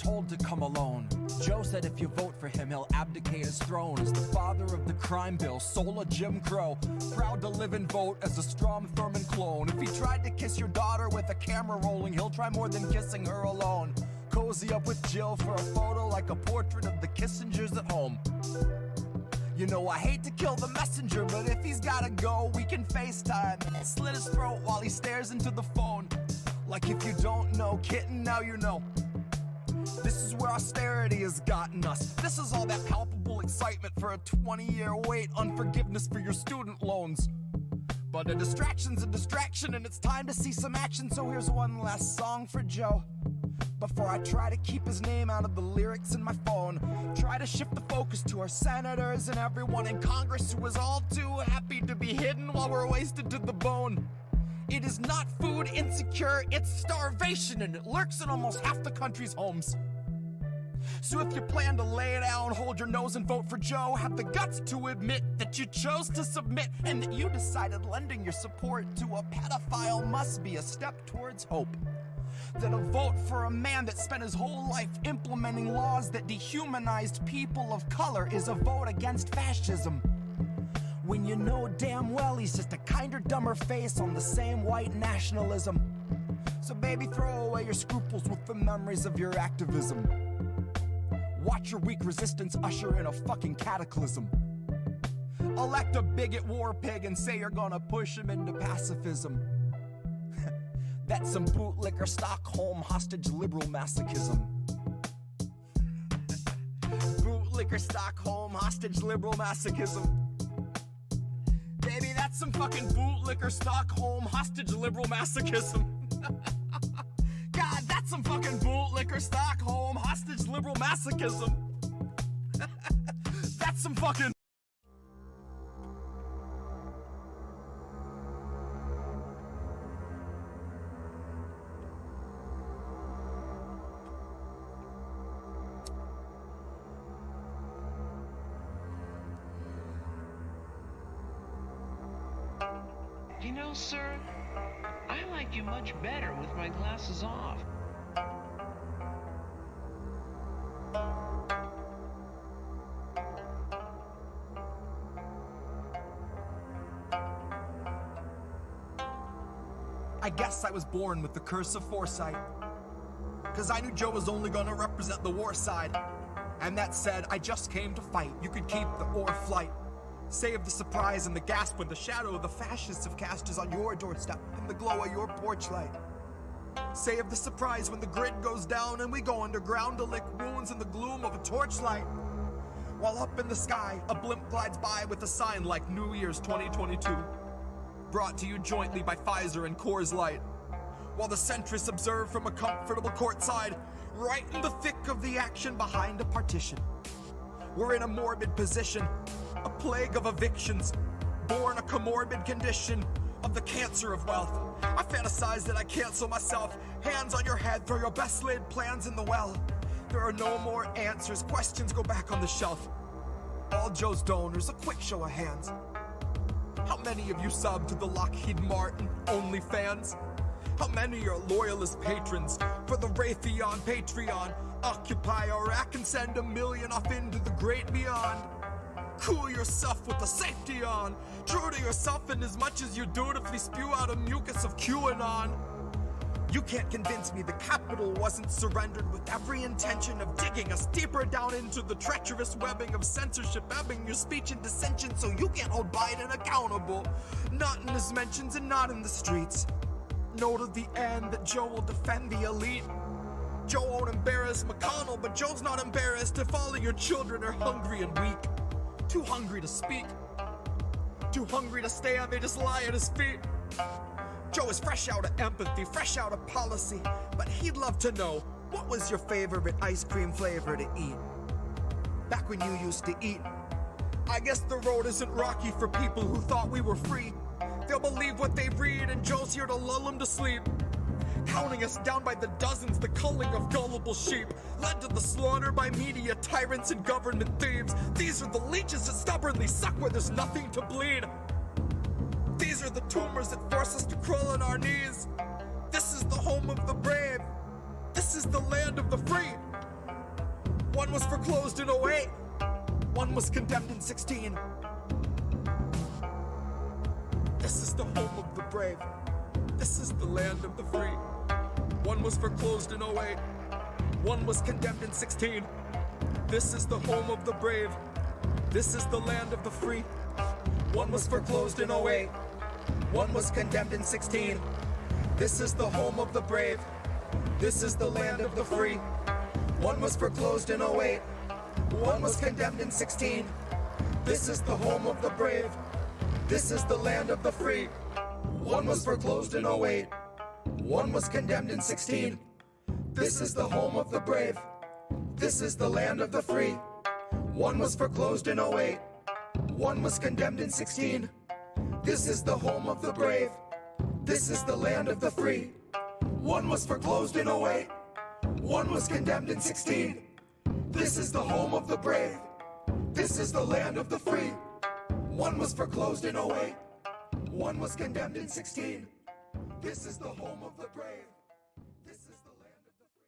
told to come alone. Joe said if you vote for him, he'll abdicate his throne as the father of the crime bill, soul of Jim Crow. Proud to live and vote as a Strom Thurmond clone. If he tried to kiss your daughter with a camera rolling, he'll try more than kissing her alone. Cozy up with Jill for a photo like a portrait of the Kissingers at home. You know I hate to kill the messenger, but if he's gotta go, we can FaceTime. Slit his throat while he stares into the phone. Like if you don't know, kitten, now you know. This is where austerity has gotten us. This is all that palpable excitement for a 20-year wait on forgiveness for your student loans. But a distraction's a distraction and it's time to see some action, so here's one last song for Joe. Before I try to keep his name out of the lyrics in my phone, try to shift the focus to our senators and everyone in Congress who is all too happy to be hidden while we're wasted to the bone. It is not food insecure, it's starvation, and it lurks in almost half the country's homes. So if you plan to lay down, hold your nose and vote for Joe, have the guts to admit that you chose to submit and that you decided lending your support to a pedophile must be a step towards hope. That a vote for a man that spent his whole life implementing laws that dehumanized people of color is a vote against fascism. When you know damn well he's just a kinder, dumber face on the same white nationalism. So baby, throw away your scruples with the memories of your activism. Watch your weak resistance usher in a fucking cataclysm. Elect a bigot war pig and say you're gonna push him into pacifism. That's some bootlicker Stockholm hostage liberal masochism. Bootlicker Stockholm hostage liberal masochism. Baby, that's some fucking bootlicker Stockholm hostage liberal masochism. God, that's some fucking bootlicker Stockholm hostage liberal masochism. That's some fucking... You know, sir, I like you much better with my glasses off. I guess I was born with the curse of foresight. Cause I knew Joe was only gonna represent the war side. And that said, I just came to fight. You could keep the or flight. Save the surprise and the gasp when the shadow of the fascists have cast is on your doorstep in the glow of your porch light. Save the surprise when the grid goes down and we go underground to lick wounds in the gloom of a torchlight. While up in the sky, a blimp glides by with a sign like New Year's 2022. Brought to you jointly by Pfizer and Coors Light. While the centrists observe from a comfortable courtside, right in the thick of the action behind a partition. We're in a morbid position, a plague of evictions, born a comorbid condition of the cancer of wealth. I fantasize that I cancel myself, hands on your head, throw your best laid plans in the well. There are no more answers, questions go back on the shelf. All Joe's donors, a quick show of hands. How many of you sub to the Lockheed Martin OnlyFans? How many are loyalist patrons for the Raytheon Patreon? Occupy Iraq and send $1 million off into the great beyond. Cool yourself with the safety on. True to yourself in as much as you dutifully spew out a mucus of QAnon. You can't convince me the capital wasn't surrendered with every intention of digging us deeper down into the treacherous webbing of censorship, ebbing your speech and dissension so you can't hold Biden accountable. Not in his mentions and not in the streets. Know to the end that Joe will defend the elite. Joe won't embarrass McConnell, but Joe's not embarrassed if all of your children are hungry and weak. Too hungry to speak. Too hungry to stand, they just lie at his feet. Joe is fresh out of empathy, fresh out of policy, but he'd love to know, what was your favorite ice cream flavor to eat? Back when you used to eat. I guess the road isn't rocky for people who thought we were free. They'll believe what they read and Joe's here to lull them to sleep. Counting us down by the dozens, the culling of gullible sheep, led to the slaughter by media tyrants and government thieves. These are the leeches that stubbornly suck where there's nothing to bleed. These are the tumors that force us to crawl on our knees. This is the home of the brave. This is the land of the free. One was foreclosed in '08. One was condemned in '16. This is the home of the brave. This is the land of the free. One was foreclosed in '08. One was condemned in '16. This is the home of the brave. This is the land of the free. One was foreclosed in '08. One was condemned in '16. This is the home of the brave. This is the land of the free. One was foreclosed in '08. One was condemned in '16. This is the home of the brave. This is the land of the free. One was foreclosed in '08. One was condemned in '16. This is the home of the brave. This is the land of the free. One was foreclosed in '08. One was condemned in '16. This is the home of the brave. This is the land of the free. One was foreclosed in '08. One was condemned in '16. This is the home of the brave. This is the land of the free. One was foreclosed in '08. One was condemned in '16. This is the home of the brave. This is the land of the free.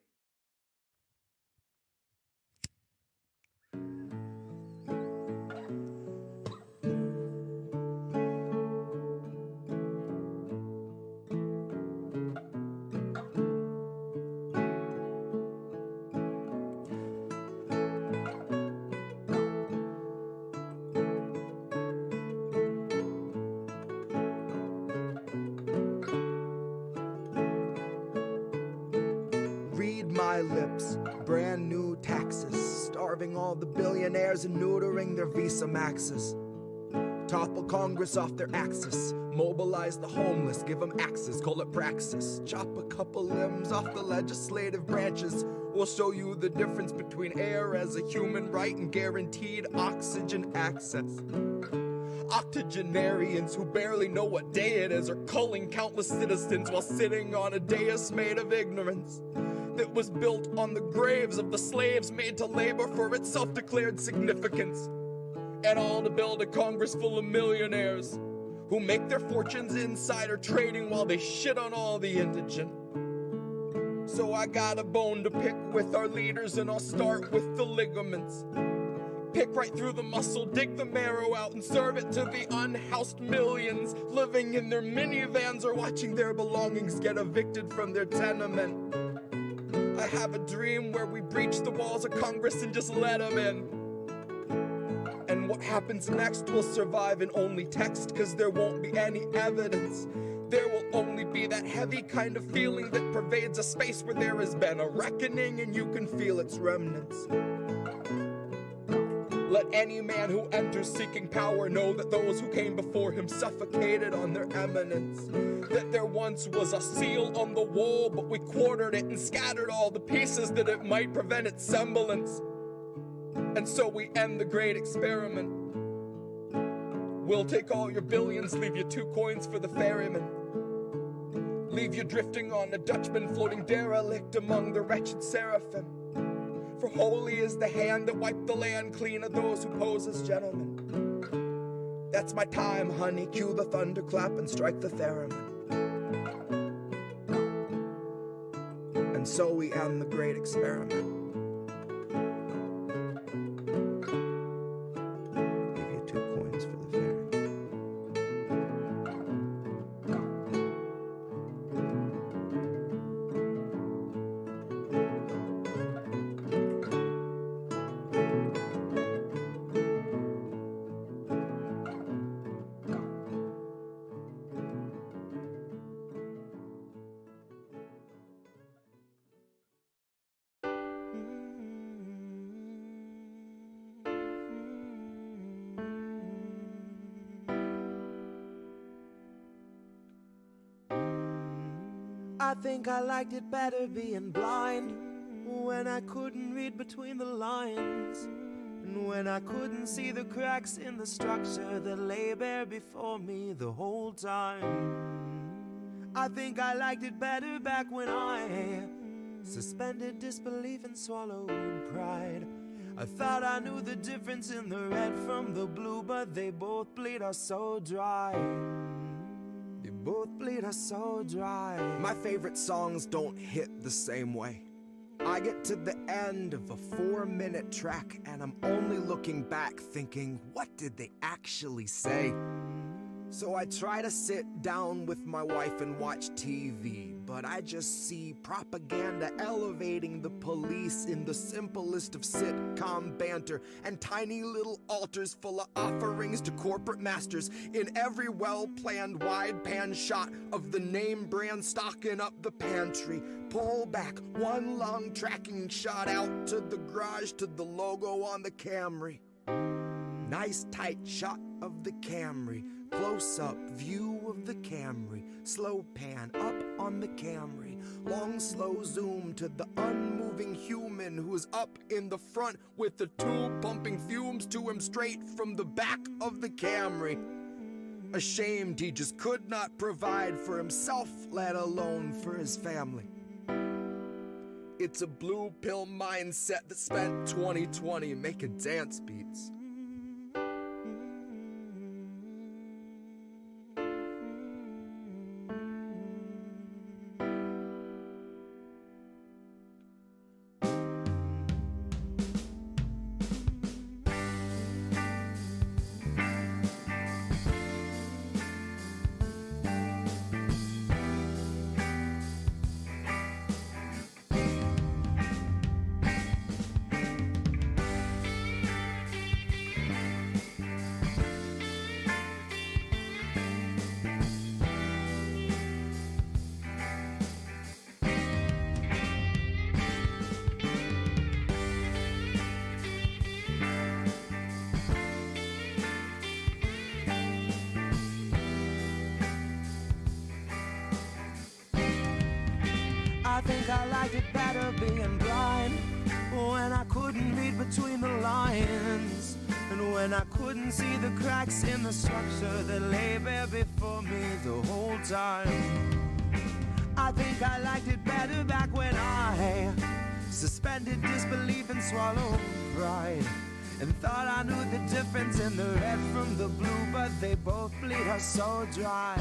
Read my lips, brand new taxes, starving all the billionaires and neutering their Visa Maxes. Topple Congress off their axis, mobilize the homeless, give them axes, call it praxis. Chop a couple limbs off the legislative branches. We'll show you the difference between air as a human right and guaranteed oxygen access. Octogenarians who barely know what day it is are culling countless citizens while sitting on a dais made of ignorance that was built on the graves of the slaves made to labor for its self-declared significance. And all to build a Congress full of millionaires who make their fortunes insider trading while they shit on all the indigent. So I got a bone to pick with our leaders, and I'll start with the ligaments. Pick right through the muscle, dig the marrow out, and serve it to the unhoused millions living in their minivans or watching their belongings get evicted from their tenement. I have a dream where we breach the walls of Congress and just let them in. And what happens next will survive in only text, cause there won't be any evidence. There will only be that heavy kind of feeling that pervades a space where there has been a reckoning and you can feel its remnants. Let any man who enters seeking power know that those who came before him suffocated on their eminence. That there once was a seal on the wall, but we quartered it and scattered all the pieces that it might prevent its semblance. And so we end the great experiment. We'll take all your billions, leave you 2 coins for the ferryman. Leave you drifting on a Dutchman floating derelict among the wretched seraphim. For holy is the hand that wiped the land clean of those who pose as gentlemen. That's my time, honey. Cue the thunderclap and strike the theremin. And so we end the great experiment. Give you 2 coins for the ferryman. I think I liked it better being blind, when I couldn't read between the lines, and when I couldn't see the cracks in the structure that lay bare before me the whole time. I think I liked it better back when I suspended disbelief and swallowed pride. I thought I knew the difference in the red from the blue, but they both bleed us so dry. They both bleed us so dry. My favorite songs don't hit the same way. I get to the end of a 4-minute track and I'm only looking back thinking, what did they actually say? So I try to sit down with my wife and watch TV, but I just see propaganda elevating the police in the simplest of sitcom banter, and tiny little altars full of offerings to corporate masters in every well-planned wide pan shot of the name brand stocking up the pantry. Pull back one long tracking shot out to the garage to the logo on the Camry. Nice tight shot of the Camry. Close-up view of the Camry, slow pan up on the Camry, long slow zoom to the unmoving human who is up in the front with the tube pumping fumes to him straight from the back of the Camry. Ashamed he just could not provide for himself, let alone for his family. It's a blue pill mindset that spent 2020 making dance beats. I think I liked it better being blind, when I couldn't read between the lines, and when I couldn't see the cracks in the structure that lay bare before me the whole time. I think I liked it better back when I suspended disbelief and swallowed pride, and thought I knew the difference in the red from the blue, but they both bleed us so dry.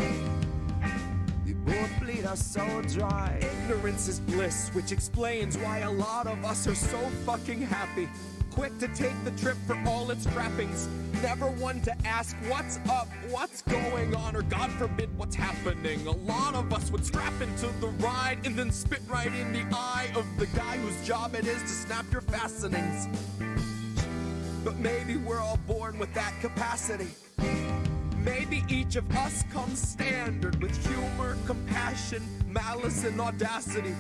They both bleed us so dry. Ignorance is bliss, which explains why a lot of us are so fucking happy. Quick to take the trip for all its trappings. Never one to ask what's up, what's going on, or God forbid what's happening. A lot of us would strap into the ride and then spit right in the eye of the guy whose job it is to snap your fastenings. But maybe we're all born with that capacity. Maybe each of us comes standard with humor, compassion, malice, and audacity.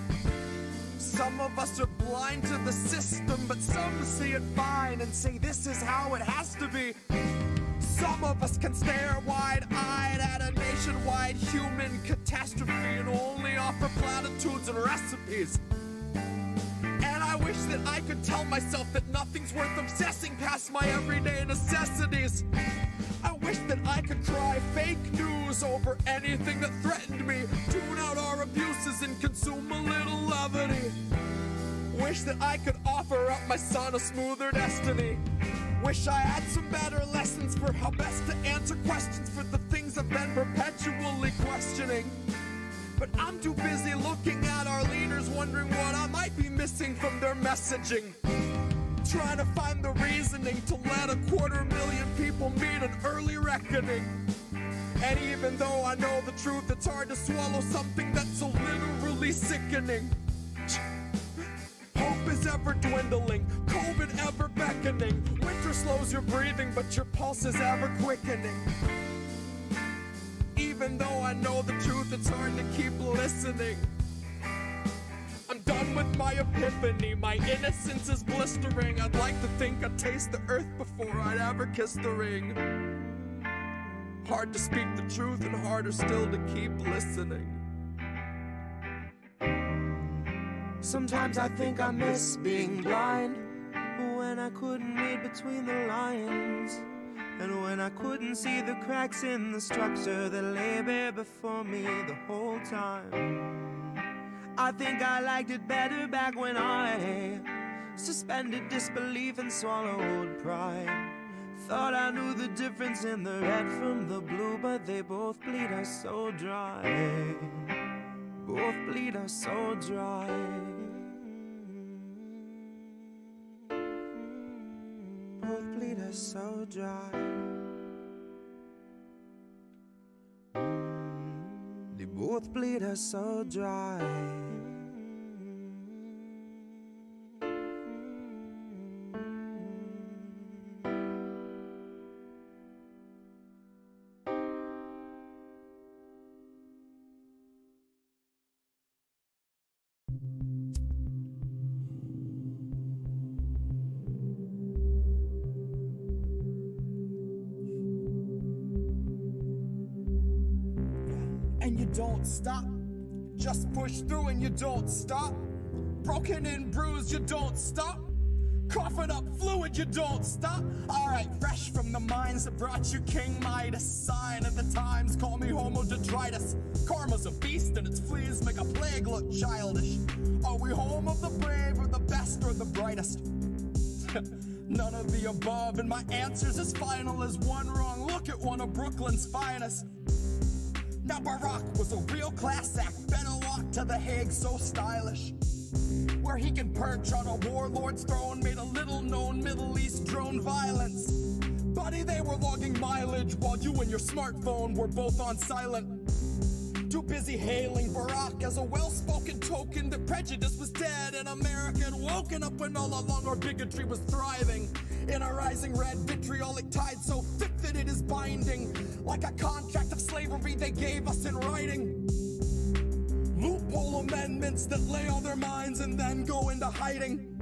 Some of us are blind to the system, but some see it fine and say this is how it has to be. Some of us can stare wide-eyed at a nationwide human catastrophe and only offer platitudes and recipes. And I wish that I could tell myself that nothing's worth obsessing past my everyday necessities. I wish that I could cry fake news over anything that threatened me, tune out our abuses and consume a little levity. Wish that I could offer up my son a smoother destiny. Wish I had some better lessons for how best to answer questions for the things I've been perpetually questioning. But I'm too busy looking at our leaders, wondering what I might be missing from their messaging. Trying to find the reasoning to let 250,000 people meet an early reckoning. And even though I know the truth, it's hard to swallow something that's so literally sickening. Hope is ever dwindling, COVID ever beckoning. Winter slows your breathing, but your pulse is ever quickening. Even though I know the truth, it's hard to keep listening. I'm done with my epiphany, my innocence is blistering. I'd like to think I'd taste the earth before I'd ever kiss the ring. Hard to speak the truth and harder still to keep listening. Sometimes I think I miss being blind, when I couldn't read between the lines, and when I couldn't see the cracks in the structure that lay bare before me the whole time. I think I liked it better back when I suspended disbelief and swallowed pride. Thought I knew the difference in the red from the blue, but they both bleed us so dry. Both bleed us so dry. so dry. They both bleed us so dry. And you don't stop. Just push through and you don't stop. Broken and bruised, you don't stop. Coughing up fluid, you don't stop. Alright, fresh from the mines that brought you King Midas. Sign of the times, call me Homo detritus. Karma's a beast and its fleas make a plague look childish. Are we home of the brave or the best or the brightest? None of the above, and my answer's as final as one wrong look at one of Brooklyn's finest. Now Barack was a real class act, better walk to The Hague so stylish, where he can perch on a warlord's throne, made a little known Middle East drone violence. Buddy, they were logging mileage while you and your smartphone were both on silent. Too busy hailing Barack as a well-spoken token that prejudice was dead and America had woken up when all along our bigotry was thriving. In a rising red vitriolic tide so thick that it is binding, like a contract of slavery they gave us in writing. Loophole amendments that lay on their minds and then go into hiding,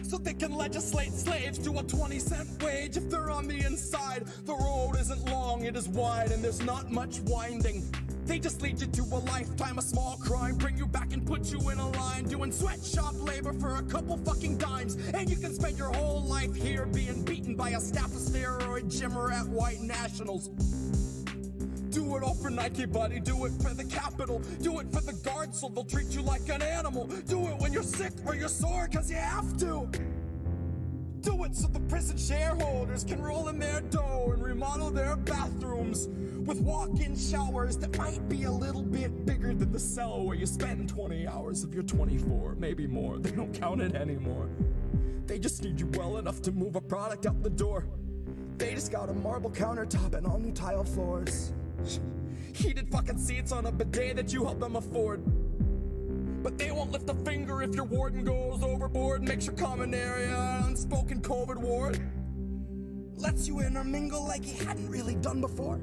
so they can legislate slaves to a 20-cent wage if they're on the inside. The road isn't long, it is wide, and there's not much winding. They just lead you to a lifetime of small crime, bring you back and put you in a line, doing sweatshop labor for a couple fucking dimes. And you can spend your whole life here being beaten by a staff of steroid gym rat white nationals. Do it all for Nike, buddy, do it for the capital. Do it for the guards so they'll treat you like an animal. Do it when you're sick or you're sore, cause you have to. Do it so the prison shareholders can roll in their dough and remodel their bathrooms with walk-in showers that might be a little bit bigger than the cell where you spend 20 hours of your 24, maybe more. They don't count it anymore. They just need you well enough to move a product out the door. They just got a marble countertop and all new tile floors. Heated fucking seats on a bidet that you help them afford. But they won't lift a finger if your warden goes overboard, makes your common area an unspoken COVID ward. Lets you intermingle like you hadn't really done before.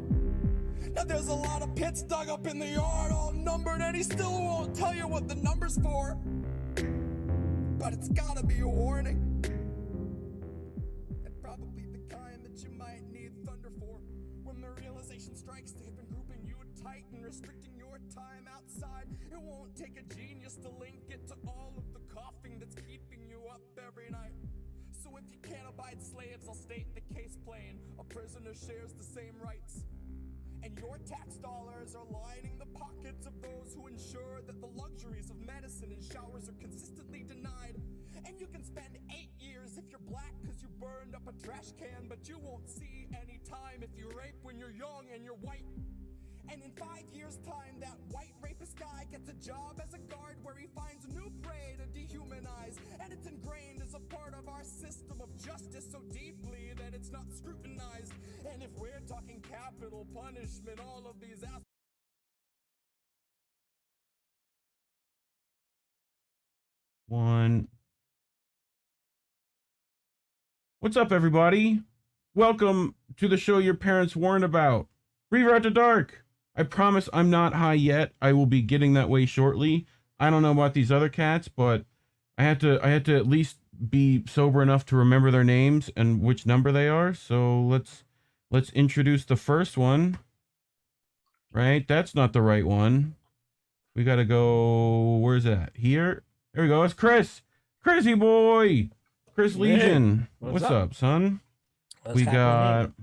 Now there's a lot of pits dug up in the yard, all numbered, and he still won't tell you what the number's for. But it's gotta be a warning, and probably the kind that you might need thunder for. When the realization strikes, they've been grouping you tight and restricting your time outside. It won't take a genius to link it to all of the coughing that's keeping you up every night. So if you can't abide slaves, I'll state the case plain. A prisoner shares the same rights, and your tax dollars are lining the pockets of those who ensure that the luxuries of medicine and showers are consistently denied. And you can spend 8 years if you're black cause you burned up a trash can, but you won't see any time if you rape when you're young and you're white. And in 5 years' time, that white rapist guy gets a job as a guard where he finds a new prey to dehumanize. And it's ingrained as a part of our system of justice so deeply that it's not scrutinized. And if we're talking capital punishment, all of these One. What's up, everybody? Welcome to the show your parents warned about. Reefer After Dark. I promise I'm not high yet. I will be getting that way shortly. I don't know about these other cats, but I had to at least be sober enough to remember their names and which number they are. So let's introduce the first one. Right? That's not the right one. We gotta go. Where's that? Here. There we go. It's Kris. Chrissy boy. Kris Legion. Hey, what's up, son? What's happening?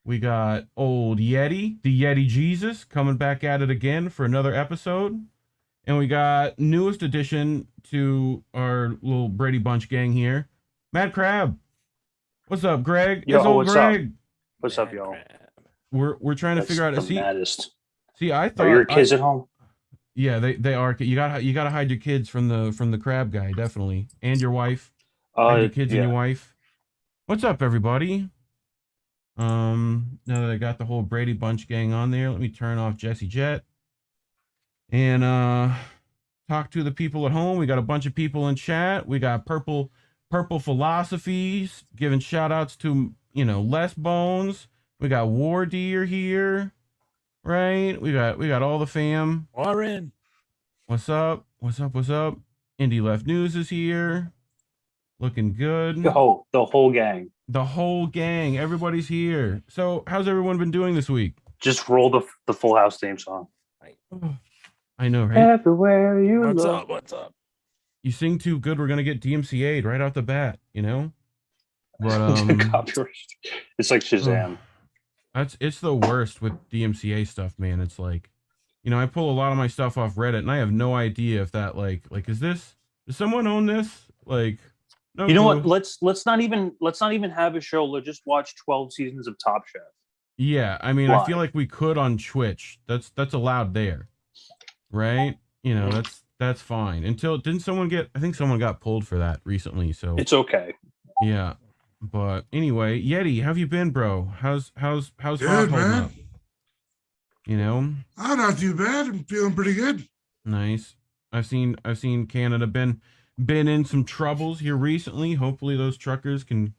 We got old Yeti, the Yeti Jesus, coming back at it again for another episode. And we got newest addition to our little Brady Bunch gang here, Mad Crab. What's up, Greg? Yo, it's old what's Greg. up? What's up, y'all? We're trying to figure out. The See, maddest. I thought Are your kids at home? Yeah, they are. You gotta hide your kids from the crab guy, definitely, and your wife. Hide your kids and your wife. What's up, everybody? Now that I got the whole Brady Bunch gang on there, let me turn off Jesse Jet and talk to the people at home. We got a bunch of people in chat. We got Purple Philosophies giving shout outs to, Les Bones. We got War Deer here, right? We got all the fam. Warren. What's up? Indie Left News is here. Looking good. The whole gang. The whole gang. Everybody's here. So how's everyone been doing this week? Just roll the Full House theme song. I know, right? Everywhere you What's look. up? What's up? You sing too good, we're gonna get DMCA'd right off the bat, But Copyright. It's like Shazam. it's the worst with DMCA stuff, man. It's like, I pull a lot of my stuff off Reddit, and I have no idea if that like does someone own this? Like, no. You know clue. what? Let's not even have a show. Let's just watch 12 seasons of Top Chef. Yeah, I mean, I feel like we could on Twitch. That's allowed there, right? That's fine. Until I think someone got pulled for that recently. So It's okay. yeah. But anyway, Yeti, how have you been, bro? How's Good, holding man. up? Not too bad. I'm feeling pretty good. Nice. I've seen Canada been in some troubles here recently. Hopefully those truckers can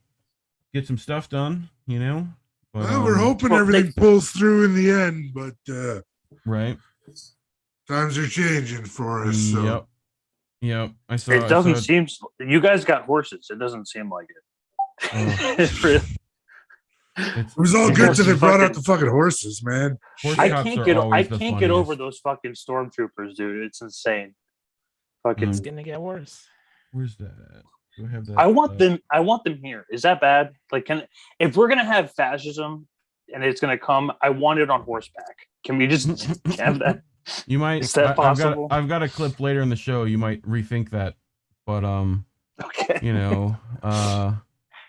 get some stuff done, But, Well, we're hoping everything pulls through in the end, but right. times are changing for us. So. Yep. It doesn't seem. You guys got horses. It doesn't seem like it. It's really. It was all good till they brought out the fucking horses, man. I can't get over those fucking stormtroopers, dude. It's insane. Fucking. It's gonna get worse. Where's that at? Do I have that? I want them here. Is that bad? Like, if we're gonna have fascism and it's gonna come, I want it on horseback. Can we just have that? You might. Is that possible? I've got a clip later in the show. You might rethink that, but okay.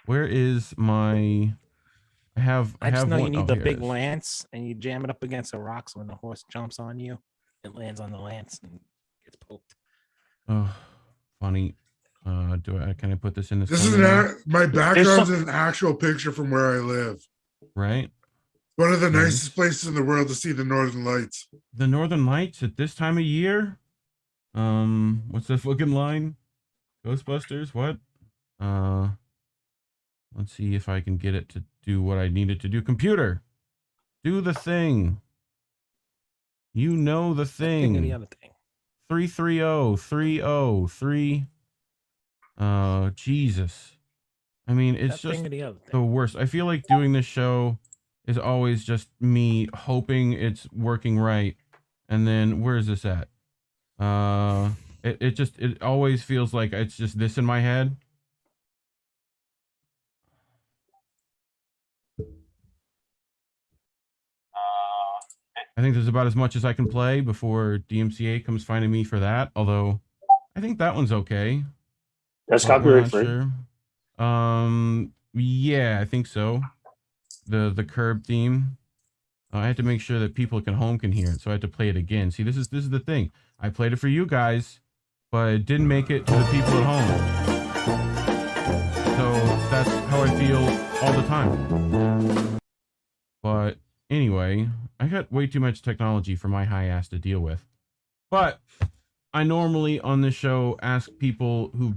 Where is my? I just know one. you need Oh, the here it big is. lance, and you jam it up against a rock. So when the horse jumps on you, it lands on the lance and gets poked. Oh, funny. Can I put this in this? This is my background's an actual picture from where I live. Right. One of the nicest places in the world to see the Northern Lights. The Northern Lights at this time of year. What's the fucking line? Ghostbusters. What? Let's see if I can get it to do what I needed to do. Computer, do the thing. You know the thing. The other thing. 330-303. Jesus. I mean, it's just the worst. I feel like doing this show is always just me hoping it's working right. And then where is this at? It always feels like it's just this in my head. I think there's about as much as I can play before DMCA comes finding me for that. Although I think that one's okay. That's copyright free. Sure. Yeah, I think so. The curb theme. I had to make sure that people at home can hear it, so I had to play it again. See, this is the thing. I played it for you guys, but it didn't make it to the people at home. So that's how I feel all the time. But anyway, I got way too much technology for my high ass to deal with. But I normally on this show ask people who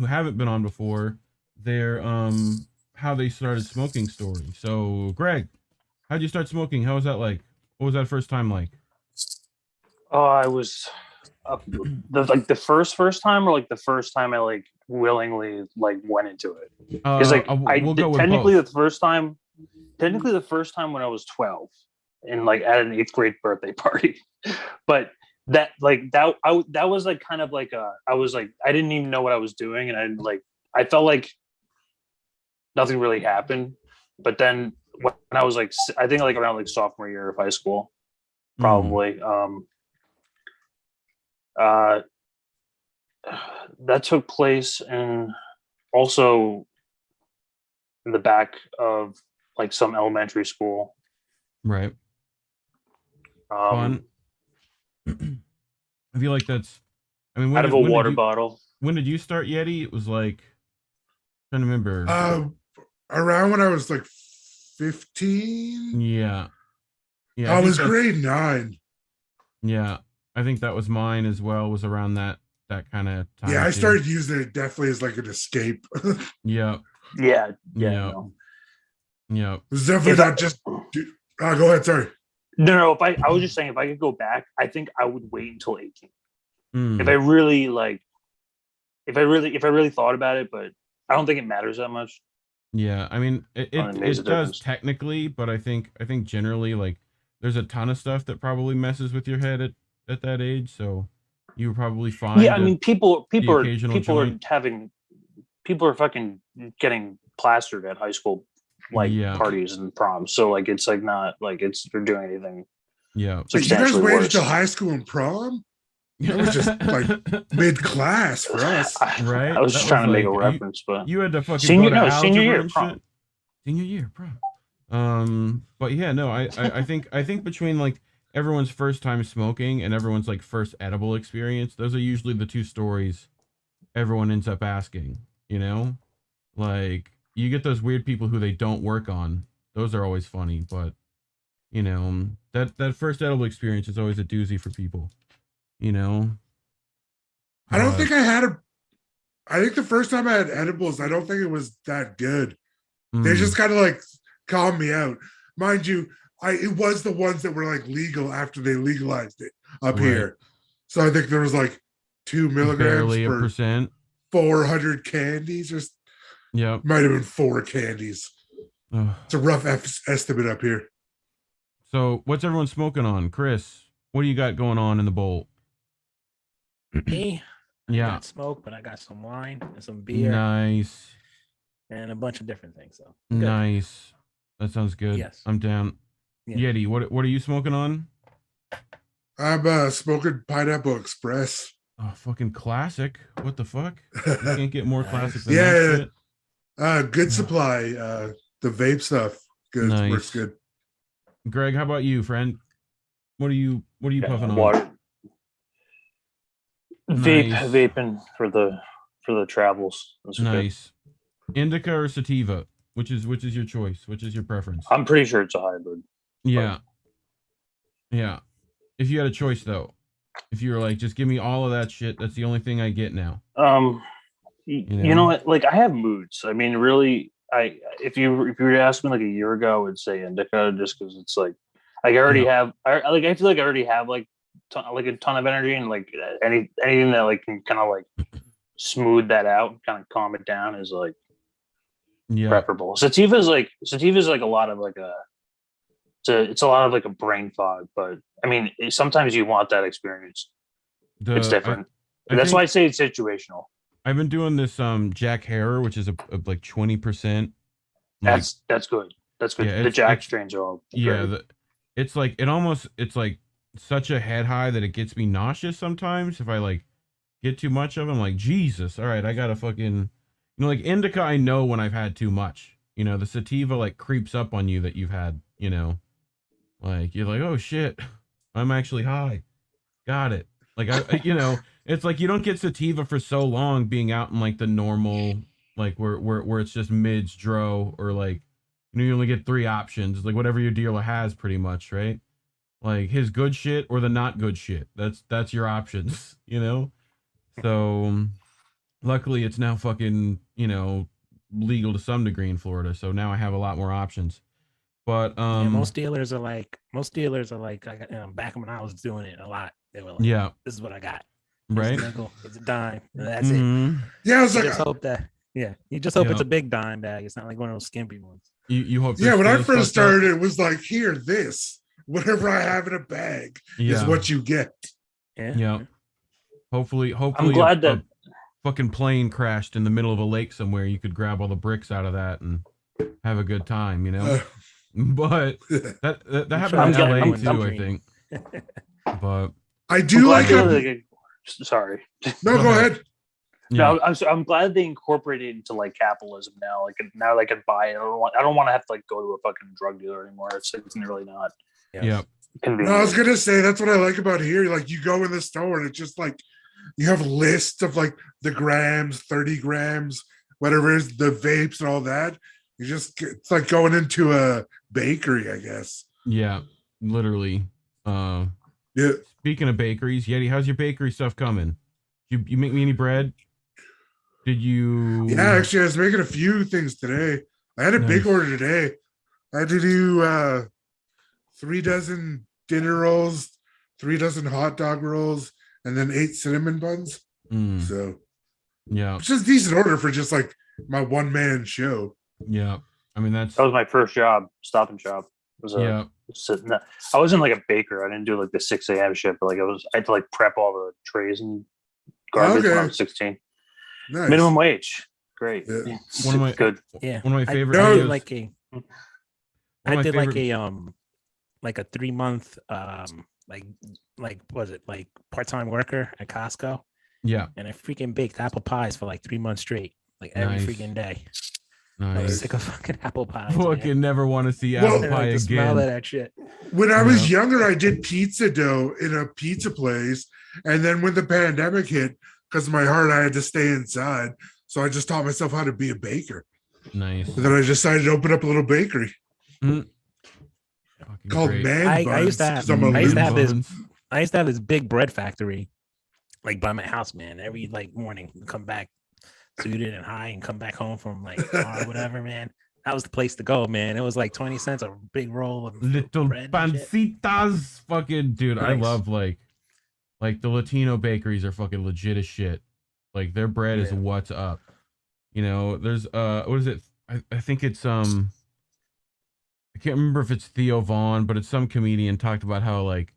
haven't been on before their how they started smoking story. So Greg, how'd you start smoking? How was that like? What was that first time like? Oh, I was the first time, or like the first time I like willingly like went into it. Because we'll go with technically both. the first time when I was 12 and like at an 8th grade birthday party. But that was like kind of like I was like I didn't even know what I was doing, and I felt like nothing really happened. But then when I was like, I think like around like sophomore year of high school, probably, that took place also in the back of like some elementary school. Right. Fun. I feel like that's. I mean, out of a water bottle. When did you start, Yeti? It was like, I'm trying to remember. Around when I was like 15. Yeah. Yeah. I think was that's- grade 9. Yeah. I think that was mine as well, was around that kind of time. Yeah, I too. started using it definitely as like an escape. It Yeah. Yeah. Yeah. No. was definitely If not just. Go ahead. Sorry. No. If I was just saying, if I could go back, I think I would wait until 18. Mm. If I really if I really thought about it, but I don't think it matters that much. Yeah, I mean, It it makes a does difference. technically, but I think generally, like, there's a ton of stuff that probably messes with your head at that age, so you would probably find. Yeah, I mean, people are occasional joint. people are fucking getting plastered at high school Yeah. parties and proms. So like it's like not like they're doing anything. Yeah. Like, you guys substantially waited worse. till high school and prom? That was just like mid class for us. Right? I was That just trying to make a like- reference, but You had to fucking Senior- go to no, senior algebra year and prom. shit. Senior year, prom. But yeah, no, I think between like everyone's first time smoking and everyone's like first edible experience, those are usually the two stories everyone ends up asking, you know? Like, you get those weird people who they don't work on. Those are always funny, but you know, that first edible experience is always a doozy for people, you know? I don't think I think the first time I had edibles, I don't think it was that good. They Mm, just kind of like calmed me out. Mind you, it was the ones that were like legal after they legalized it up Right. here. So I think there was like 2 milligrams barely a per percent. 400 candies, or Yep. might have been 4 candies. Ugh. It's a rough estimate up here. So, what's everyone smoking on? Chris, what do you got going on in the bowl? Me, I Yeah. got smoke, but I got some wine and some beer Nice. and a bunch of different things. So good. Nice. That sounds good. Yes. I'm down. Yeah. Yeti, what are you smoking on? I'm smoking Pineapple Express. Oh, fucking classic. What the fuck? You can't get more classic than Yeah. that shit. Good supply. The vape stuff. Good. Nice. Works good. Greg, how about you, friend? What are you puffing on? water. Nice. Vaping for the travels. That's okay. Nice. Indica or sativa? Which is your choice? Which is your preference? I'm pretty sure it's a hybrid. Yeah. Yeah. If you had a choice though, if you were like, just give me all of that shit, that's the only thing I get now. You know? know what? Like I have moods. I mean, really, if you were to ask me like a year ago, I would say indica, just because it's like I already have. I feel like I already have like a ton of energy, and like anything that like can kind of like smooth that out and kind of calm it down is like Yeah. preferable. Sativa is like a lot of like it's a lot of like a brain fog, but I mean sometimes you want that experience. It's different. That's why I say it's situational. I've been doing this Jack Harrer, which is a like 20%. That's good. That's good. Yeah, The Jack it's- strains are all Yeah, great. it's like it's like such a head high that it gets me nauseous sometimes if I like get too much of it. I'm like, Jesus, all right, I gotta fucking, like indica, I know when I've had too much. The sativa like creeps up on you that you've had, like you're like, oh shit, I'm actually high. Got it. Like it's like you don't get sativa for so long being out in like the normal, like where it's just mids dro, or like you only get 3 options. It's like whatever your dealer has pretty much, right? Like his good shit or the not good shit. That's your options, So luckily it's now fucking, legal to some degree in Florida. So now I have a lot more options. But Yeah, most dealers are like, back when I was doing it a lot, they were like, yeah, this is what I got. right. It's a nickel, it's a dime, and that's it. Mhm. Yeah, I was You like, just hope that, you just hope Yeah. it's a big dime bag. It's not like one of those skimpy ones. You hope. yeah, this when I stays first fucked up. started, it was like, here, this, whatever I have in a bag is Yeah. what you get. Yeah. Yeah. Hopefully, I'm glad that fucking plane crashed in the middle of a lake somewhere. You could grab all the bricks out of that and have a good time, But that happened I'm in glad- LA I'm- too, I'm I think. But I I'm do glad like they, it. like, sorry. No, go ahead. yeah, No, I'm glad they incorporated it into like capitalism now. Like now they can buy it. I don't want to have to like go to a fucking drug dealer anymore. It's really not yeah, convenient. No, I was gonna say that's what I like about here. Like you go in the store and it's just like you have lists of like the grams, 30 grams, whatever it is, the vapes and all that. It's like going into a bakery, I guess. Yeah, literally. Yeah. Speaking of bakeries, Yeti, how's your bakery stuff coming? You make me any bread? Did you? Yeah, actually, I was making a few things today. I had a big order today. I had to do 3 dozen dinner rolls, 3 dozen hot dog rolls, and then 8 cinnamon buns. So, yeah, it's just a decent order for just like my one-man show. Yeah, I mean that was my first job, Stop and Shop. I wasn't like a baker. I didn't do like the 6 a.m. shift, but like I had to like prep all the trays and garbage when I was 16. Nice. Minimum wage. Great. Yeah. One of my One of my favorite. I did like a 3-month like was it like part-time worker at Costco. Yeah. And I freaking baked apple pies for like 3 months straight, like every freaking day. I was sick of fucking apple pies. Fucking never want to see apple pie again. Smell of that shit. When I was younger, I did pizza dough in a pizza place, and then when the pandemic hit, because of my heart, I had to stay inside. So I just taught myself how to be a baker. Nice. And then I decided to open up a little bakery called great. Man Buns. I used to have this big bread factory, like by my house, man. Every like morning, come back suited and high, and come back home from like whatever, man. That was the place to go, man. It was like 20 cents a big roll of little bread pancitas. Fucking dude, Nice. I love like the Latino bakeries are fucking legit as shit. Like their bread is what's up. You know, there's what is it? I think it's I can't remember if it's Theo Vaughn, but it's some comedian talked about how like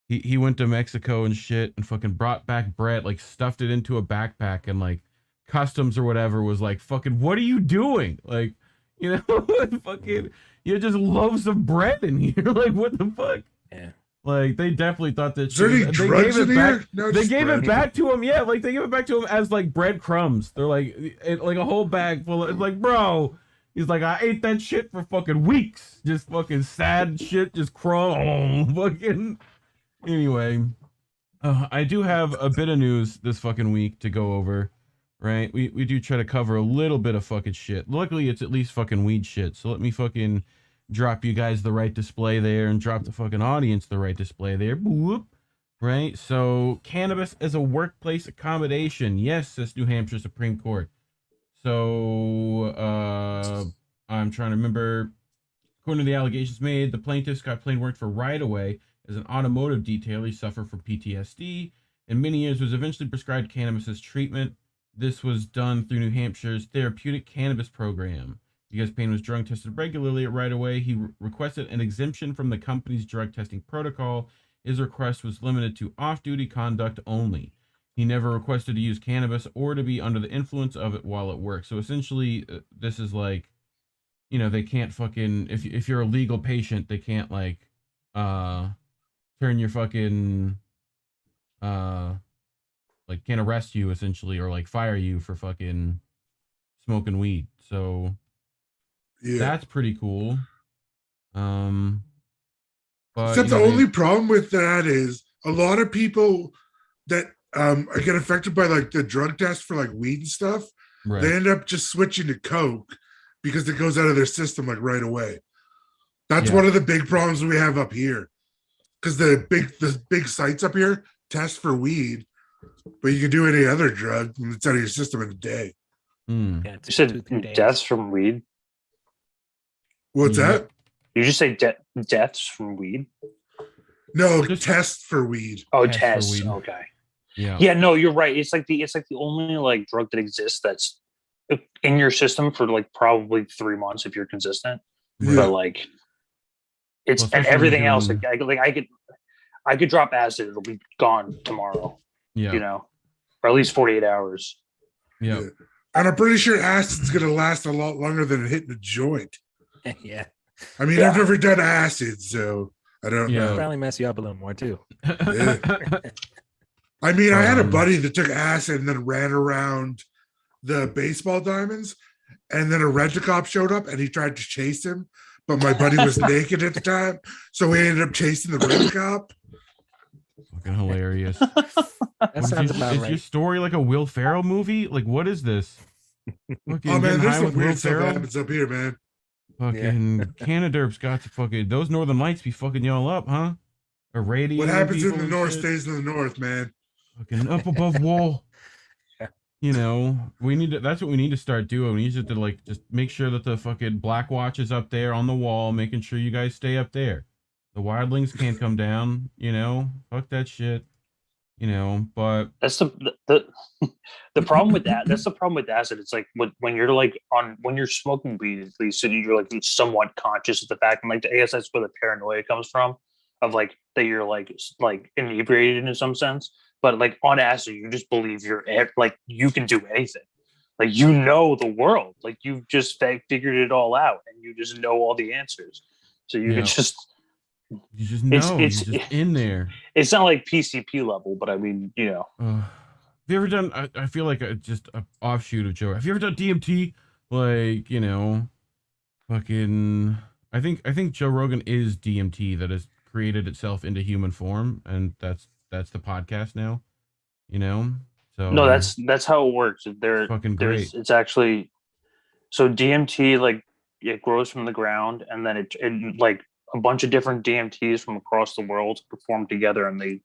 he went to Mexico and shit and fucking brought back bread, like stuffed it into a backpack, and like customs or whatever was like, fucking, what are you doing? Like, you know, fucking, you just loaves of bread in here. Like, what the fuck? Yeah. Like, they definitely thought that Is there any drugs in here? No, they just gave bread. it back to him. Yeah, like they gave it back to him as like breadcrumbs. They're like a whole bag full of. It's like, bro. He's like, I ate that shit for fucking weeks. Just fucking sad shit. Just crumb. Fucking. Anyway, I do have a bit of news this fucking week to go over. Right? We do try to cover a little bit of fucking shit. Luckily, it's at least fucking weed shit. So let me fucking drop you guys the right display there and drop the fucking audience the right display there. Boop. Right? So, cannabis as a workplace accommodation. Yes, says New Hampshire Supreme Court. So, I'm trying to remember. According to the allegations made, the plaintiff, Scott Plain, worked for Right Away as an automotive detailer. He suffered from PTSD and many years was eventually prescribed cannabis as treatment. This was done through New Hampshire's therapeutic cannabis program. Because Payne was drug tested regularly right away, he requested an exemption from the company's drug testing protocol. His request was limited to off-duty conduct only. He never requested to use cannabis or to be under the influence of it while at work. So essentially, this is like, you know, they can't fucking, if you're a legal patient, they can't like turn your fucking like can't arrest you essentially or like fire you for fucking smoking weed. So that's pretty cool. But except the only problem with that is a lot of people that get affected by like the drug test for like weed and stuff, they end up just switching to coke because it goes out of their system like right away. That's one of the big problems we have up here, because the big sites up here test for weed, but you can do any other drug and it's out of your system in a day. You said deaths from weed. What's that? You just say deaths from weed? No, test for weed. Oh, test. Okay. Yeah. No, you're right. It's like the only like drug that exists that's in your system for like probably 3 months if you're consistent. But like it's and everything else. Like I could drop acid. It'll be gone tomorrow. Yeah. You know, or at least 48 hours. Yeah. And I'm pretty sure acid's gonna last a lot longer than hitting a joint. Yeah. I mean, I've never done acid, so I don't know. It'll probably mess you up a little more too. Yeah. I mean, I had a buddy that took acid and then ran around the baseball diamonds, and then a rent-a-cop showed up and he tried to chase him, but my buddy was naked at the time, so we ended up chasing the rent-a-cop. Fucking hilarious. That sounds about right. Is your story like a Will Ferrell movie? Like, what is this? Fucking Oh man, getting there's high some with Will weird stuff that Ferrell. happens up here, man. Fucking Canaderp's got to fucking those Northern Lights be fucking y'all up, huh? Irradiating What happens in people the and north shit. stays in the north, man. Fucking up above wall. You know, we need to. That's what we need to start doing. We need to like just make sure that the fucking Black Watch is up there on the wall, making sure you guys stay up there. The wildlings can't come down. You know, fuck that shit. You know, but That's the problem with that. That's the problem with acid. It's like when you're like when you're smoking weed, at least you're like somewhat conscious of the fact. And like I guess that's where the paranoia comes from, of like that you're like inebriated in some sense. But like on acid, you just believe you're like you can do anything. Like you know the world. Like you've just figured it all out, and you just know all the answers. So you can just. You just know. You're just in there. It's not like PCP level, but I mean, you know. Have you ever done? I feel like just an offshoot of Joe. Have you ever done DMT? Like, you know, fucking. I think Joe Rogan is DMT that has created itself into human form, and that's the podcast now. You know. So no, that's how it works. Fucking great. It's actually so DMT like it grows from the ground, and then it like a bunch of different DMTs from across the world perform together, and they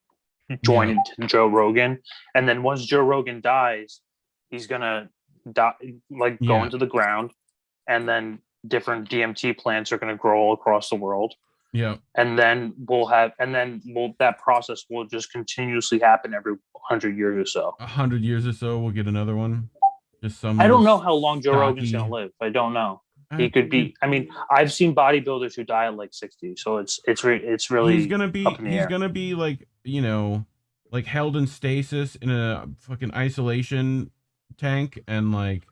join into Joe Rogan. And then once Joe Rogan dies, he's gonna die, like go into the ground, and then different DMT plants are gonna grow all across the world. Yeah. And then that process will just continuously happen every 100 years or so. 100 years or so, we'll get another one. Just some. I don't know how long Joe Rogan's gonna live. I don't know. He could be. I mean, I've seen bodybuilders who die at like 60. So it's really. He's gonna be like, you know, like held in stasis in a fucking isolation tank, and like,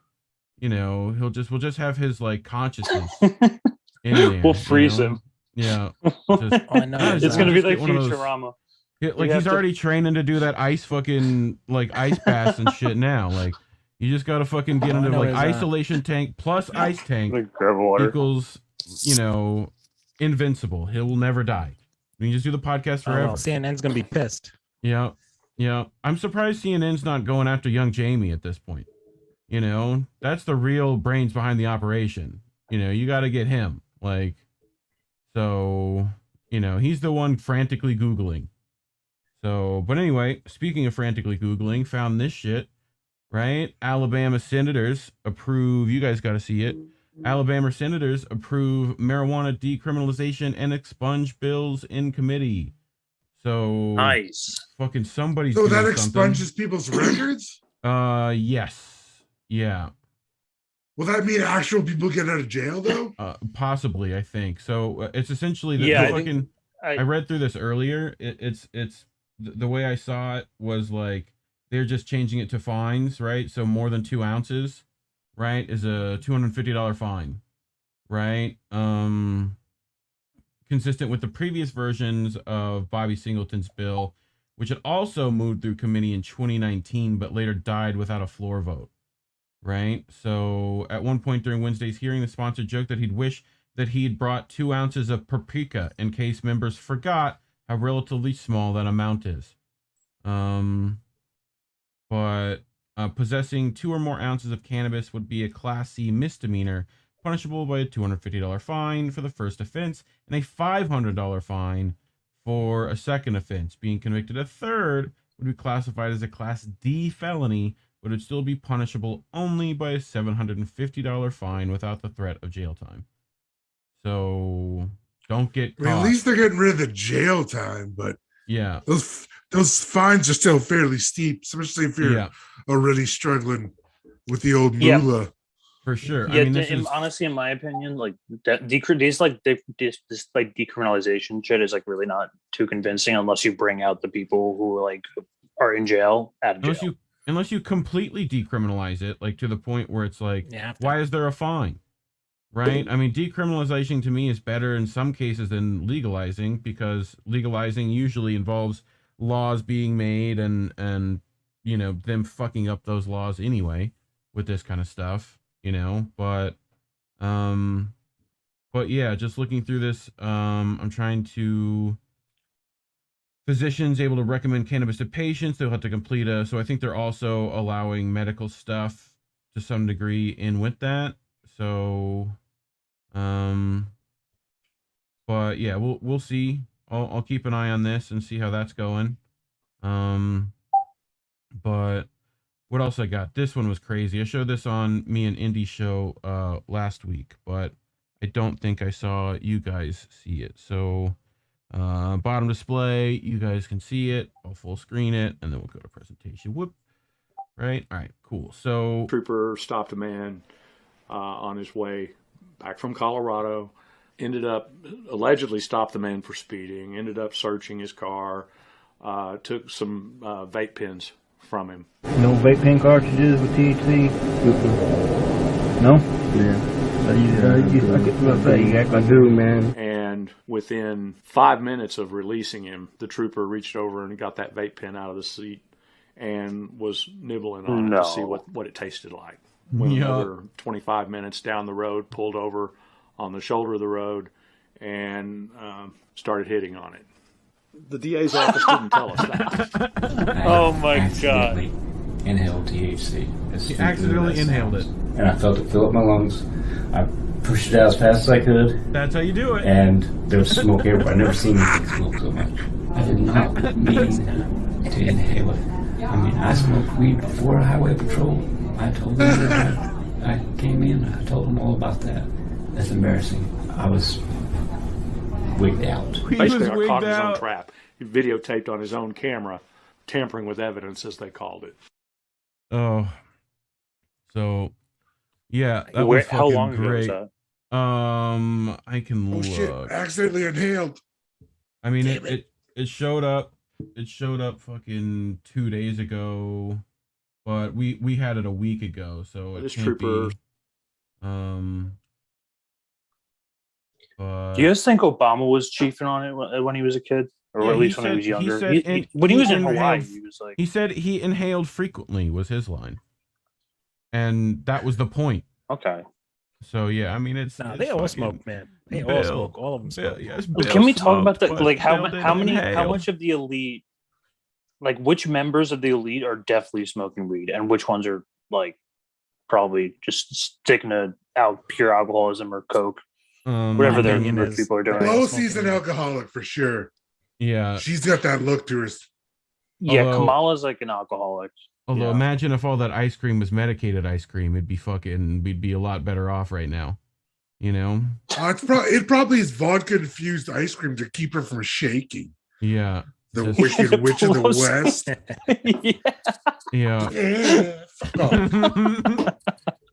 you know, we'll just have his like consciousness in there. We'll freeze him. Yeah. Just, I know. It's gonna be like Futurama. Like he's already training to do that ice fucking like ice baths and shit now. Like. You just gotta fucking get into like isolation tank plus ice tank equals, you know, invincible. He will never die. We can just do the podcast forever. CNN's gonna be pissed. Yeah, yeah. I'm surprised CNN's not going after young Jamie at this point. You know, that's the real brains behind the operation. You know, you got to get him. Like, so, you know, he's the one frantically Googling. So, but anyway, speaking of frantically Googling, found this shit. Right? Alabama senators approve, you guys got to see it. Alabama senators approve marijuana decriminalization and expunge bills in committee. So nice. Fucking somebody's So that expunges something. People's records? Yes. Yeah. Will that mean actual people get out of jail though? Possibly, I think. So it's essentially I read through this earlier. It's the way I saw it was like they're just changing it to fines, right? So more than 2 ounces, right, is a $250 fine, right? Consistent with the previous versions of Bobby Singleton's bill, which had also moved through committee in 2019, but later died without a floor vote, right? So at one point during Wednesday's hearing, the sponsor joked that he'd wish that he'd brought 2 ounces of paprika in case members forgot how relatively small that amount is. But possessing 2 or more ounces of cannabis would be a Class C misdemeanor, punishable by a $250 fine for the first offense and a $500 fine for a second offense. Being convicted a third would be classified as a Class D felony, but would still be punishable only by a $750 fine without the threat of jail time. So don't get caught. At least they're getting rid of the jail time, but yeah, those fines are still fairly steep, especially if you're already struggling with the old moolah. For sure. Yeah, I mean, honestly, in my opinion, like this decriminalization shit is like really not too convincing unless you bring out the people who like are in jail out of jail. Unless you completely decriminalize it, like to the point where it's like, why is there a fine? Right? I mean, decriminalization to me is better in some cases than legalizing, because legalizing usually involves laws being made and you know, them fucking up those laws anyway with this kind of stuff, you know, but yeah, just looking through this, I'm trying to physicians able to recommend cannabis to patients. They'll have to complete so I think they're also allowing medical stuff to some degree in with that. So, but yeah, we'll see. I'll keep an eye on this and see how that's going. But what else I got? This one was crazy. I showed this on me and Indy's show last week, but I don't think I saw you guys see it. So bottom display, you guys can see it. I'll full screen it, and then we'll go to presentation. Whoop. Right? All right, cool. So trooper stopped a man on his way back from Colorado, allegedly stopped the man for speeding, ended up searching his car, took some vape pens from him. No vape pen cartridges with THC? No? Yeah. I do, man. And within 5 minutes of releasing him, the trooper reached over and got that vape pen out of the seat and was nibbling on it to see what it tasted like. Went another 25 minutes down the road, pulled over on the shoulder of the road, and started hitting on it. The DA's office didn't tell us that. Oh my God. Inhaled THC. He accidentally inhaled it. And I felt it fill up my lungs. I pushed it out as fast as I could. That's how you do it. And there was smoke everywhere. I've never seen anything smoke so much. I did not mean to inhale it. I mean, I smoked weed before highway patrol. I told them that I came in. I told them all about that. That's embarrassing. I was wigged out. Basically, I caught his own trap. He videotaped on his own camera, tampering with evidence, as they called it. Oh, so yeah, that was fucking how long great. ago was that? I can look. Shit, accidentally inhaled. I mean, it showed up. It showed up fucking 2 days ago, but we had it a week ago, so it can't be. But Do you guys think Obama was chiefing on it when he was a kid, or at least when he was younger? When he was in Hawaii, he was like. He said he inhaled frequently was his line, and that was the point. Okay. So yeah, I mean it's. They all smoke, man. They all smoke. All of them smoke. Yes, Can we talk about that? Like how much of the elite, like which members of the elite are definitely smoking weed, and which ones are like probably just sticking to pure alcoholism or coke, whatever their people are doing. Low season alcoholic for sure. Yeah, she's got that look to her. Yeah, Kamala's like an alcoholic. Although imagine if all that ice cream was medicated ice cream, we'd be a lot better off right now. You know? It probably is vodka infused ice cream to keep her from shaking. Yeah. The wicked witch of the West. Yeah.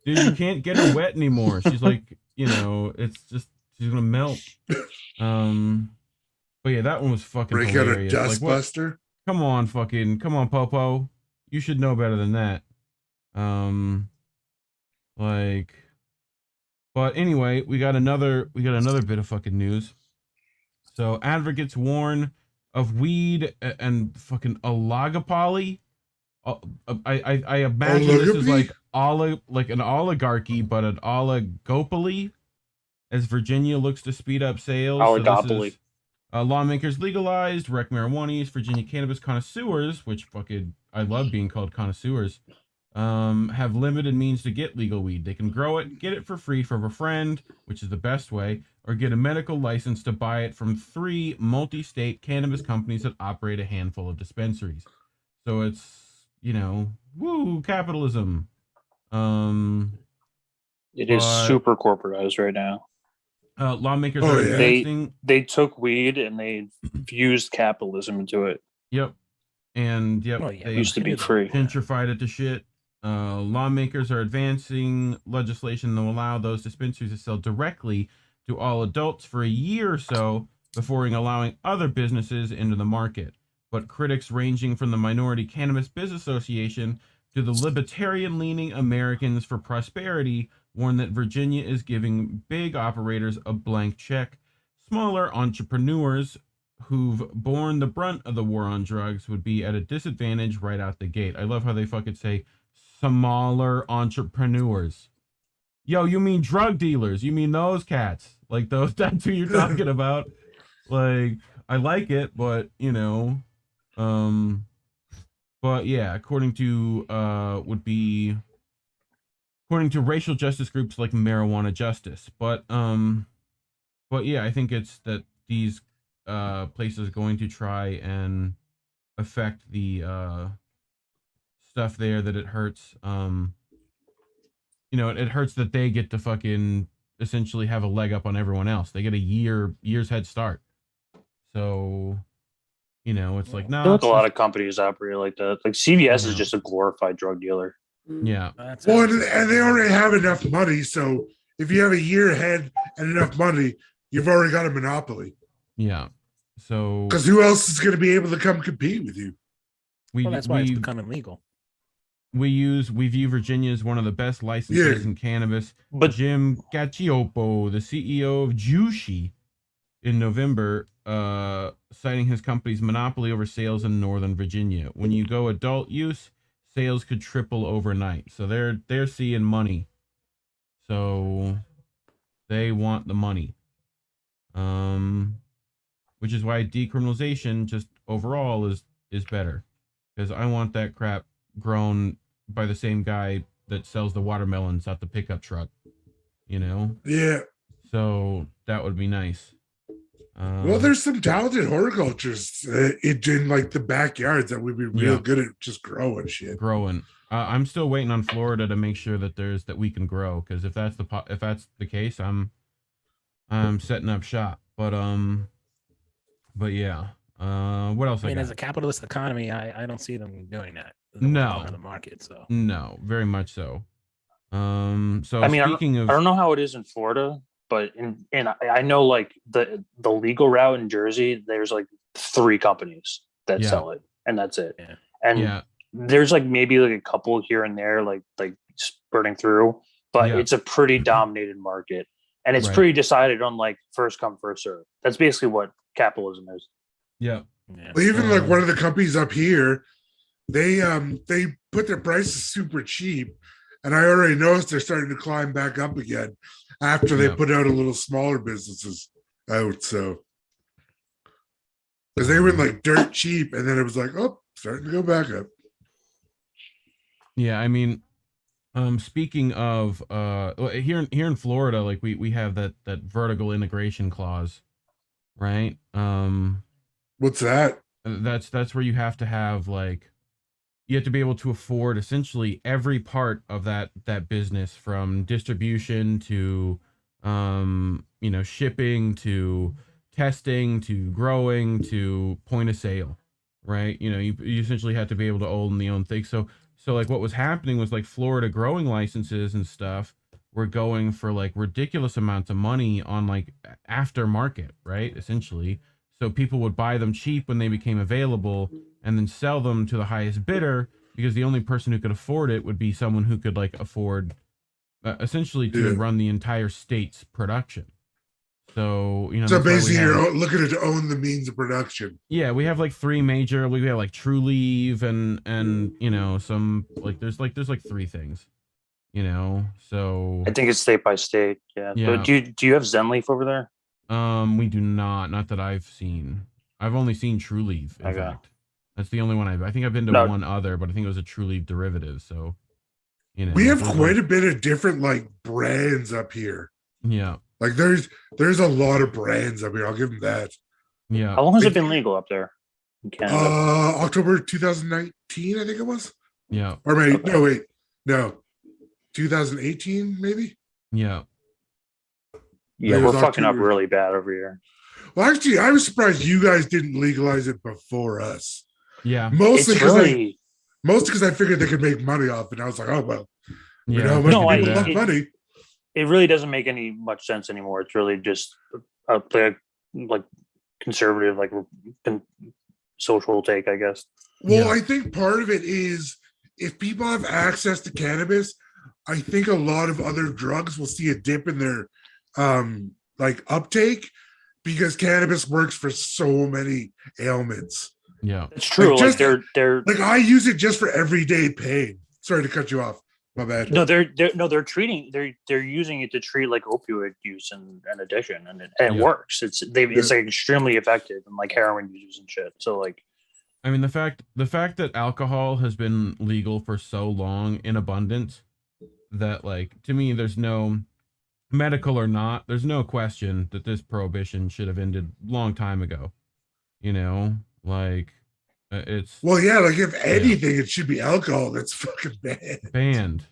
Dude, you can't get her wet anymore. She's like, it's just she's gonna melt. But yeah, that one was fucking break hilarious. Out a dustbuster. Come on, Popo. You should know better than that. But anyway, we got another bit of fucking news. So advocates warn of weed and fucking oligopoly. I imagine this is like an oligarchy, but an oligopoly, as Virginia looks to speed up sales. Oligopoly. So lawmakers legalized rec marijuana use. Virginia cannabis connoisseurs, which fucking I love being called connoisseurs, have limited means to get legal weed. They can grow it, get it for free from a friend, which is the best way, or get a medical license to buy it from 3 multi-state cannabis companies that operate a handful of dispensaries. So it's, woo, capitalism. It is super corporatized right now. Lawmakers are advancing. They took weed and they fused capitalism into it. Yep. And they used to be free. Gentrified it to shit. Lawmakers are advancing legislation that will allow those dispensaries to sell directly to all adults for a year or so before allowing other businesses into the market. But critics ranging from the Minority Cannabis Business Association to the libertarian-leaning Americans for Prosperity warn that Virginia is giving big operators a blank check. Smaller entrepreneurs who've borne the brunt of the war on drugs would be at a disadvantage right out the gate. I love how they fucking say smaller entrepreneurs. Yo, you mean drug dealers? You mean those cats? Like those? That's who you're talking about. Like, I like it, but but yeah, according to would be according to racial justice groups like Marijuana Justice. But yeah, I think it's that these places are going to try and affect the stuff there, that it hurts. It hurts that they get to fucking essentially have a leg up on everyone else. They get a year's head start. So, it's like, no. I feel like a lot of companies operate like that. Like CVS is just a glorified drug dealer. Yeah. Well, and they already have enough money. So if you have a year ahead and enough money, you've already got a monopoly. Yeah. So. Because who else is going to be able to come compete with you? That's why it's becoming legal. We view Virginia as one of the best licenses in cannabis. But Jim Cacioppo, the CEO of Jushi, in November, citing his company's monopoly over sales in Northern Virginia. When you go adult use, sales could triple overnight. So they're seeing money. So they want the money. Which is why decriminalization just overall is better. Because I want that crap grown by the same guy that sells the watermelons at the pickup truck, Yeah. So that would be nice. Well, there's some talented horticulturists in like the backyards that would be real good at just growing shit. I'm still waiting on Florida to make sure that we can grow, because if that's the case, I'm setting up shop. But yeah. What else? I mean, as a capitalist economy, I don't see them doing that. No, the market. So no, very much so. So I mean, I don't know how it is in Florida, but I know like the legal route in Jersey, there's like 3 companies that sell it, and that's it. Yeah. And there's like maybe like a couple here and there, like spurting through, but it's a pretty dominated market, and it's pretty decided on like first come first serve. That's basically what capitalism is. Yeah. Well, even like one of the companies up here, they put their prices super cheap, and I already noticed they're starting to climb back up again after they put out a little smaller businesses out. So because they were like dirt cheap, and then it was like, oh, starting to go back up. Yeah, I mean, speaking of here in Florida, like we have that vertical integration clause, right? What's that? That's where you have to have like, you have to be able to afford essentially every part of that business, from distribution to shipping to testing to growing to point of sale, right? You essentially have to be able to own the own thing. So like what was happening was like Florida growing licenses and stuff were going for like ridiculous amounts of money on like aftermarket, right? Essentially. So people would buy them cheap when they became available and then sell them to the highest bidder, because the only person who could afford it would be someone who could like afford essentially to run the entire state's production. So, so basically you're looking to own the means of production. Yeah, we have like 3 major, we have like True Leave and some like there's like 3 things, so I think it's state by state. Yeah. But do you have Zenleaf over there? We do not that I've seen. I've only seen True Leave, in fact. That's the only one I think I've been to one other, but I think it was a True Leave derivative. So, we have quite a bit of different like brands up here. Yeah. Like there's a lot of brands up here. I'll give them that. Yeah. How long has it been legal up there in Canada? October 2019, I think it was. Yeah. Or maybe no, 2018 maybe. Yeah. Yeah, we're fucking up really bad over here. Well, actually, I was surprised you guys didn't legalize it before us. Yeah, mostly because I figured they could make money off it. And I was like, oh well, money. It really doesn't make much sense anymore. It's really just a like conservative, like social take, I guess. Well, I think part of it is if people have access to cannabis, I think a lot of other drugs will see a dip in their like uptake, because cannabis works for so many ailments. Yeah, it's true. Like they're like, I use it just for everyday pain. Sorry to cut you off. My bad. No, they're using it to treat like opioid use and addiction, and it works. It's like extremely effective, and like heroin users and shit. So like, I mean, the fact that alcohol has been legal for so long in abundance, that, like, to me, there's no, medical or not, there's no question that this prohibition should have ended long time ago. You know, like, it's, well, yeah, like if anything, it should be alcohol that's fucking banned.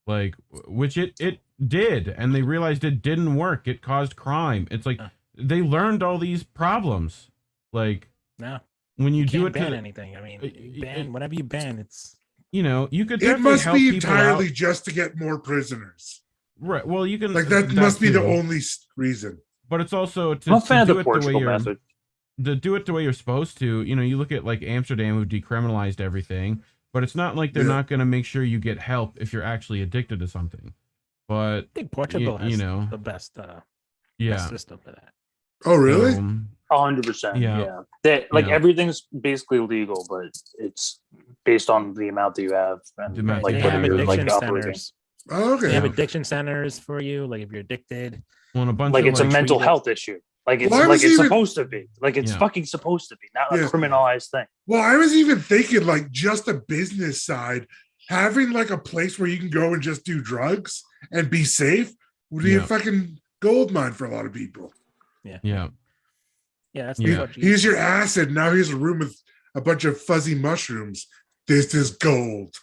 Like, which it did, and they realized it didn't work. It caused crime. It's like they learned all these problems. Like, no, when you do can't it ban to anything. I mean, you ban whatever you ban. It's, you know, you could It definitely must help be people entirely out. just to get more prisoners. Right. Well, you can, like that must be the too. only reason. But it's also to, I'm a fan to of do the it the way Portugal you're method. to do it the way you're supposed to. You know, you look at like Amsterdam, who decriminalized everything, but it's not like they're not going to make sure you get help if you're actually addicted to something. But I think Portugal has you know, the best best system for that. Oh, really? 100%. Yeah. Yeah. That, like, Yeah. everything's basically legal, but it's based on the amount that you have and The amount like They you have whether you're like addiction operating. centers. Oh, okay. They have Yeah. addiction centers for you, like if you're addicted. Well, and a bunch Like of it's a like, mental treated- health issue. Like it's Well, I was even- supposed to be. Like it's Yeah. fucking supposed to be, not Yeah. a criminalized thing. Well, I was even thinking like just the business side, having like a place where you can go and just do drugs and be safe would be a Yeah. fucking gold mine for a lot of people. Yeah, yeah. that's Yeah. what you- Here's your acid. Now here's a room with a bunch of fuzzy mushrooms. This is gold.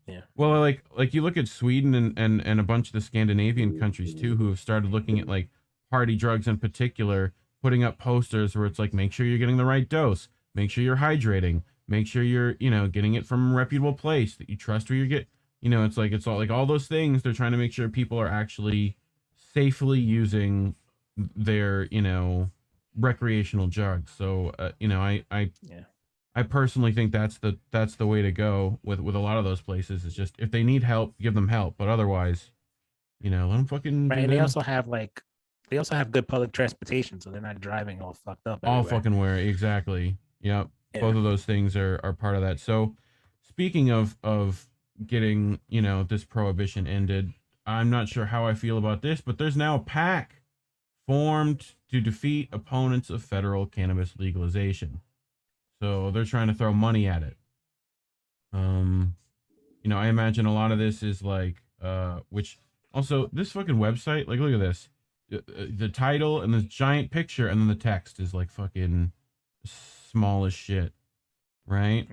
Yeah. Well, like you look at Sweden and a bunch of the Scandinavian countries too, who have started looking at like party drugs in particular, putting up posters where it's like, make sure you're getting the right dose, make sure you're hydrating, make sure you're, you know, getting it from a reputable place that you trust where you get, you know, it's all like all those things. They're trying to make sure people are actually safely using their, you know, recreational drugs. So, you know, I personally think that's the way to go with a lot of those places. It's just, if they need help, give them help, but otherwise, you know, let them fucking Right, do and they them. also have good public transportation, so they're not driving all fucked up. All everywhere. fucking where, exactly. Yep. Yeah. Both of those things are part of that. So speaking of getting, you know, this prohibition ended, I'm not sure how I feel about this, but there's now a PAC formed to defeat opponents of federal cannabis legalization. So they're trying to throw money at it. You know, I imagine a lot of this is like, which also this fucking website, like, look at this, the title and this giant picture, and then the text is like fucking small as shit, right?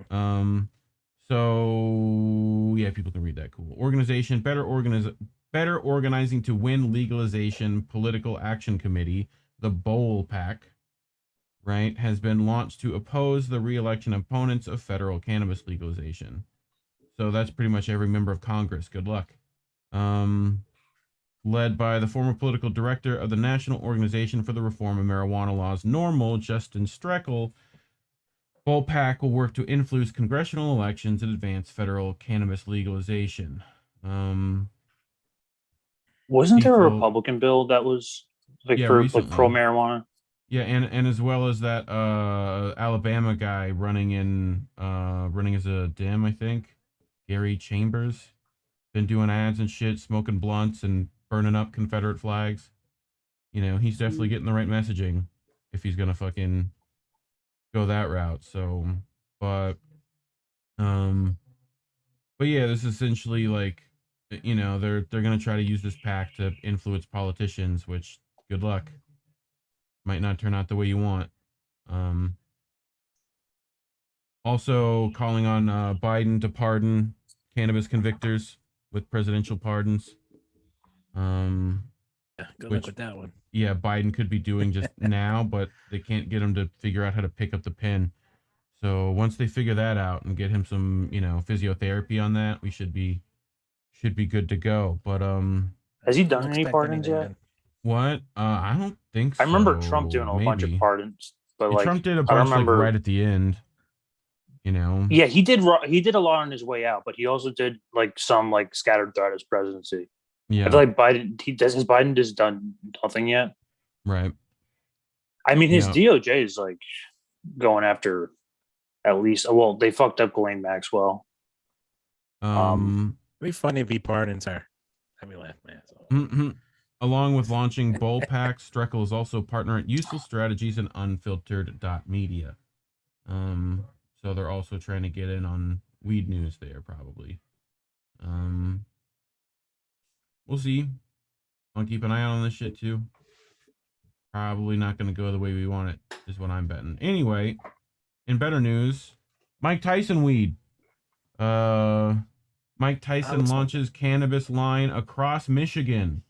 So yeah, people can read that. Cool. Organization, better organizing to win legalization political action committee, the Bowl PAC, right, has been launched to oppose the re-election opponents of federal cannabis legalization. So that's pretty much every member of Congress. Good luck. Led by the former political director of the National Organization for the Reform of Marijuana Laws, NORML, Justin Streckel, Bowl PAC will work to influence congressional elections and advance federal cannabis legalization. Wasn't there a People- Republican bill that was like Yeah, for recently. like pro marijuana? Yeah, and as well as that Alabama guy running as a Dem, I think, Gary Chambers, been doing ads and shit, smoking blunts and burning up Confederate flags. You know, he's definitely getting the right messaging if he's gonna fucking go that route. So, but yeah, this is essentially like, you know, they're gonna try to use this PAC to influence politicians, which, good luck. Might not turn out the way you want. Also calling on Biden to pardon cannabis convictors with presidential pardons. Good luck with that one. Yeah, Biden could be doing just now, but they can't get him to figure out how to pick up the pen. So once they figure that out and get him some, you know, physiotherapy on that, we should be good to go. But Has he done Don't any expect pardons anything yet? good. what? I don't think so. I remember Trump doing a bunch of Maybe. pardons, but Yeah, like Trump did a I bunch like remember. right at the end. You know. Yeah, he did. He did a lot on his way out, but he also did like some like scattered throughout his presidency. Yeah. I feel like Biden just done nothing yet. Right. I mean, his Yeah. DOJ is like going after at least. Well, they fucked up Ghislaine Maxwell. It'd be funny if he pardons her. That'd be laugh, man. So. mhm. Along with launching Bowl PAC, Streckel is also partner at Useful Strategies and Unfiltered.media. So they're also trying to get in on weed news there, probably. We'll see. I'll keep an eye on this shit too. Probably not going to go the way we want it, is what I'm betting. Anyway, in better news, Mike Tyson weed. Mike Tyson launches cannabis line across Michigan.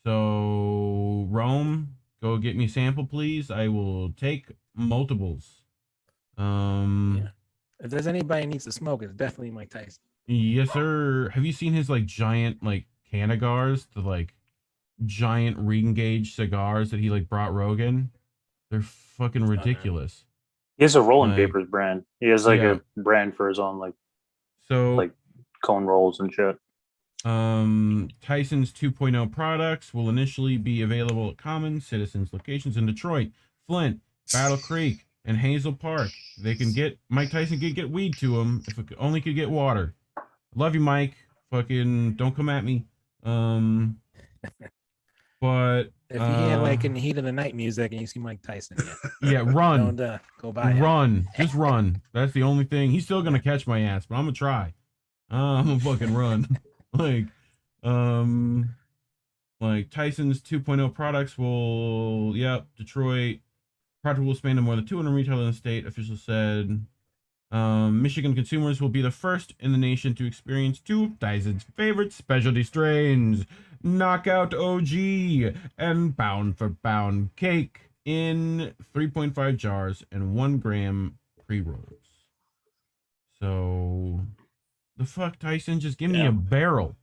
So, Rome, go get me sample, please. I will take multiples. Yeah. If there's anybody who needs to smoke, it's definitely Mike Tyson. Yes, sir. Have you seen his like giant like Cannagars, the like giant ring gauge cigars that he like brought Rogan? They're fucking ridiculous. He has a rolling papers brand. He has like a brand for his own like cone rolls and shit. Tyson's 2.0 products will initially be available at Common Citizens locations in Detroit, Flint, Battle Creek, and Hazel Park. They can get Mike Tyson can get weed to him if it only could get water. Love you, Mike. Fucking don't come at me. But if you hear like in the heat of the night music and you see Mike Tyson, yeah, run. Don't go by. Run. Just run. That's the only thing. He's still gonna catch my ass, but I'm gonna try. I'm gonna fucking run. like Tyson's 2.0 products will, Detroit product will expand to more than 200 retailers in the state. Officials said Michigan consumers will be the first in the nation to experience two of Tyson's favorite specialty strains, Knockout OG and Pound for Pound Cake, in 3.5 jars and 1 gram pre-rolls. So, the fuck, Tyson? Just give me a barrel.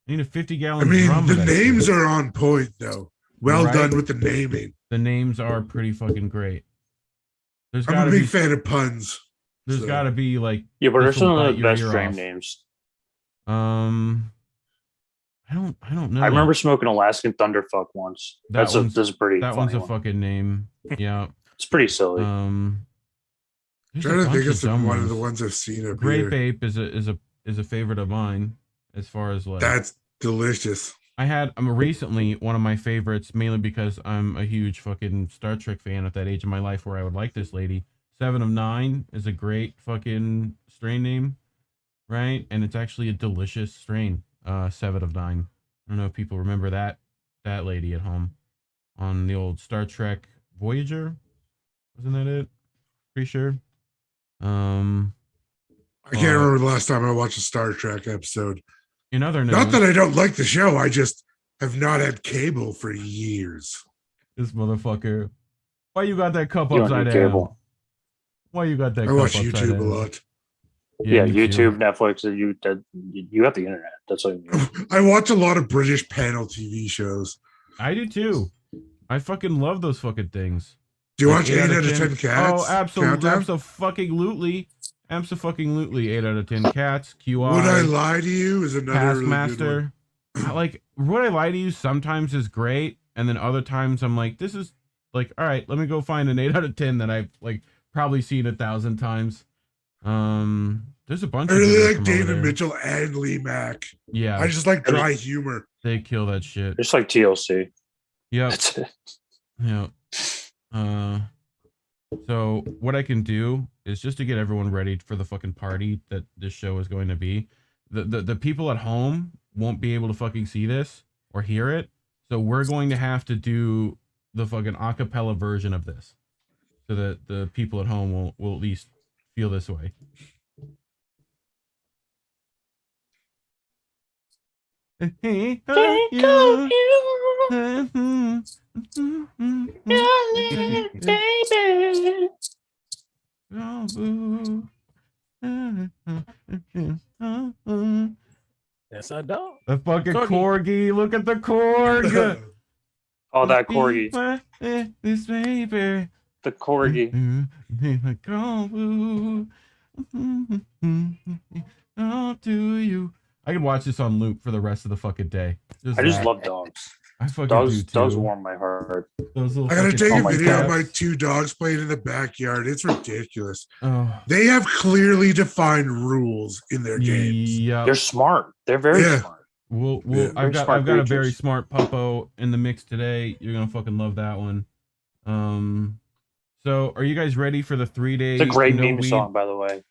I need a 50-gallon drum. The names are on point, though. Well done with the naming. The names are pretty fucking great. I'm a big fan of puns. There's got to be like... Yeah, but there's some of the best strain names. I don't know. I remember smoking Alaskan Thunderfuck once. That's pretty. That one's a fucking name. Yeah, it's pretty silly. Trying to think of one of the ones I've seen up Grape here. Ape is a favorite of mine as far as like. That's delicious. I'm recently one of my favorites, mainly because I'm a huge fucking Star Trek fan at that age of my life where I would like this lady. 7 of 9 is a great fucking strain name, right? And it's actually a delicious strain. 7 of 9. I don't know if people remember that lady at home on the old Star Trek Voyager. Wasn't that it? Pretty sure. I can't remember the last time I watched a Star Trek episode. In other news, not that I don't like the show, I just have not had cable for years. This motherfucker. Why you got that cup upside down? Cable. Why you got that? I watch YouTube a lot. Yeah, YouTube, Netflix, you have the internet. That's what I mean. I watch a lot of British panel TV shows. I do too. I fucking love those fucking things. Do you watch 8 out of 10 cats? Oh, absolutely. Absolutely. 8 out of 10 cats. QI. Would I Lie to You is another Taskmaster. Really like, Would I Lie to You sometimes is great. And then other times I'm like, this is like, all right, let me go find an 8 out of 10 that I've like probably seen 1,000 times. There's a bunch. I really like David Mitchell and Lee Mack. Yeah, I just like dry humor. They kill that shit. It's like TLC. Yep. That's it. Yeah. So what I can do is just to get everyone ready for the fucking party that this show is going to be. The people at home won't be able to fucking see this or hear it, so we're going to have to do the fucking acapella version of this, so that the people at home will at least feel this way. Hey, you. Baby. Yes, I don't. The fucking corgi. Look at the corgi. Oh, that corgi. This baby. The corgi. Oh, do you? I could watch this on loop for the rest of the fucking day. I just love dogs. I fucking do too. Dogs warm my heart. I gotta take a video of my 2 dogs playing in the backyard. It's ridiculous. Oh. They have clearly defined rules in their games. Yeah, they're smart. They're very smart. I've got a very smart puppo in the mix today. You're gonna fucking love that one. So are you guys ready for the 3-day? It's a great meme song, by the way.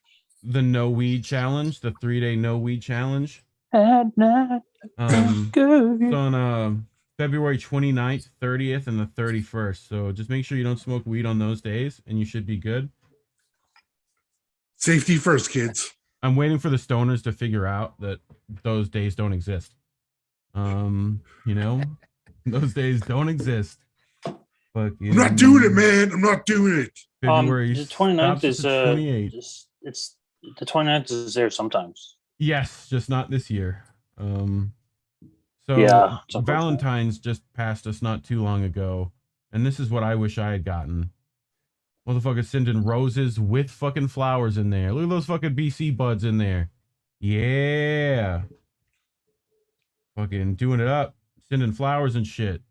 The no weed challenge, the 3-day no weed challenge. At night, It's on February 29th, 30th, and the 31st. So just make sure you don't smoke weed on those days, and you should be good. Safety first, kids. I'm waiting for the stoners to figure out that those days don't exist. Those days don't exist. Fucking, I'm not doing it, man. I'm not doing it. February the 29th is it's the 29th is there sometimes. Yes, just not this year. So yeah, Valentine's just passed us not too long ago, and this is what I wish I had gotten. Motherfucker sending roses with fucking flowers in there. Look at those fucking BC buds in there. Yeah. Fucking doing it up. Sending flowers and shit.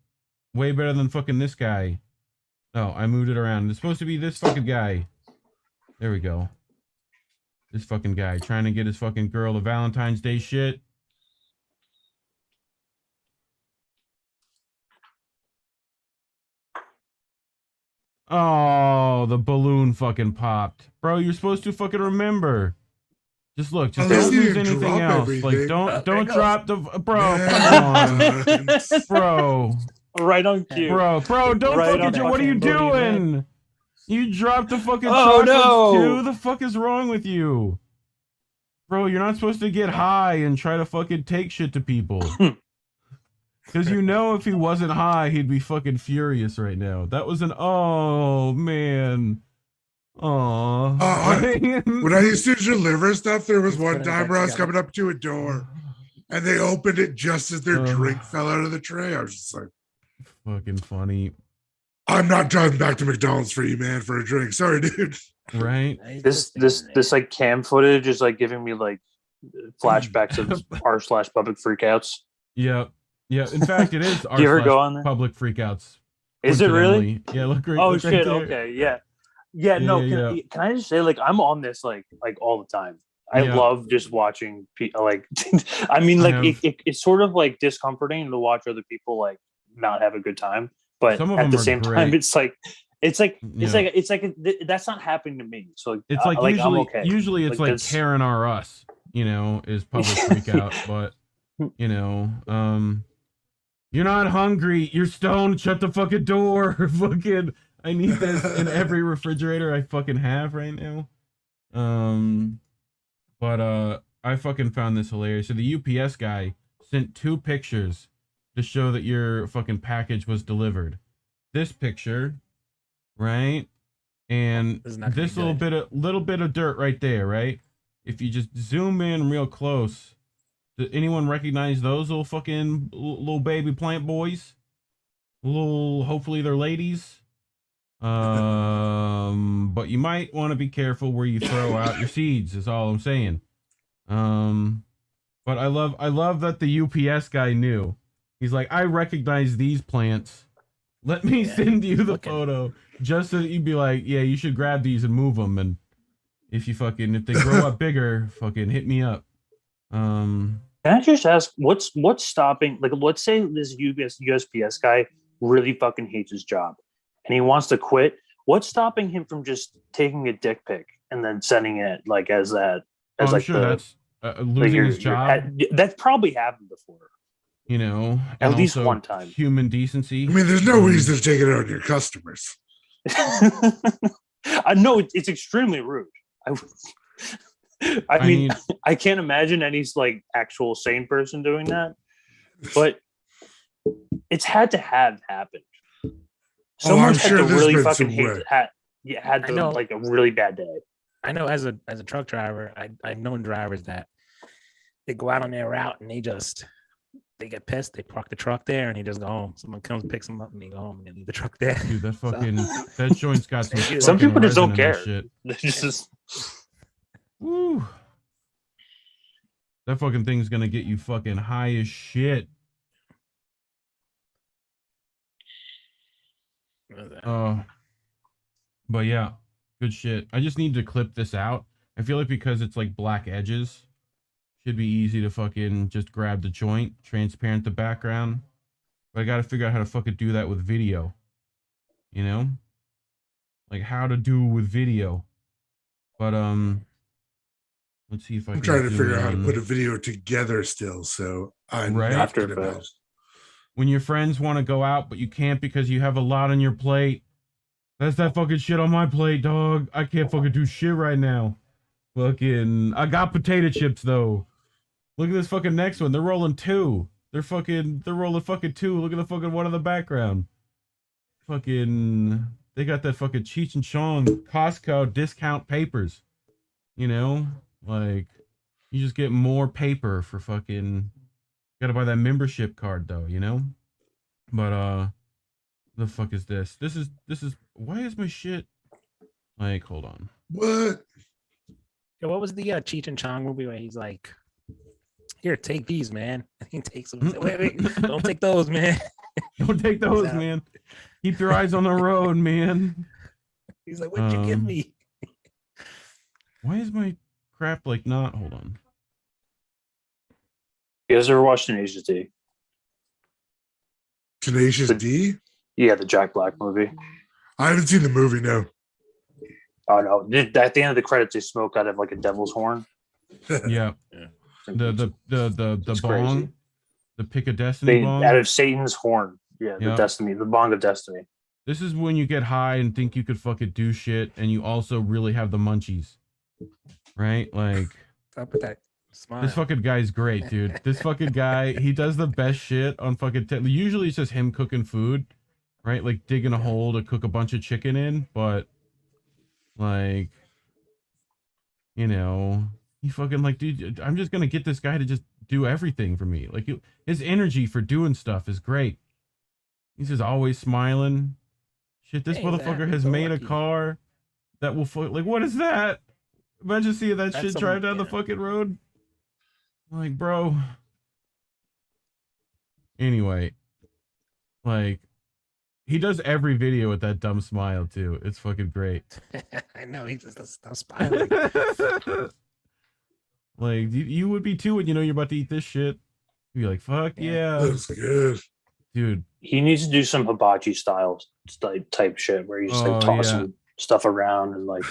Way better than fucking this guy. No, I moved it around. It's supposed to be this fucking guy. There we go. This fucking guy trying to get his fucking girl a Valentine's Day shit. Oh, the balloon fucking popped. Bro, you're supposed to fucking remember. Just look, just don't lose anything else. Like, don't drop the... Bro, come on. Bro. Right on cue. Bro, don't fucking... What are you doing? Man. You dropped the fucking chocolates too? The fuck is wrong with you? Bro, you're not supposed to get high and try to fucking take shit to people. Because if he wasn't high, he'd be fucking furious right now. That was oh, man. Aww. When I used to deliver stuff, there was one time where I was coming up to a door, and they opened it just as their drink fell out of the tray. I was just like... Fucking funny. I'm not driving back to McDonald's for you, man, for a drink. Sorry, dude. Right? This like cam footage is like giving me like flashbacks of r/public freakouts. Yep. Yeah, in fact, it is you ever go on there? Public freakouts. Is it really? Yeah, look great. Oh look shit! Right okay, yeah. No, can I just say, like, I'm on this like all the time. I love just watching people. Like, I mean, like, it's sort of like discomforting to watch other people like not have a good time, but at the same time, it's like that's not happening to me. So it's like usually it's like Karen R Us, is public freakout, but you're not hungry, you're stoned, shut the fucking door. Fucking I need this in every refrigerator I fucking have right now. But I fucking found this hilarious. So the UPS guy sent 2 pictures to show that your fucking package was delivered. This picture, right? And this little bit of dirt right there, right? If you just zoom in real close, does anyone recognize those little fucking little baby plant boys? Hopefully they're ladies. But you might want to be careful where you throw out your seeds, is all I'm saying. But I love that the UPS guy knew. He's like, I recognize these plants. Let me send you the photo just so that you'd be like, yeah, you should grab these and move them. And if they grow up bigger, fucking hit me up. Can I just ask, what's stopping? Like, let's say this USPS guy really fucking hates his job and he wants to quit. What's stopping him from just taking a dick pic and then sending it like as that? As I'm sure that's losing his job. That's probably happened before. At least one time. Human decency. I mean, there's no reason to take it out on your customers. I know it's extremely rude. I mean, I can't imagine any like actual sane person doing that, but it's had to have happened. Someone had to really fucking hate it. Had to like a really bad day. I know as a truck driver, I've known drivers that they go out on their route and they get pissed, they park the truck there and they just go home. Someone comes, picks them up, and they go home and they leave the truck there. Dude, that fucking that joint's got some people just don't care. Woo. That fucking thing's gonna get you fucking high as shit. But yeah, good shit. I just need to clip this out. I feel like because it's like black edges, should be easy to fucking just grab the joint, transparent the background. But I gotta figure out how to fucking do that with video. Like how to do with video. But let's see if I'm trying to figure out how to put a video together still. So right? After when your friends want to go out, but you can't because you have a lot on your plate. That's that fucking shit on my plate, dog. I can't fucking do shit right now. Fucking, I got potato chips though. Look at this fucking next one. They're rolling 2. They're rolling fucking 2. Look at the fucking one in the background. Fucking, they got that fucking Cheech and Chong Costco discount papers. You know, like you just get more paper for fucking. Gotta buy that membership card though, you know. But the fuck is this? This is. Why is my shit? Like, hold on. What? Yeah, what was the Cheech and Chong movie where he's like, "Here, take these, man." And he takes them. Like, wait, don't take those, man. Don't take those, man. Keep your eyes on the road, man. He's like, "What'd you give me?" Why is my crap like not? Hold on. You guys ever watched Tenacious D? Tenacious D? Yeah, the Jack Black movie. I haven't seen the movie, no. Oh no! At the end of the credits, they smoke out of like a devil's horn. Yeah. The bong, crazy. the pick of destiny bong. Out of Satan's horn. Yeah, the bong of destiny. This is when you get high and think you could fucking do shit, and you also really have the munchies, right? Like, stop with that smile. This fucking guy's great, dude. This fucking guy, he does the best shit on fucking. Usually it's just him cooking food, right? Like digging a hole to cook a bunch of chicken in, but like, you know, he fucking like, dude, I'm just gonna get this guy to just do everything for me. Like, his energy for doing stuff is great. He's just always smiling. Shit, this motherfucker has made a car that will like, what is that? Imagine seeing that shit drive down the fucking road. Like, bro. Anyway, like, he does every video with that dumb smile too. It's fucking great. I know, he just doesn't stop smiling. Like, you would be too when you know you're about to eat this shit. You'd be like, fuck yeah. That's good. Dude. He needs to do some hibachi style type shit where he's like tossing stuff around and like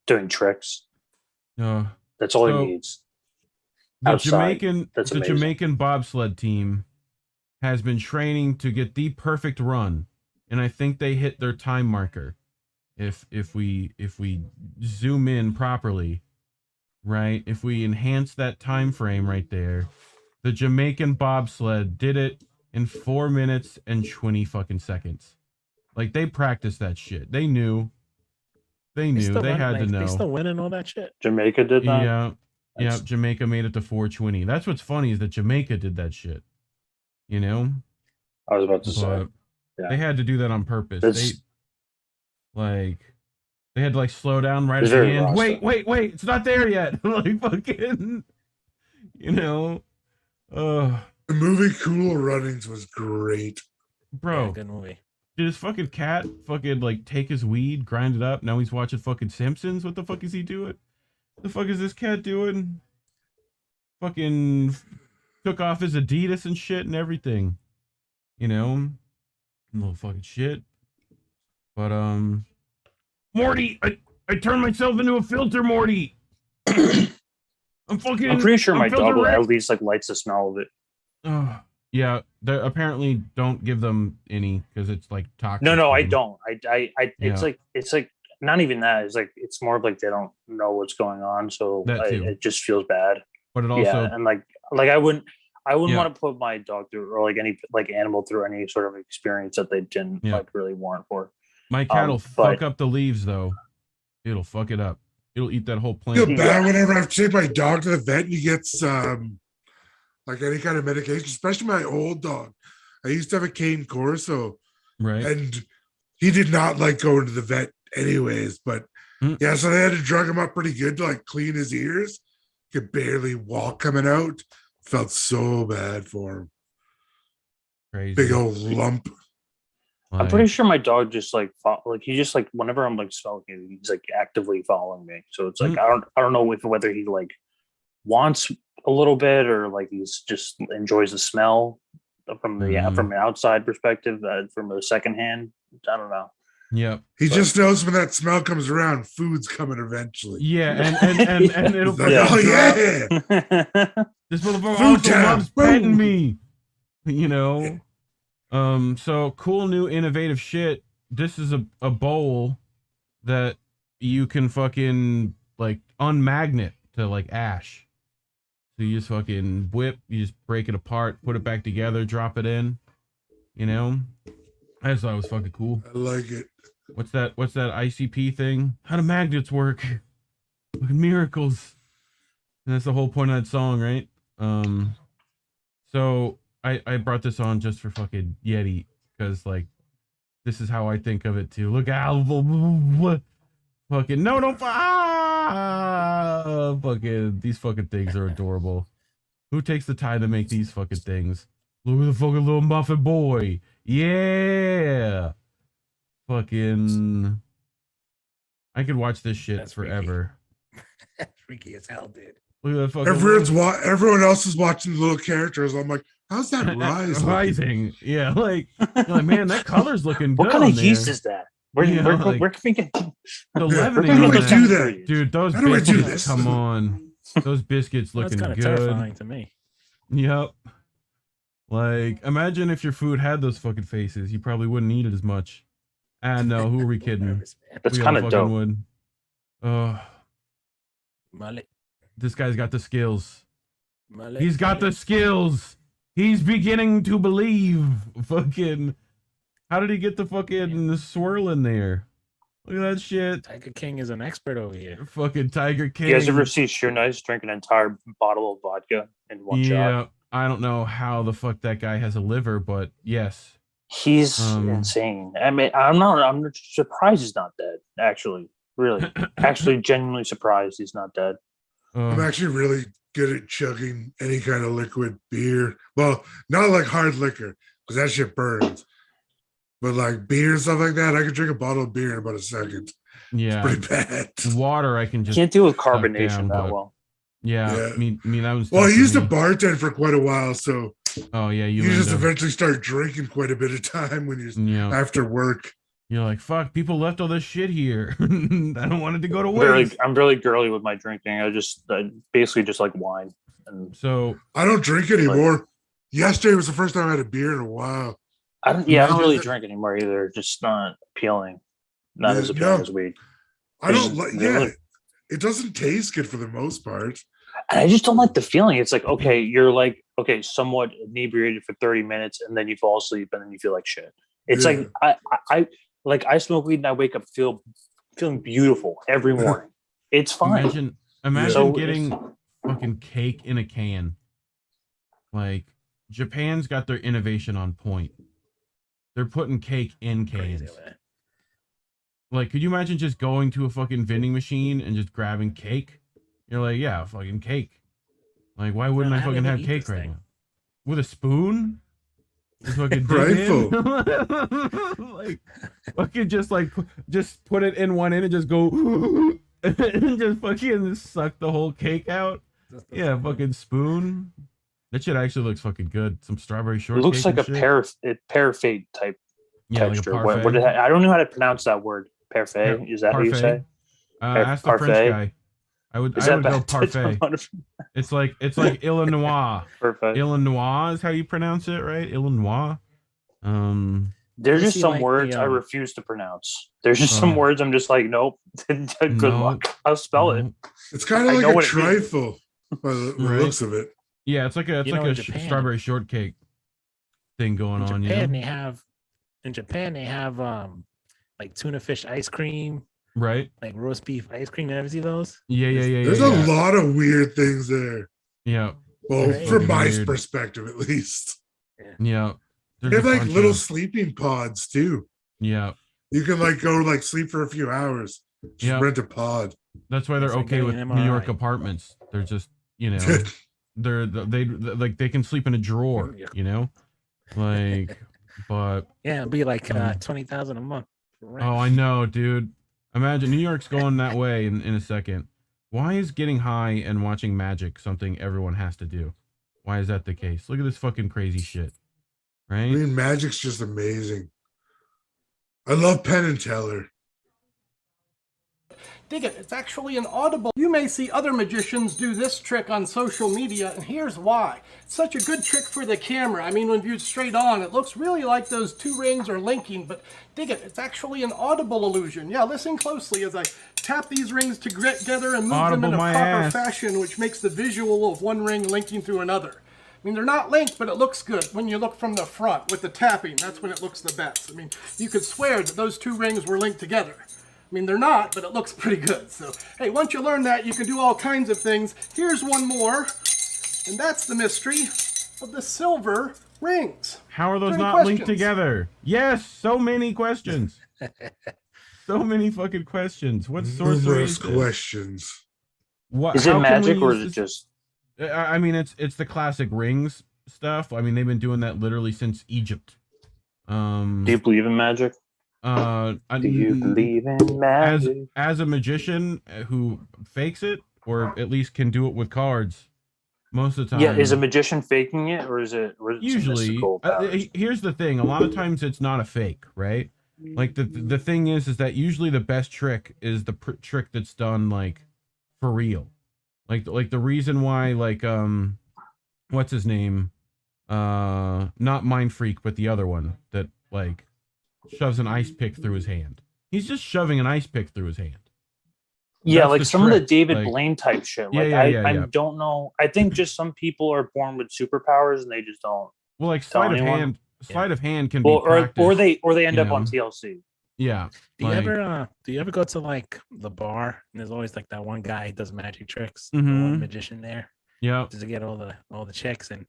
doing tricks. That's all he needs. The Jamaican bobsled team has been training to get the perfect run, and I think they hit their time marker. If we zoom in properly, right? If we enhance that time frame right there, the Jamaican bobsled did it in 4 minutes and 20 fucking seconds. Like, they practiced that shit. They knew. They had to know. They still winning all that shit. Jamaica did that. Yeah. Yeah, Jamaica made it to 420. That's what's funny is that Jamaica did that shit. You know? I was about to say. Yeah. They had to do that on purpose. They had to like slow down right at the end. Wait, it's not there yet. Like fucking, you know. The movie Cool Runnings was great. Bro. Yeah, good movie. Did his fucking cat fucking like take his weed, grind it up? Now he's watching fucking Simpsons? What the fuck is he doing? The fuck is this cat doing? Fucking took off his Adidas and shit and everything. You know? Little fucking shit. But Morty, I turned myself into a filter, Morty. I'm pretty sure my dog will at least like likes the smell of it. Yeah, they apparently don't give them any because it's like toxic. No, I don't. It's like not even that. It's like it's more of like they don't know what's going on, so it just feels bad. But it also and like I wouldn't want to put my dog through or like any like animal through any sort of experience that they didn't like really warrant for. My cat will fuck up the leaves though. It'll fuck it up. It'll eat that whole plant. I feel bad whenever I have to take my dog to the vet and he gets like any kind of medication, especially my old dog. I used to have a cane corso, right? And he did not like going to the vet anyways. But yeah, so they had to drug him up pretty good to like clean his ears. Could barely walk coming out. Felt so bad for him. Crazy. Big old lump. I'm pretty sure my dog just like he just like whenever I'm like smelling it, he's like actively following me. So it's like I don't know whether he like wants a little bit or like he's just enjoys the smell from the from an outside perspective, from a secondhand. I don't know. Yeah, he just knows when that smell comes around, food's coming eventually. Yeah, and it'll like, This motherfucker also loves petting me. You know? So cool new innovative shit. This is a bowl that you can fucking like unmagnet to like ash. So you just fucking whip, you just break it apart, put it back together, drop it in. You know? I just thought it was fucking cool. I like it. What's that ICP thing? How do magnets work? Fucking miracles. And that's the whole point of that song, right? So I brought this on just for fucking Yeti, because like this is how I think of it too. Look out, fucking no, don't fucking these fucking things are adorable. Who takes the time to make these fucking things? Look at the fucking little muffin boy. Yeah. Fucking I could watch this shit That's forever. That's freaky as hell, dude. Look at that fucking everyone else is watching the little characters. I'm like, how's that rising? Yeah, like, you're like, man, that color's looking good. What kind of yeast is that? Where can we get the leavening? How do I do that, dude? Those how do I do biscuits, this? come on, those biscuits looking That's good. terrifying to me. Yep. Like, imagine if your food had those fucking faces, you probably wouldn't eat it as much. And no, who are we kidding? That's kind of dope. Would. This guy's got the skills. He's got the skills. He's beginning to believe. Fucking. How did he get the fucking swirl in there? Look at that shit. Tiger King is an expert over here. Fucking Tiger King. You guys ever see Sheer Nice drink an entire bottle of vodka in one shot? Yeah, I don't know how the fuck that guy has a liver, but yes. He's insane. I mean, I'm surprised he's not dead, actually. Really. Actually, genuinely surprised he's not dead. I'm actually really good at chugging any kind of liquid beer. Well, not like hard liquor, because that shit burns. But like beer and stuff like that, I can drink a bottle of beer in about a second. Yeah. It's pretty bad. Water, I can just can't deal with carbonation that well. Yeah. Me that was well, I used to bartend for quite a while, so you just eventually start drinking quite a bit of time when you're after work. You're like, fuck, people left all this shit here. I don't want it to go to waste. I'm really girly with my drinking. I basically just like wine. And so I don't drink anymore. Yesterday was the first time I had a beer in a while. I don't really drink anymore either. Just not appealing. Not as appealing as weed. I don't like. Yeah, it doesn't taste good for the most part. And I just don't like the feeling. It's like, okay, you're like, okay, somewhat inebriated for 30 minutes, and then you fall asleep, and then you feel like shit. It's like I smoke weed and I wake up feeling beautiful every morning. It's fine. Imagine getting fucking cake in a can. Like, Japan's got their innovation on point. They're putting cake in cans. Like, could you imagine just going to a fucking vending machine and just grabbing cake? You're like, yeah, fucking cake. Like, why wouldn't I fucking have cake right now? With a spoon? Just fucking rifle. Like, fucking just put it in one end and just go and just fucking suck the whole cake out. Yeah, fucking spoon. That shit actually looks fucking good. Some strawberry shortcake. It looks like a parfait type texture. Like what I don't know how to pronounce that word. Parfait. Is that how you say? Ask the French guy. I would go parfait. It's like Illinois. Perfect. Illinois is how you pronounce it, right? Illinois. There's just some words I refuse to pronounce. There's just some words I'm just like, nope. Good luck. I'll spell it. It's kind of like a trifle by the looks of it. Yeah, it's like a strawberry shortcake thing going on. In Japan, they have like tuna fish ice cream. Right. Like roast beef ice cream. You ever see those? Yeah. There's a lot of weird things there. Yeah. Well, from my perspective, at least. Yeah. They have like little sleeping pods too. Yeah. You can like go like sleep for a few hours. Just rent a pod. That's why they're okay with New York apartments. They're just, they can sleep in a drawer, like, but yeah, it'll be like 20,000 a month. Oh, I know, dude. Imagine New York's going that way in a second. Why is getting high and watching magic something everyone has to do? Why is that the case? Look at this fucking crazy shit. Right? I mean, magic's just amazing. I love Penn and Teller. dig it, it's actually an audible. You may see other magicians do this trick on social media, and here's why. It's such a good trick for the camera. I mean, when viewed straight on, it looks really like those two rings are linking, but dig it, it's actually an audible illusion. Yeah, listen closely as I tap these rings together and move them in a proper fashion, which makes the visual of one ring linking through another. I mean, they're not linked, but it looks good when you look from the front with the tapping. That's when it looks the best. I mean, you could swear that those two rings were linked together. I mean, they're not, but it looks pretty good. So, hey, once you learn that, you can do all kinds of things. Here's one more, and that's the mystery of the silver rings. How are those not linked together? Yes, so many questions. So many fucking questions. What sorcery is this? Questions. What, is it magic or is it just... I mean, it's the classic rings stuff. I mean, they've been doing that literally since Egypt. Do you believe in magic? Do you believe in magic? As a magician who fakes it, or at least can do it with cards, most of the time. Yeah, is a magician faking it, or is it usually? Here's the thing: a lot of times it's not a fake, right? Like the thing is that usually the best trick is the trick that's done like for real. Like the reason why, like, what's his name? Not Mind Freak, but the other one that, like, shoves an ice pick through his hand. He's just shoving an ice pick through his hand. Yeah, That's like some trick. of the David like, Blaine type shit. Like, yeah. I don't know. I think just some people are born with superpowers and they just don't. Well, like sleight of hand can be or they end up on TLC. Yeah. Do you ever go to like the bar and there's always like that one guy who does magic tricks, the Mhm. one magician there. Yeah. Just to get all the chicks, and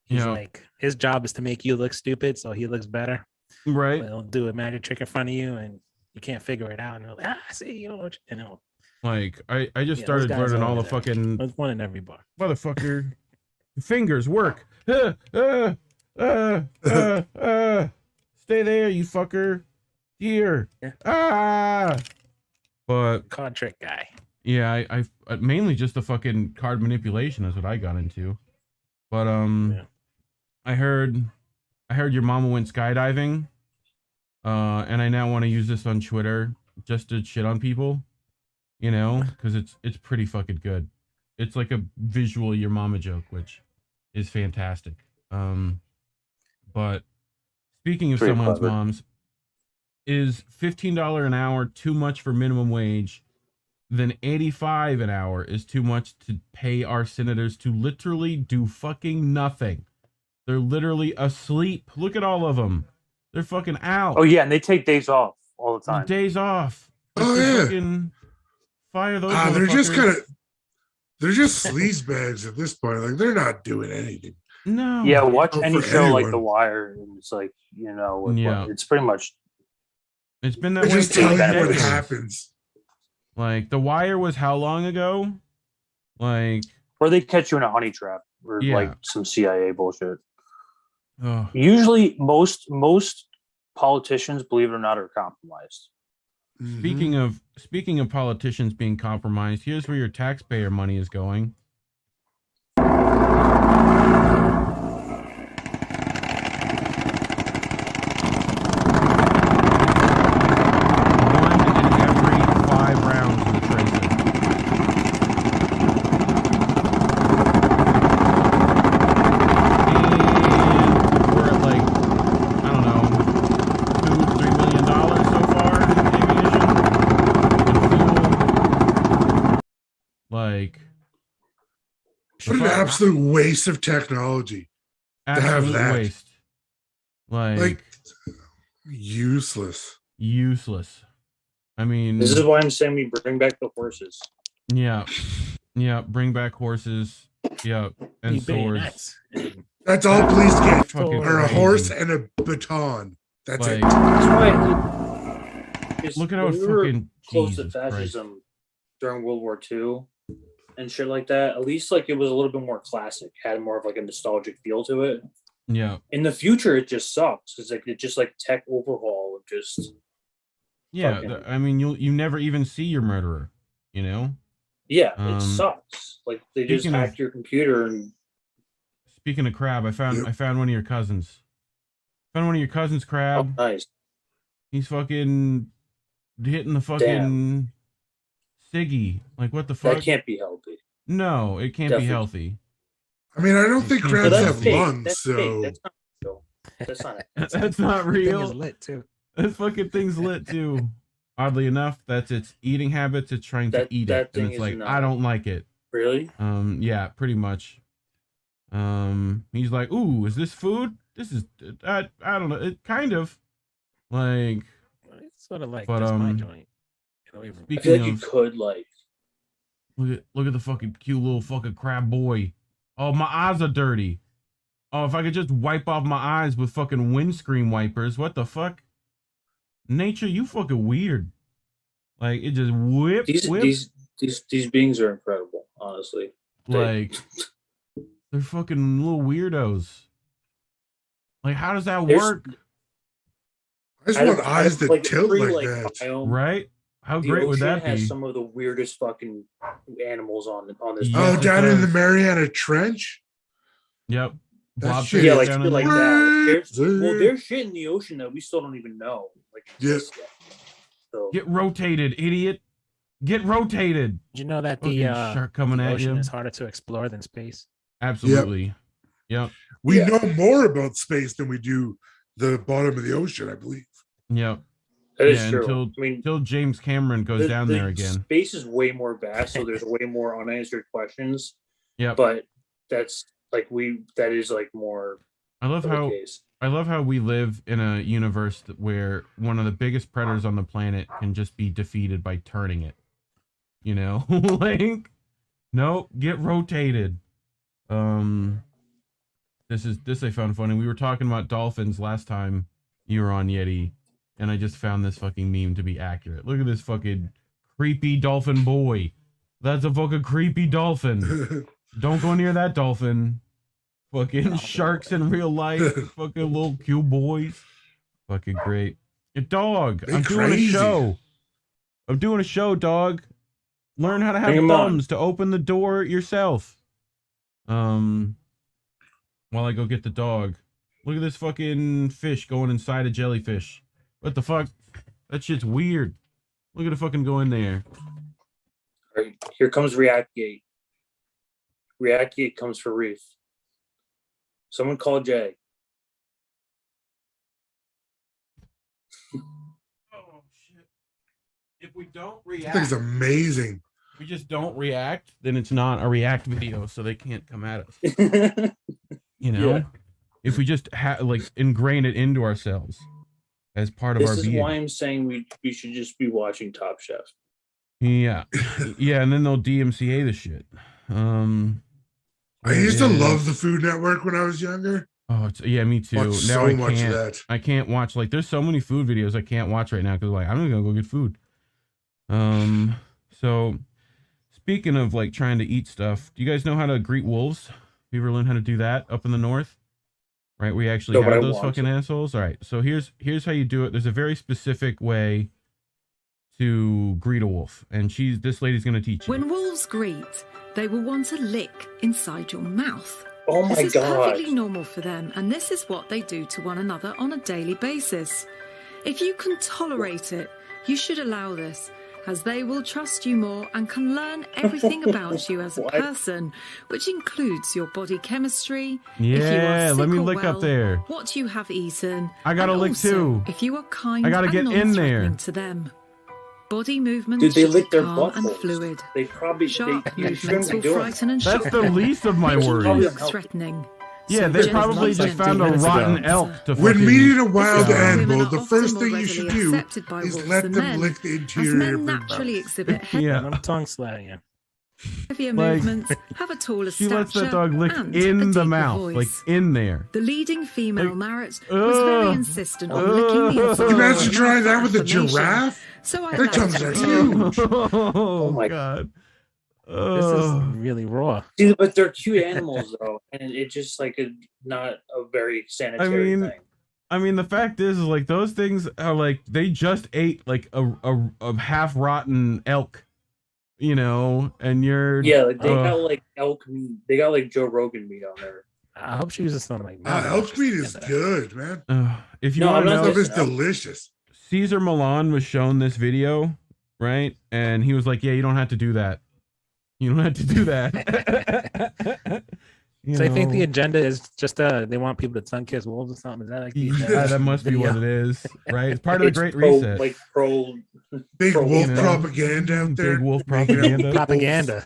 he's like, his job is to make you look stupid so he looks better. Right. He'll do a magic trick in front of you and you can't figure it out, and you're like, I see, you know. Like I just started learning all the fucking. There's one in every bar. Motherfucker, fingers work. Stay there, you fucker. Here. Yeah. But card trick guy. Yeah, I mainly just the fucking card manipulation is what I got into. But I heard your mama went skydiving. And I now want to use this on Twitter just to shit on people. You know, because it's pretty fucking good. It's like a visual your mama joke, which is fantastic. But speaking of someone's moms, is $15 an hour too much for minimum wage? Then $85 an hour is too much to pay our senators to literally do fucking nothing. They're literally asleep. Look at all of them. They're fucking out. Oh yeah, and they take days off all the time. Days off. Oh yeah. Fucking fire those. They're just they're just sleazebags at this point. Like they're not doing anything. No. Yeah, watch any show anyone. like The Wire, and it's like, you know, Yeah. it's pretty much. It's been that They way. just for tell you what decades. happens. Like The Wire was how long ago? Like, or they catch you in a honey trap, or Yeah. like some CIA bullshit. oh, Usually, most politicians, believe it or not, are compromised. speaking of politicians being compromised, here's where your taxpayer money is going. Like, what an absolute waste of technology to have absolute that. waste. Like useless. I mean, This is why I'm saying we bring back the horses. yeah, bring back horses, yeah, and swords. That's all police get, Fucking or a crazy. horse and a baton. That's Like, it. That's why. Look at how when it's we were fucking close Jesus to fascism during World War II and shit like that. At least like it was a little bit more classic, had more of like a nostalgic feel to it. Yeah. In the future, it just sucks. It's like tech overhaul of just. Yeah, fucking- I mean, you never even see your murderer, you know? Yeah, it sucks. Like they just speaking of- hacked your computer and. Speaking of Crab, I found one of your cousins. Found one of your cousins, Crab. Oh, nice. He's fucking hitting the fucking stiggy. Like, what the fuck? That can't be healthy. No, it can't be healthy. I mean, I don't think crabs have lungs, that's so fake. That's not real. That's not. That's not real. Thing is lit too. This fucking thing's lit too. Oddly enough, that's its eating habits. It's trying to eat it, and it's like, I don't like it. Really? Yeah, pretty much. He's like, ooh, is this food? This is, I don't know. It kind of like, it's sort of like, but, that's my joint. I feel like you could like. Look at the fucking cute little fucking crab boy. Oh, my eyes are dirty. Oh, if I could just wipe off my eyes with fucking windscreen wipers, what the fuck? Nature, you fucking weird. Like, it just These beings are incredible, honestly. Like, they're fucking little weirdos. Like, how does that work? I just want eyes that tilt like that. Biome, right? How great would that be? Has some of the weirdest fucking animals on this. Oh, down in the Mariana Trench. Yep. Like shit like that. There's shit in the ocean that we still don't even know. Like, yes. So. Get rotated, idiot. Get rotated. Did you know that the shark coming at ocean you is harder to explore than space? Absolutely. Yep. We know more about space than we do the bottom of the ocean, I believe. Yep. That is true. Until James Cameron goes down there again. Space is way more vast, so there's way more unanswered questions. Yeah. But that's like that is like more. I love how we live in a universe where one of the biggest predators on the planet can just be defeated by turning it. You know, like, nope, get rotated. This I found funny. We were talking about dolphins last time you were on Yeti, and I just found this fucking meme to be accurate. Look at this fucking creepy dolphin boy. That's a fucking creepy dolphin. Don't go near that dolphin. Fucking sharks in real life. Fucking little cute boys. Fucking great. Your dog. I'm doing a show. I'm doing a show, dog. Learn how to have thumbs to open the door yourself. While I go get the dog. Look at this fucking fish going inside a jellyfish. What the fuck? That shit's weird. Look at it fucking go in there. All right, here comes ReactGate. ReactGate comes for Reef. Someone call Jay. Oh shit. If we don't react, I think it's amazing. If we just don't react, then it's not a react video, so they can't come at us. You know? Yeah. If we just ingrain it into ourselves as part of our being. This is why I'm saying we should just be watching Top Chef. Yeah. Yeah, and then they'll DMCA the shit. I used to love the Food Network when I was younger. Oh, yeah, me too. Now so much of that. I can't watch, like, there's so many food videos I can't watch right now because, like, I'm gonna go get food. So speaking of, like, trying to eat stuff, do you guys know how to greet wolves? Have you ever learned how to do that up in the north? Right, we actually have those fucking assholes. All right, so here's how you do it. There's a very specific way to greet a wolf, and this lady's gonna teach you. When wolves greet, they will want to lick inside your mouth. Oh my God. This is perfectly normal for them, and this is what they do to one another on a daily basis. If you can tolerate it, you should allow this, as they will trust you more and can learn everything about you as a person, which includes your body chemistry, if you are sick let me or lick well, up there. what you have eaten, I gotta and lick also, too. if you are kind I gotta and get in there non-threatening to them. Body movements Dude, they should lick be their calm and buttholes. fluid. They probably Sharp they movements will frighten and That's shock the them, least of my making them worries. look threatening. Yeah, they probably just found a rotten elk to When fucking... meeting a wild animal, Women the are first often thing more you should readily do accepted by is wolves let than them men, lick the as interior men of their naturally mouth. exhibit I'm tongue sliding you. heavier Like, movements, have a taller She stature, lets that dog lick and in a the deeper mouth, voice. like in there. The leading female Like, Marat was very insistent on licking the inside Can you of imagine her trying that mouth with a for affirmation. giraffe? So I Their allowed tongues her are to. huge. Oh my God. This is really raw. Dude, but they're cute animals though, and it's just like not a very sanitary thing. I mean, the fact is like those things are like they just ate like a half rotten elk, you know, and you're like they got like elk meat. They got like Joe Rogan meat on there. I hope she uses something like Elk meat is good, man. If you want to know, it's delicious. Caesar Milan was shown this video right? And he was like, "Yeah, you don't have to do that. You don't have to do that." So I think the agenda is just they want people to tongue kiss wolves or something. Is that like that must be what it is, right? It's part of the Great Reset. Like big wolf propaganda out there. Big wolf propaganda. Propaganda.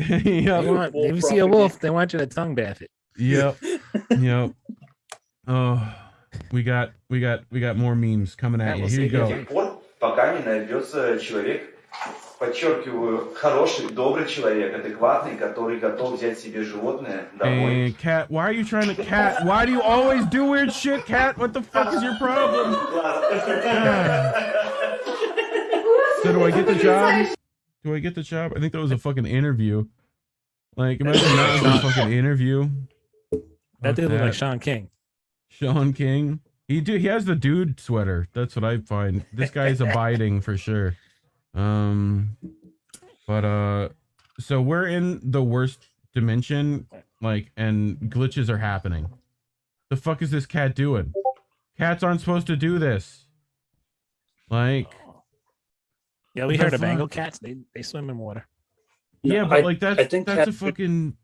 Yep. If you see a wolf, they want you to tongue bath it. Yep. Yep. Oh, we got more memes coming at you. Here you go. Пока не найдется человек, подчеркиваю, хороший, добрый человек, адекватный, который готов взять себе животное домой. And Cat, why are you trying to Cat? Why do you always do weird shit, Cat? What the fuck is your problem? So do I get the job? Do I get the job? I think that was a fucking interview. Like, imagine that was a fucking interview. That dude looked like Sean King. Sean King. He has the dude sweater. That's what I find. This guy's abiding for sure. But so we're in the worst dimension, like, and glitches are happening. The fuck is this cat doing? Cats aren't supposed to do this. Like, yeah, we heard of Bengal cats. They swim in water. Yeah, but like that's a fucking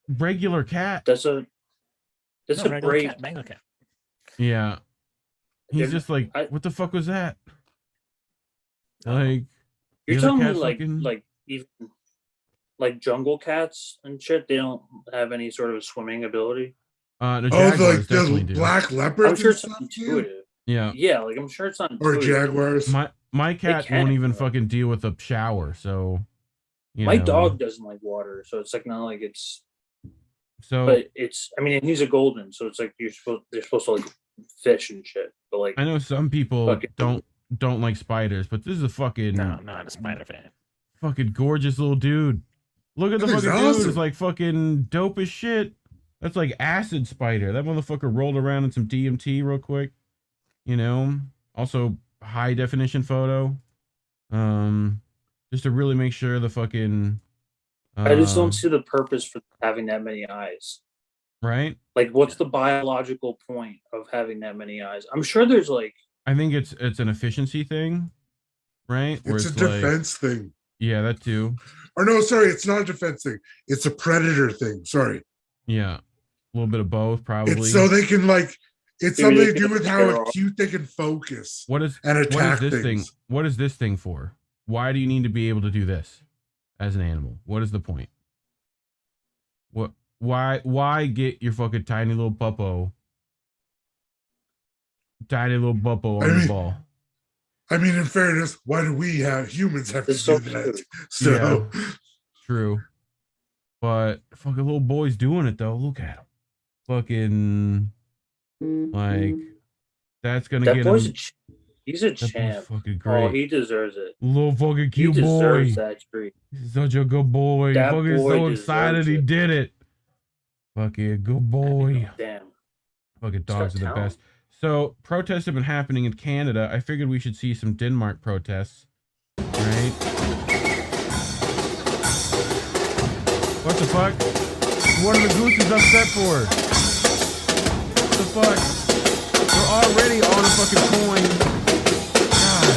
regular cat. That's a regular cat, Bengal cat. Yeah. He's just like, what the fuck was that? Like, you're telling me like even like jungle cats and shit, they don't have any sort of swimming ability? The black leopards. I'm sure it's not intuitive. Yeah. Yeah, like I'm sure it's not intuitive. Or jaguars. My cat won't even fucking deal with a shower, so my dog doesn't like water, so it's like not like it's but it's I mean he's a golden, so it's like they're supposed to like fish and shit. But like I know some people don't like spiders, but this is a fucking no, I'm not a spider fan. Fucking gorgeous little dude. Look at the fucking dude. It's like fucking dope as shit. That's like acid spider. That motherfucker rolled around in some DMT real quick. You know? Also high definition photo. Just to really make sure the fucking I just don't see the purpose for having that many eyes. Right? Like what's the biological point of having that many eyes? I'm sure there's like I think it's an efficiency thing, right? It's a defense thing. Yeah, that too. Or no, sorry, it's not a defense thing. It's a predator thing. Sorry. Yeah, a little bit of both, probably. It's so they can like. It's something to do with how acute they can focus. What is and attack what is this things. thing? What is this thing for? Why do you need to be able to do this as an animal? What is the point? What? Why get your fucking tiny little puppo? Tiny little buppo on the ball. I mean, in fairness, why do we humans have to do that? So yeah, true. But fucking little boy's doing it though. Look at him. Fucking like that's gonna get him. He's a champ. Fucking great. Oh, he deserves it. Little fucking cute boy. He deserves that treat. He's such a good boy. That fucking boy so excited he did it. Fucking good boy. Damn. Fucking dogs are the best. So protests have been happening in Canada. I figured we should see some Denmark protests, right? What the fuck? What are the gooses upset for? What the fuck? They're already on a fucking coin. God.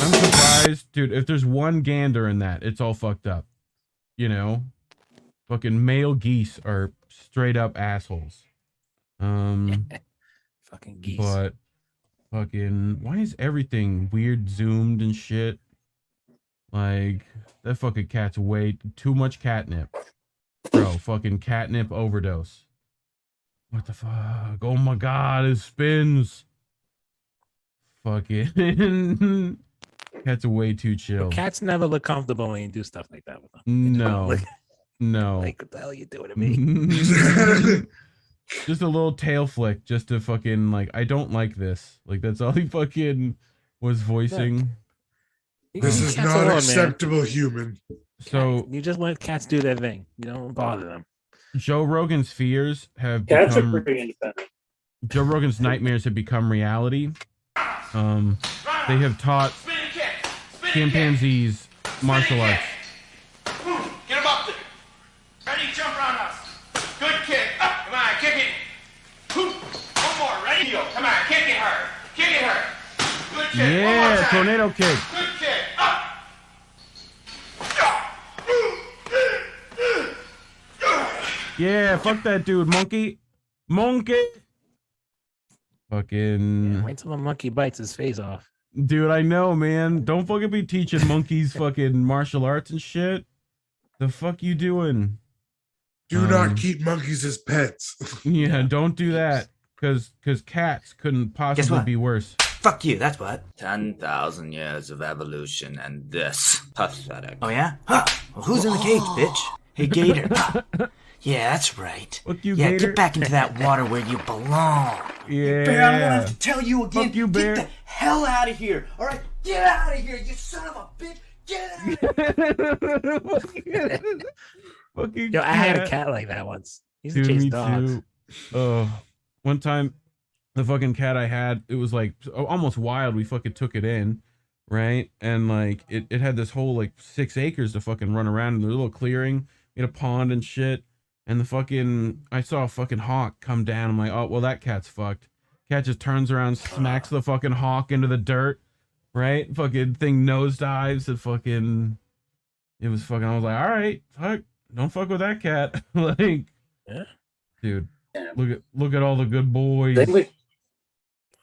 I'm surprised, dude. If there's one gander in that, it's all fucked up. You know, fucking male geese are straight up assholes. Fucking geese. But fucking why is everything weird zoomed and shit? Like that fucking cat's way too much catnip. Bro, fucking catnip overdose. What the fuck? Oh my god, it spins. Fucking cats are way too chill. But cats never look comfortable when you do stuff like that with them. No. Like, no. Like what the hell are you doing to me? Just a little tail flick just to fucking like I don't like this. Like that's all he fucking was voicing. This is not acceptable, human. So you just let cats do their thing. You don't bother them. Joe Rogan's fears have Cats become are pretty independent. Joe Rogan's nightmares have become reality. They have taught chimpanzees martial arts. Get him up there. Ready, jump around us. Good kick. Up. Come on, kick it. One more. Ready? Come on, kick it hard. Kick it hard. Good kick. Yeah, tornado kick. Good kick. Up. Yeah, fuck that dude, monkey. Fucking. Wait till the monkey bites his face off. Dude, I know, man. Don't fucking be teaching monkeys fucking martial arts and shit. The fuck you doing? Do not keep monkeys as pets. Yeah, don't do that. Cause cats couldn't possibly be worse. Fuck you, that's what. 10,000 years of evolution and this. Pathetic. Oh yeah? Huh. Well, who's in the cage, bitch? Hey, Gator. Yeah, that's right. Fuck you, yeah, Gator. get back into that water where you belong. Yeah. Bear, I'm gonna have to tell you again. Fuck you, Bear. Get the hell out of here. All right, get out of here, you son of a bitch. Get out of here. Fucking Yo, I had a cat like that once. He used to Dude, chase me dogs. too. Oh, one time, the fucking cat I had, it was like almost wild. We fucking took it in, right? And like it had this whole like 6 acres to fucking run around in the little clearing, in a pond and shit. And I saw a fucking hawk come down. I'm like, oh well, that cat's fucked. Cat just turns around, smacks the fucking hawk into the dirt, right? Fucking thing nosedives and fucking. It was fucking. I was like, all right, fuck. Don't fuck with that cat. Like, yeah. Dude, look at all the good boys.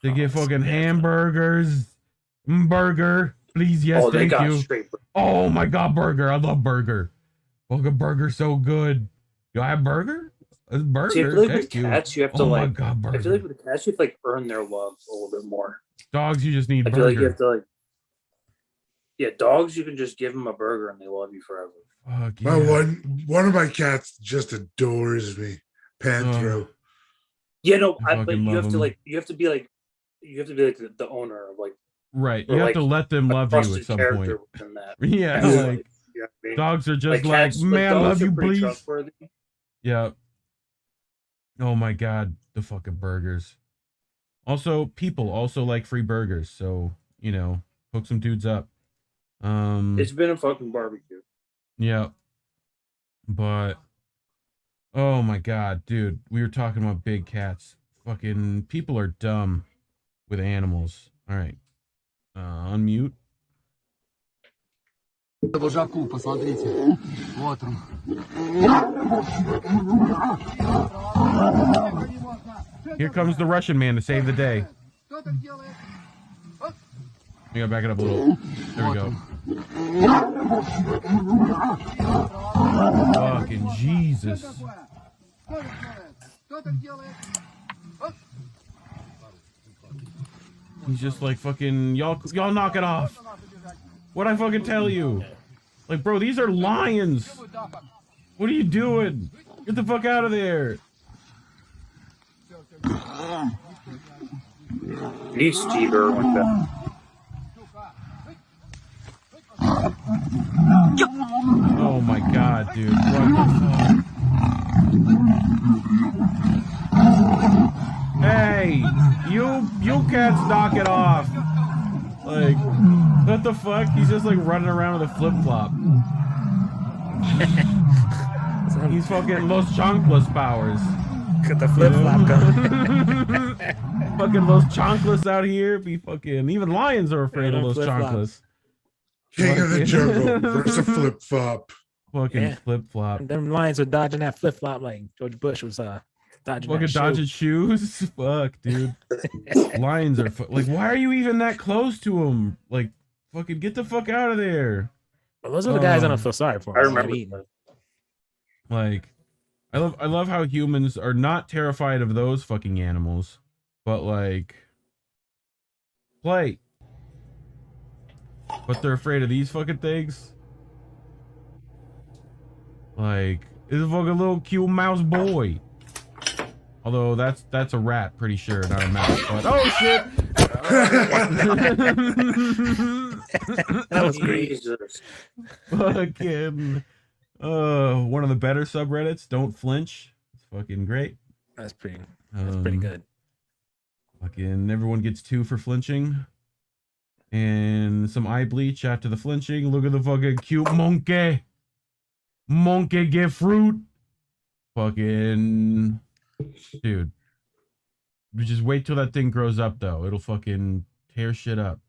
They get fucking hamburgers. Burger, please, yes, Oh, they thank got you. straight. Oh my god, burger! I love burger. Fucking burger, so good. You have burger? It's burger. See, I feel like thank with cats, you have to oh my like. god, burger. I feel like with the cats, you have to like earn their love a little bit more. Dogs, you just need I burger. feel like you have to like. Yeah, dogs, you can just give them a burger and they love you forever. Fuck My yeah. one of my cats just adores me. Panthro. Yeah, no, I but fucking you love have to 'em. like, you have to be like the owner of like. Right, or, you have like, to let them a love you trusted at some character point. within that. Yeah, Yeah, like you know what I mean? dogs are just like, cats- man, dogs love are you, pretty please. trustworthy. Yeah. Oh my god, the fucking burgers. Also, people also like free burgers, so you know, hook some dudes up. It's been a fucking barbecue. Yeah. But oh my god, dude, we were talking about big cats. Fucking people are dumb with animals. All right. Unmute. Вожаку, посмотрите. Вот он. Here comes the Russian man to save the day. We gotta back it up a little. There we go. Fucking Jesus. He's just like fucking y'all knock it off. What'd I fucking tell you? Like, bro, these are lions. What are you doing? Get the fuck out of there. He's Stever like that. Oh my god, dude. What the fuck? Hey, you cats knock it off. Like, what the fuck? He's just like running around with a flip-flop. He's fucking Los Chanclas powers. Got the flip-flop going. Fucking Los Chanclas out here be fucking, even lions are afraid of Los Chanclas. King of the jungle versus a flip flop. Fucking flip flop. Them lions were dodging that flip flop like George Bush was dodging Fucking that dodging shoe. shoes. Fuck, dude. Lions are like, why are you even that close to them? Like, fucking get the fuck out of there. Well, those are the guys I don't feel sorry for. I remember. Like, I love how humans are not terrified of those fucking animals, but like, play. But they're afraid of these fucking things. Like, it's a fucking little cute mouse boy. Although that's a rat, pretty sure, not a mouse. But oh shit! That was great. Jesus. Fucking one of the better subreddits. Don't flinch. It's fucking great. That's pretty good. Fucking everyone gets 2 for flinching. And some eye bleach after the flinching. Look at the fucking cute monkey. Monkey get fruit. Fucking dude. Just wait till that thing grows up though. It'll fucking tear shit up.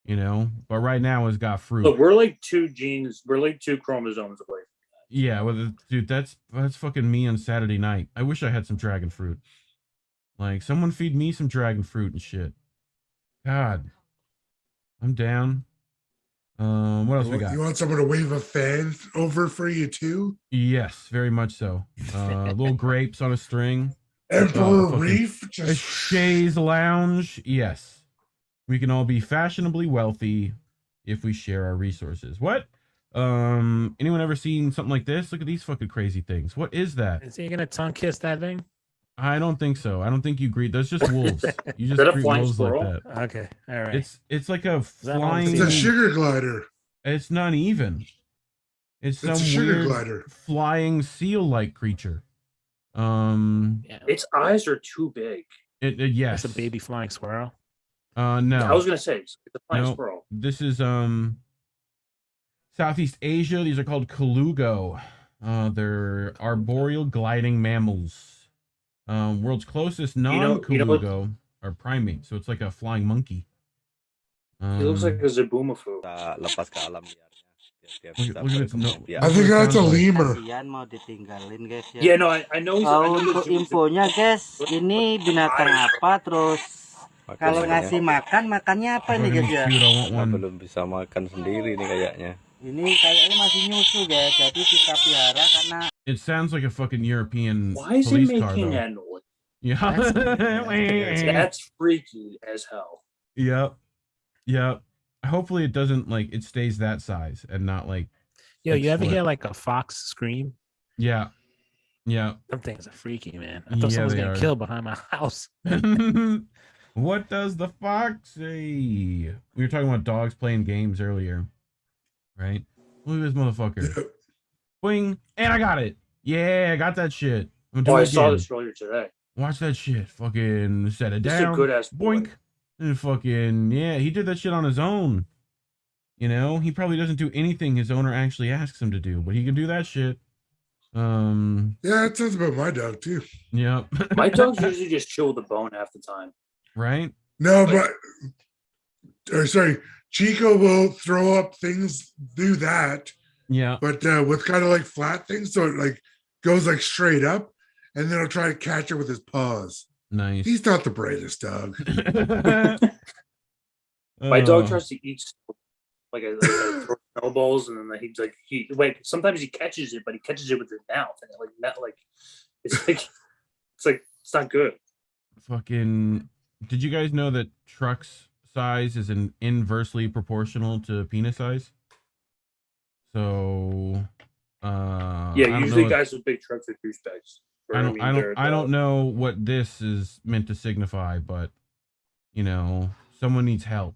you know. But right now it's got fruit. Look, we're like 2 genes. We're like 2 chromosomes away. Yeah, well, dude, that's fucking me on Saturday night. I wish I had some dragon fruit. Like, someone feed me some dragon fruit and shit. God, I'm down. What else we got? You want someone to wave a fan over for you too? Yes, very much so. Little grapes on a string. Emperor Reef, a chaise lounge. Yes, we can all be fashionably wealthy if we share our resources. What? Anyone ever seen something like this? Look at these fucking crazy things. What is that? Is he gonna tongue kiss that thing? I don't think so. I don't think you greet. Those just wolves. You just Is that a greet flying wolves squirrel? like that. Okay, all right. It's like a flying. It's a sugar glider. It's not even. It's some a sugar weird glider. flying seal-like creature. Its eyes are too big. Yes. It's a baby flying squirrel. No. I was gonna say it's a flying squirrel. This is Southeast Asia. These are called colugo. They're arboreal gliding mammals. World's closest non-colugo are primates, so it's like a flying monkey. He looks like a Zaboomafoo. I think that's a lemur. Yeah, no, I know. Untuk infonya guys, ini binatang apa, terus kalau ngasih makannya apa nih guys ya? Belum bisa makan sendiri nih kayaknya. Ini kayaknya masih nyusu guys, jadi kita pelihara karena. It sounds like a fucking European Why is police it car, making though. that noise? Yeah. That's freaky as hell. Yep. Hopefully it doesn't it stays that size and not like. Yo, you ever hear like a fox scream? Yeah. Some things are freaky, man. I thought someone was getting killed behind my house. What does the fox say? We were talking about dogs playing games earlier, right? Look at this motherfucker. Boing, and I got it. Yeah, I got that shit. I saw this earlier today. Watch that shit. Fucking set it This is down. a good ass boy. Boink. And fucking, yeah, he did that shit on his own. You know, he probably doesn't do anything his owner actually asks him to do, but he can do that shit. Yeah, it sounds about my dog too. Yep. My dogs usually just chill with the bone half the time. Right? No, sorry, Chico will throw up things, do that. Yeah. But with kind of like flat things, so it like goes like straight up, and then he'll try to catch it with his paws. Nice. He's not the brightest dog. My dog tries to eat like snowballs, and then sometimes he catches it, but he catches it with his mouth, and it's not good. Fucking, did you guys know that truck's size is inversely proportional to penis size? So, usually guys with big trucks are douchebags. I don't know what this is meant to signify, but you know, someone needs help.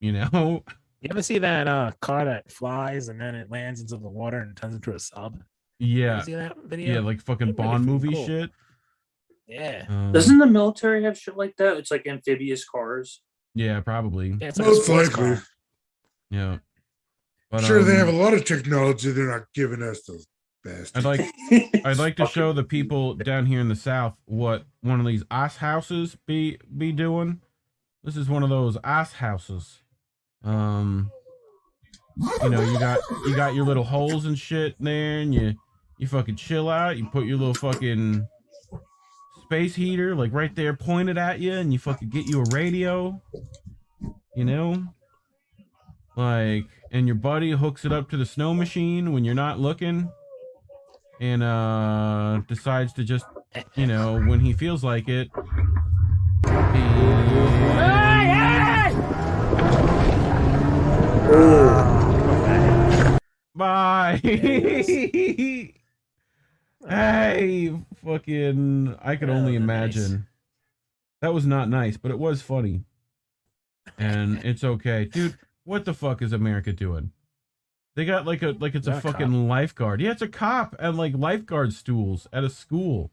You know. You ever see that car that flies and then it lands into the water and turns into a sub? Yeah. You see that video? Yeah, like fucking Bond movie cool. shit. Yeah. Doesn't the military have shit like that? It's like amphibious cars. Yeah, probably. Yeah, it's most likely. Yeah. But, sure, they have a lot of technology they're not giving us, those bastards. I'd like to show the people down here in the South what one of these ice houses be doing. This is one of those ice houses. You know, you got your little holes and shit in there, and you fucking chill out. You put your little fucking space heater like right there pointed at you, and you fucking get you a radio. You know, like, and your buddy hooks it up to the snow machine when you're not looking, and decides to just, you know, when he feels like it. Bye. Hey, fucking, I could only imagine. Nice. That was not nice, but it was funny. And it's okay. Dude, what the fuck is America doing? They got it's a fucking cop. Lifeguard. Yeah, it's a cop and like lifeguard stools at a school.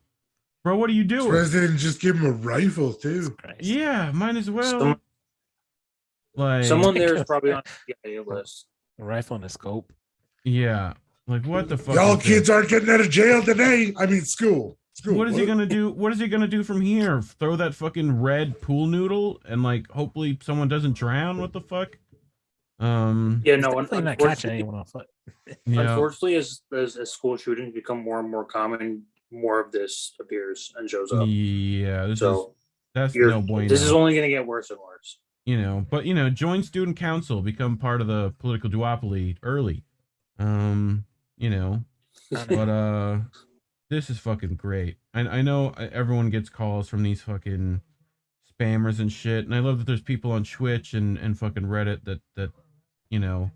Bro, what are you doing? President just give him a rifle too. Yeah, might as well. Someone there is probably on the CIA list. A rifle and a scope. Yeah. Like, what the fuck? Y'all kids aren't getting out of jail today. I mean, school. What is he gonna do? What is he gonna do from here? Throw that fucking red pool noodle and like hopefully someone doesn't drown? What the fuck? Yeah, no, definitely not catching anyone on foot. Unfortunately, as school shootings become more and more common, more of this appears and shows up. Yeah, that's no bueno. This is only going to get worse and worse. You know, but you know, join student council, become part of the political duopoly early. You know, but this is fucking great. I know everyone gets calls from these fucking spammers and shit, and I love that there's people on Twitch and fucking Reddit that you know,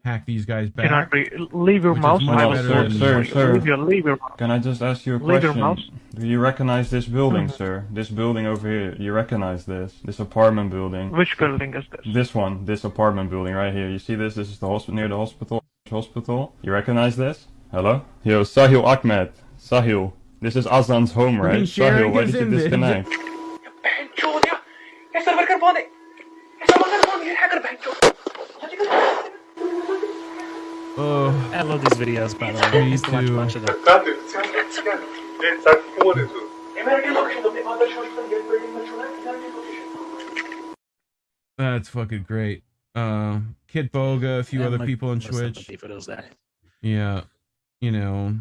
hack these guys back. Can I leave your mouse? Sir. Can I just ask you a Leave your question? mouse. Do you recognize this building, sir? This building over here. You recognize this apartment building? Which building is this? This one. This apartment building right here. You see this? This is the hospital near the hospital. You recognize this? Hello? Yo, Sahil Ahmed. Sahil. This is Azan's home, right? Sahil, why did you disconnect? I love these videos, by the way. I used to watch a bunch of them. That's fucking great. Kid Boga, a few other people on Twitch. For those guys. Yeah, you know,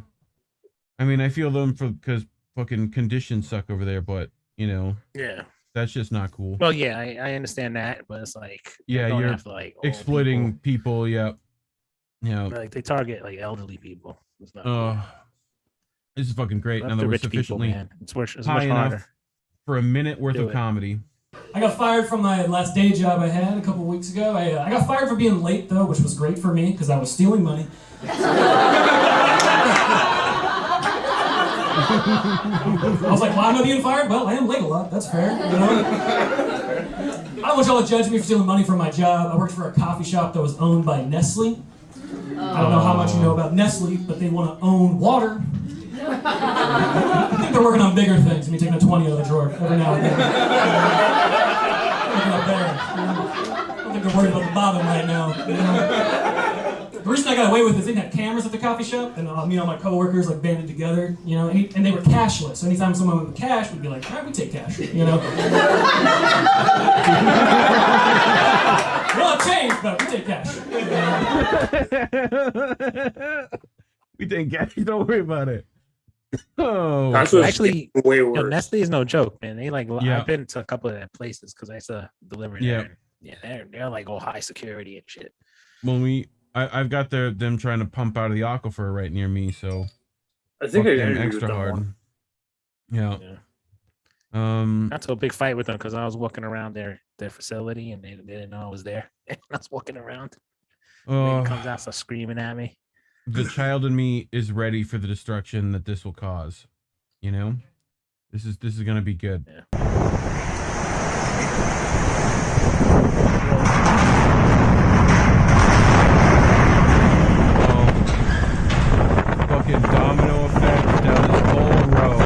I mean, I feel them because fucking conditions suck over there, but you know, yeah, that's just not cool. Well, yeah, I understand that, but it's like, yeah, you're you're like exploiting people. Yep. Yeah. Like they target like elderly people. It's not cool. This is fucking great. Not Now that the we're rich people, sufficiently man. It's much high enough harder. for a minute worth Do of it. comedy. I got fired from my last day job I had a couple weeks ago. I got fired for being late, though, which was great for me, because I was stealing money. I was like, why am I being fired? Well, I am late a lot. That's fair, you know? I don't want y'all to judge me for stealing money from my job. I worked for a coffee shop that was owned by Nestle. I don't know how much you know about Nestle, but they want to own water. I think they're working on bigger things. Me taking a 20 out of the drawer every now and then. Looking up there. I don't think they're worried about the bottom right now. You know? The reason I got away with it is they didn't have cameras at the coffee shop, and me and my coworkers like banded together, you know, and they were cashless. So anytime someone went with cash, we'd be like, all right, we take cash, you know. We'll have change, but we take cash. We take cash. Don't worry about it. Oh, actually, way worse. Yo, Nestle is no joke, man. They like, Yeah. I've been to a couple of their places because I used to deliver there. Yeah. And, yeah, they're like all high security and shit. When I've got them trying to pump out of the aquifer right near me, so I think fuck I them interviewed extra them hard. once. Yeah. Got to a big fight with them because I was walking around their facility and they didn't know I was there. I was walking around. Oh. He comes out, starts screaming at me. The child in me is ready for the destruction that this will cause. You know, this is gonna be good. Fucking domino effect down this whole row.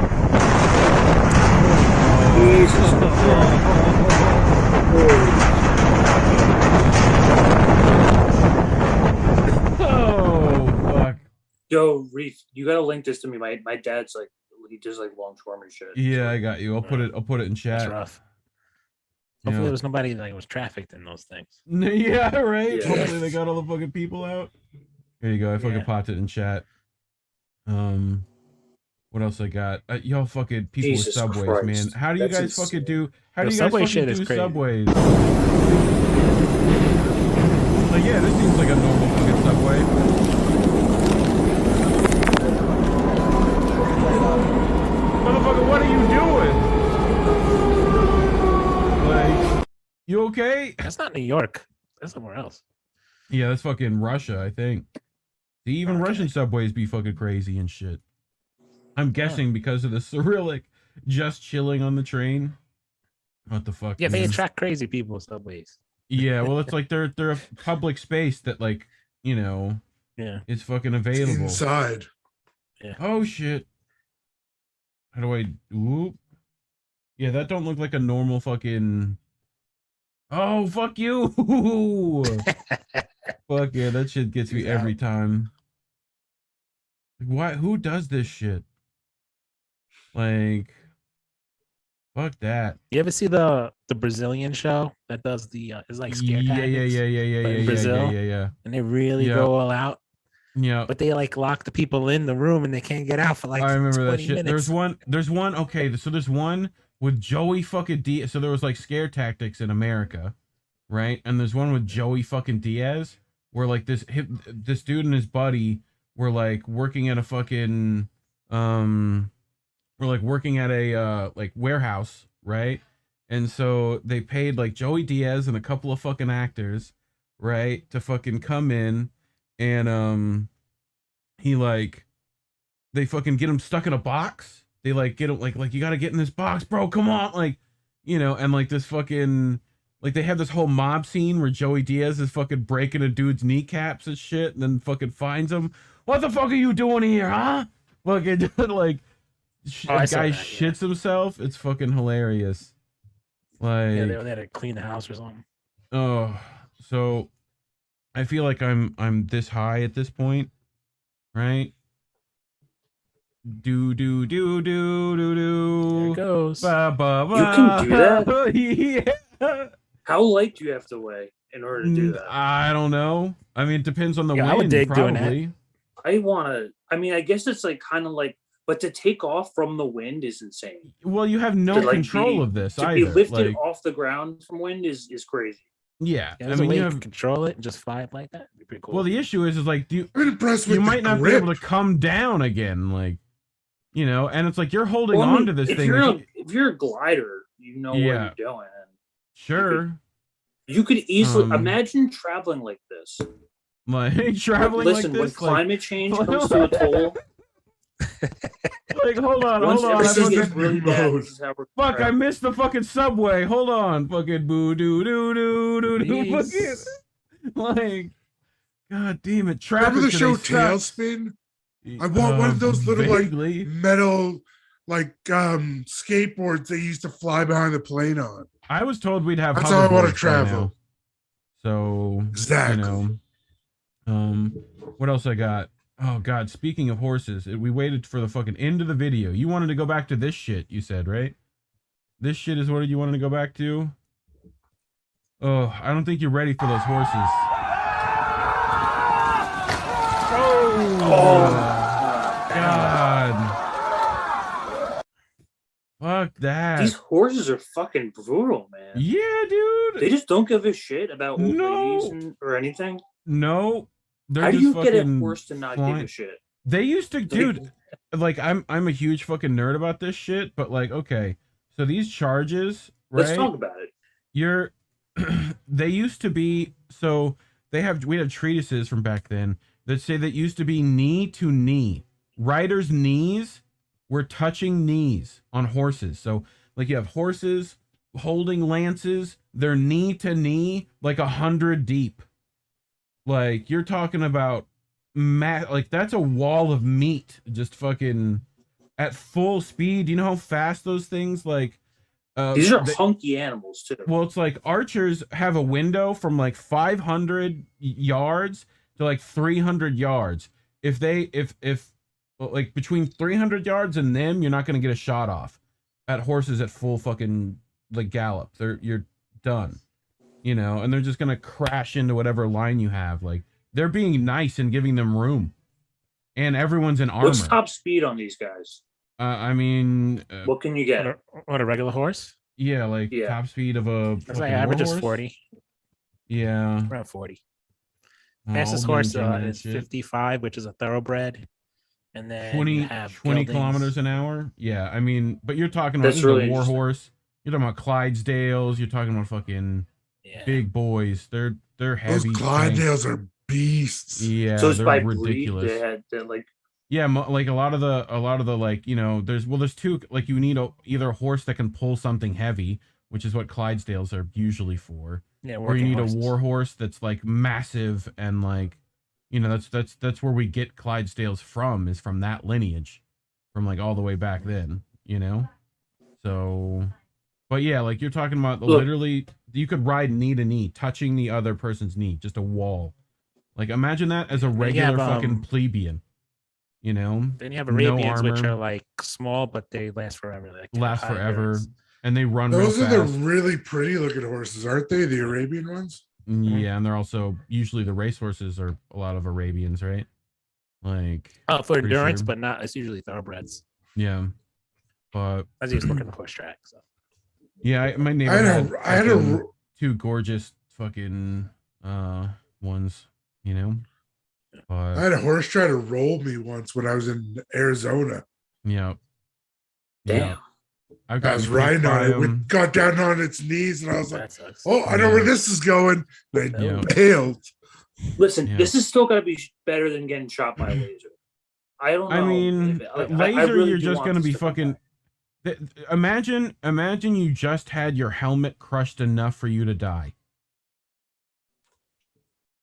Oh fuck. Yo, Reef, you gotta link this to me. My dad's like, he does like longshoreman shit. Yeah, I got you. I'll put it in chat. That's rough. Hopefully there was nobody that was trafficked in those things. Yeah, right. Yeah. Hopefully they got all the fucking people out. There you go. I fucking popped it in chat. What else I got? Y'all fucking people Jesus with subways, Christ. man. How do you That's guys fucking insane. do? How do The you guys subway fucking shit is do crazy. subways? Like, yeah, this seems like a normal fucking subway. Motherfucker, what are you doing? Like, you okay? That's not New York. That's somewhere else. Yeah, that's fucking Russia, I think. See, even Russian subways be fucking crazy and shit. I'm guessing because of the Cyrillic just chilling on the train. What the fuck? Yeah, they man? attract crazy people subways. Yeah, well, it's like they're a public space that, like, you know, Yeah. is fucking available. Inside. Yeah. Oh shit. How do I? Whoop. Yeah, that don't look like a normal fucking. Oh fuck you! Fuck yeah, that shit gets me every time. Like, why? Who does this shit? Like, Fuck that. You ever see the Brazilian show that does the it's like scare tactics? In Brazil, yeah. And they really go all out. Yeah. But they like lock the people in the room and they can't get out for like I remember 20 that shit. minutes. There's one. Okay, so there's one with Joey fucking Diaz. So there was like scare tactics in America, right? And there's one with Joey fucking Diaz where like this dude and his buddy were like working at a fucking we're like working at a like warehouse, right? And so they paid like Joey Diaz and a couple of fucking actors, right, to fucking come in and he like they fucking get him stuck in a box. They like get him like you got to get in this box, bro. Come on, like, you know, and like this fucking like they have this whole mob scene where Joey Diaz is fucking breaking a dude's kneecaps and shit, and then fucking finds him. What the fuck are you doing here, huh? Fucking like guy shits himself. It's fucking hilarious. Like yeah, they were there to clean the house or something. Oh, so I feel like I'm this high at this point, right? Do. There it goes. Ba, ba, ba. You can do that? Yeah. How light do you have to weigh in order to do that? I don't know. I mean, it depends on the wind. I would dig doing probably. that. I mean, I guess it's like kind of like, but to take off from the wind is insane. Well, you have no control of this to either. be lifted like, off the ground from wind is crazy. Yeah, I mean, you can control it and just fly it like that. It'd be pretty cool. Well, the issue is like, I'm impressed with you might the not grip. be able to come down again, like, you know, and it's like you're holding Well, I mean, on to this if thing. If you're a glider, you know what you're doing. Sure. You could easily imagine traveling like this. Like traveling Listen, like when this. climate change comes to a toll. Like, hold on. Everything gets really bad, this is how we're Fuck, I missed the fucking subway. Hold on. Fucking boo doo doo doo doo doo. Fucking, like, god damn it. Traffic Remember the show today sucks. Tailspin? I want one of those little vaguely. like metal like skateboards they used to fly behind the plane on. I was told we'd have That's how I want to hoverboards by travel. now. So exactly. You know, what else I got? Oh god, speaking of horses, we waited for the fucking end of the video. You wanted to go back to this shit, you said, right? This shit is what you wanted to go back to? Oh, I don't think you're ready for those horses. Oh god. Fuck that. These horses are fucking brutal, man. Yeah, dude. They just don't give a shit about old No. ladies or anything. No. They're How do just you get a fucking horse to not flying. give a shit? They used to, dude. Like I'm a huge fucking nerd about this shit, but like, okay, so these charges, right? Let's talk about it. They used to be, so we have treatises from back then that say that used to be knee to knee. Riders' knees were touching knees on horses. So like you have horses holding lances, they're knee to knee, like 100 deep. Like you're talking about like that's a wall of meat just fucking at full speed. You know how fast those things like These are hunky animals too. Well, it's like archers have a window from like 500 yards to like 300 yards. If like between 300 yards and them, you're not going to get a shot off. At horses at full fucking like gallop, you're done. You know, and they're just going to crash into whatever line you have. Like they're being nice and giving them room. And everyone's in armor. What's top speed on these guys? I mean, what can you get? What a regular horse? Yeah, like top speed of a. That's like average is 40. Yeah, around 40. Fastest horse is 55, which is a thoroughbred, and then 20 kilometers an hour. Yeah, I mean, but you're talking about really war horse. You're talking about Clydesdales. You're talking about fucking big boys. They're heavy. Those Clydesdales are beasts. Yeah, so it's they're by ridiculous. breed. They're like. Yeah, like a lot of the like, you know, there's two, like you need either a horse that can pull something heavy, which is what Clydesdales are usually for. Yeah, or you need horses. a war horse that's like massive and like, you know, that's where we get Clydesdales from, is from that lineage, from like all the way back then, you know. So, but yeah, like you're talking about literally, you could ride knee to knee, touching the other person's knee, just a wall. Like imagine that as a regular fucking plebeian. You know, then you have Arabians, which are like small, but they last forever. Like last forever. and they run. Those real are fast. the really pretty looking horses, aren't they? The Arabian ones. Yeah, and they're also usually the racehorses are a lot of Arabians, right? Like for endurance, but not. It's usually thoroughbreds. Yeah, but I was just working the horse track. So. Yeah, my neighbor had two gorgeous fucking ones, you know. But I had a horse try to roll me once when I was in Arizona. Yeah. Damn. I was riding on it. It got down on its knees, and I was like, "Oh, I know where this is going." And I bailed. Listen, this is still got to be better than getting shot by a laser. I don't know. I mean, laser, really you're just going to be fucking. Imagine you just had your helmet crushed enough for you to die.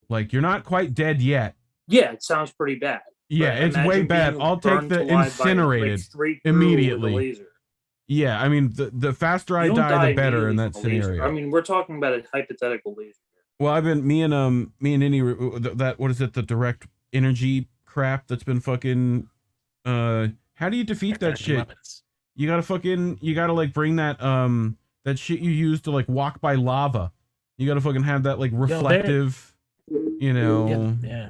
Like, you're not quite dead yet. Yeah, it sounds pretty bad. Yeah, it's way bad. I'll take the incinerated immediately. Yeah, I mean, the faster I die, the better in that scenario. I mean, we're talking about a hypothetical laser. Well, I've been me and Indy, that what is it, the direct energy crap that's been fucking. How do you defeat that shit? Weapons. You gotta like bring that that shit you use to like walk by lava. You gotta fucking have that like reflective, you know. Yeah.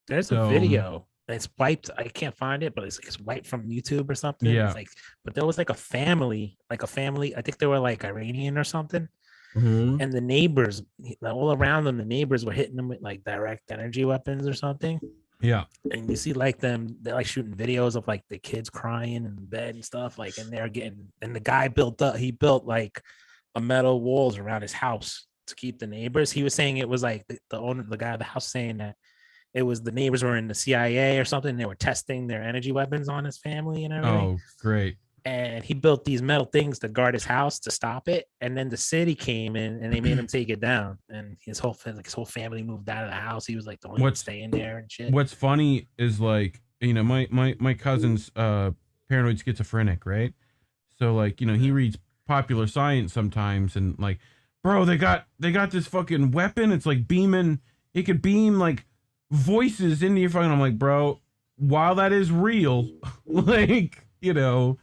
There's a video. It's wiped. I can't find it, but it's wiped from YouTube or something. Yeah. It's like, but there was like a family. I think they were like Iranian or something. Mm-hmm. And the neighbors, all around them, the neighbors were hitting them with like direct energy weapons or something. Yeah. And you see like they're like shooting videos of like the kids crying in bed and stuff. Like, and the guy built like a metal walls around his house to keep the neighbors. He was saying it was like the owner, the guy of the house, saying that it was the neighbors were in the CIA or something. They were testing their energy weapons on his family and everything. Oh, great. And he built these metal things to guard his house to stop it. And then the city came in and they made him take it down. And his whole family moved out of the house. He was like the only one staying there and shit. What's funny is like, you know, my cousin's paranoid schizophrenic, right? So like, you know, he reads Popular Science sometimes and like, bro, they got this fucking weapon. It's like beaming. It could beam like voices into your phone. I'm like, bro, while that is real, like, you know,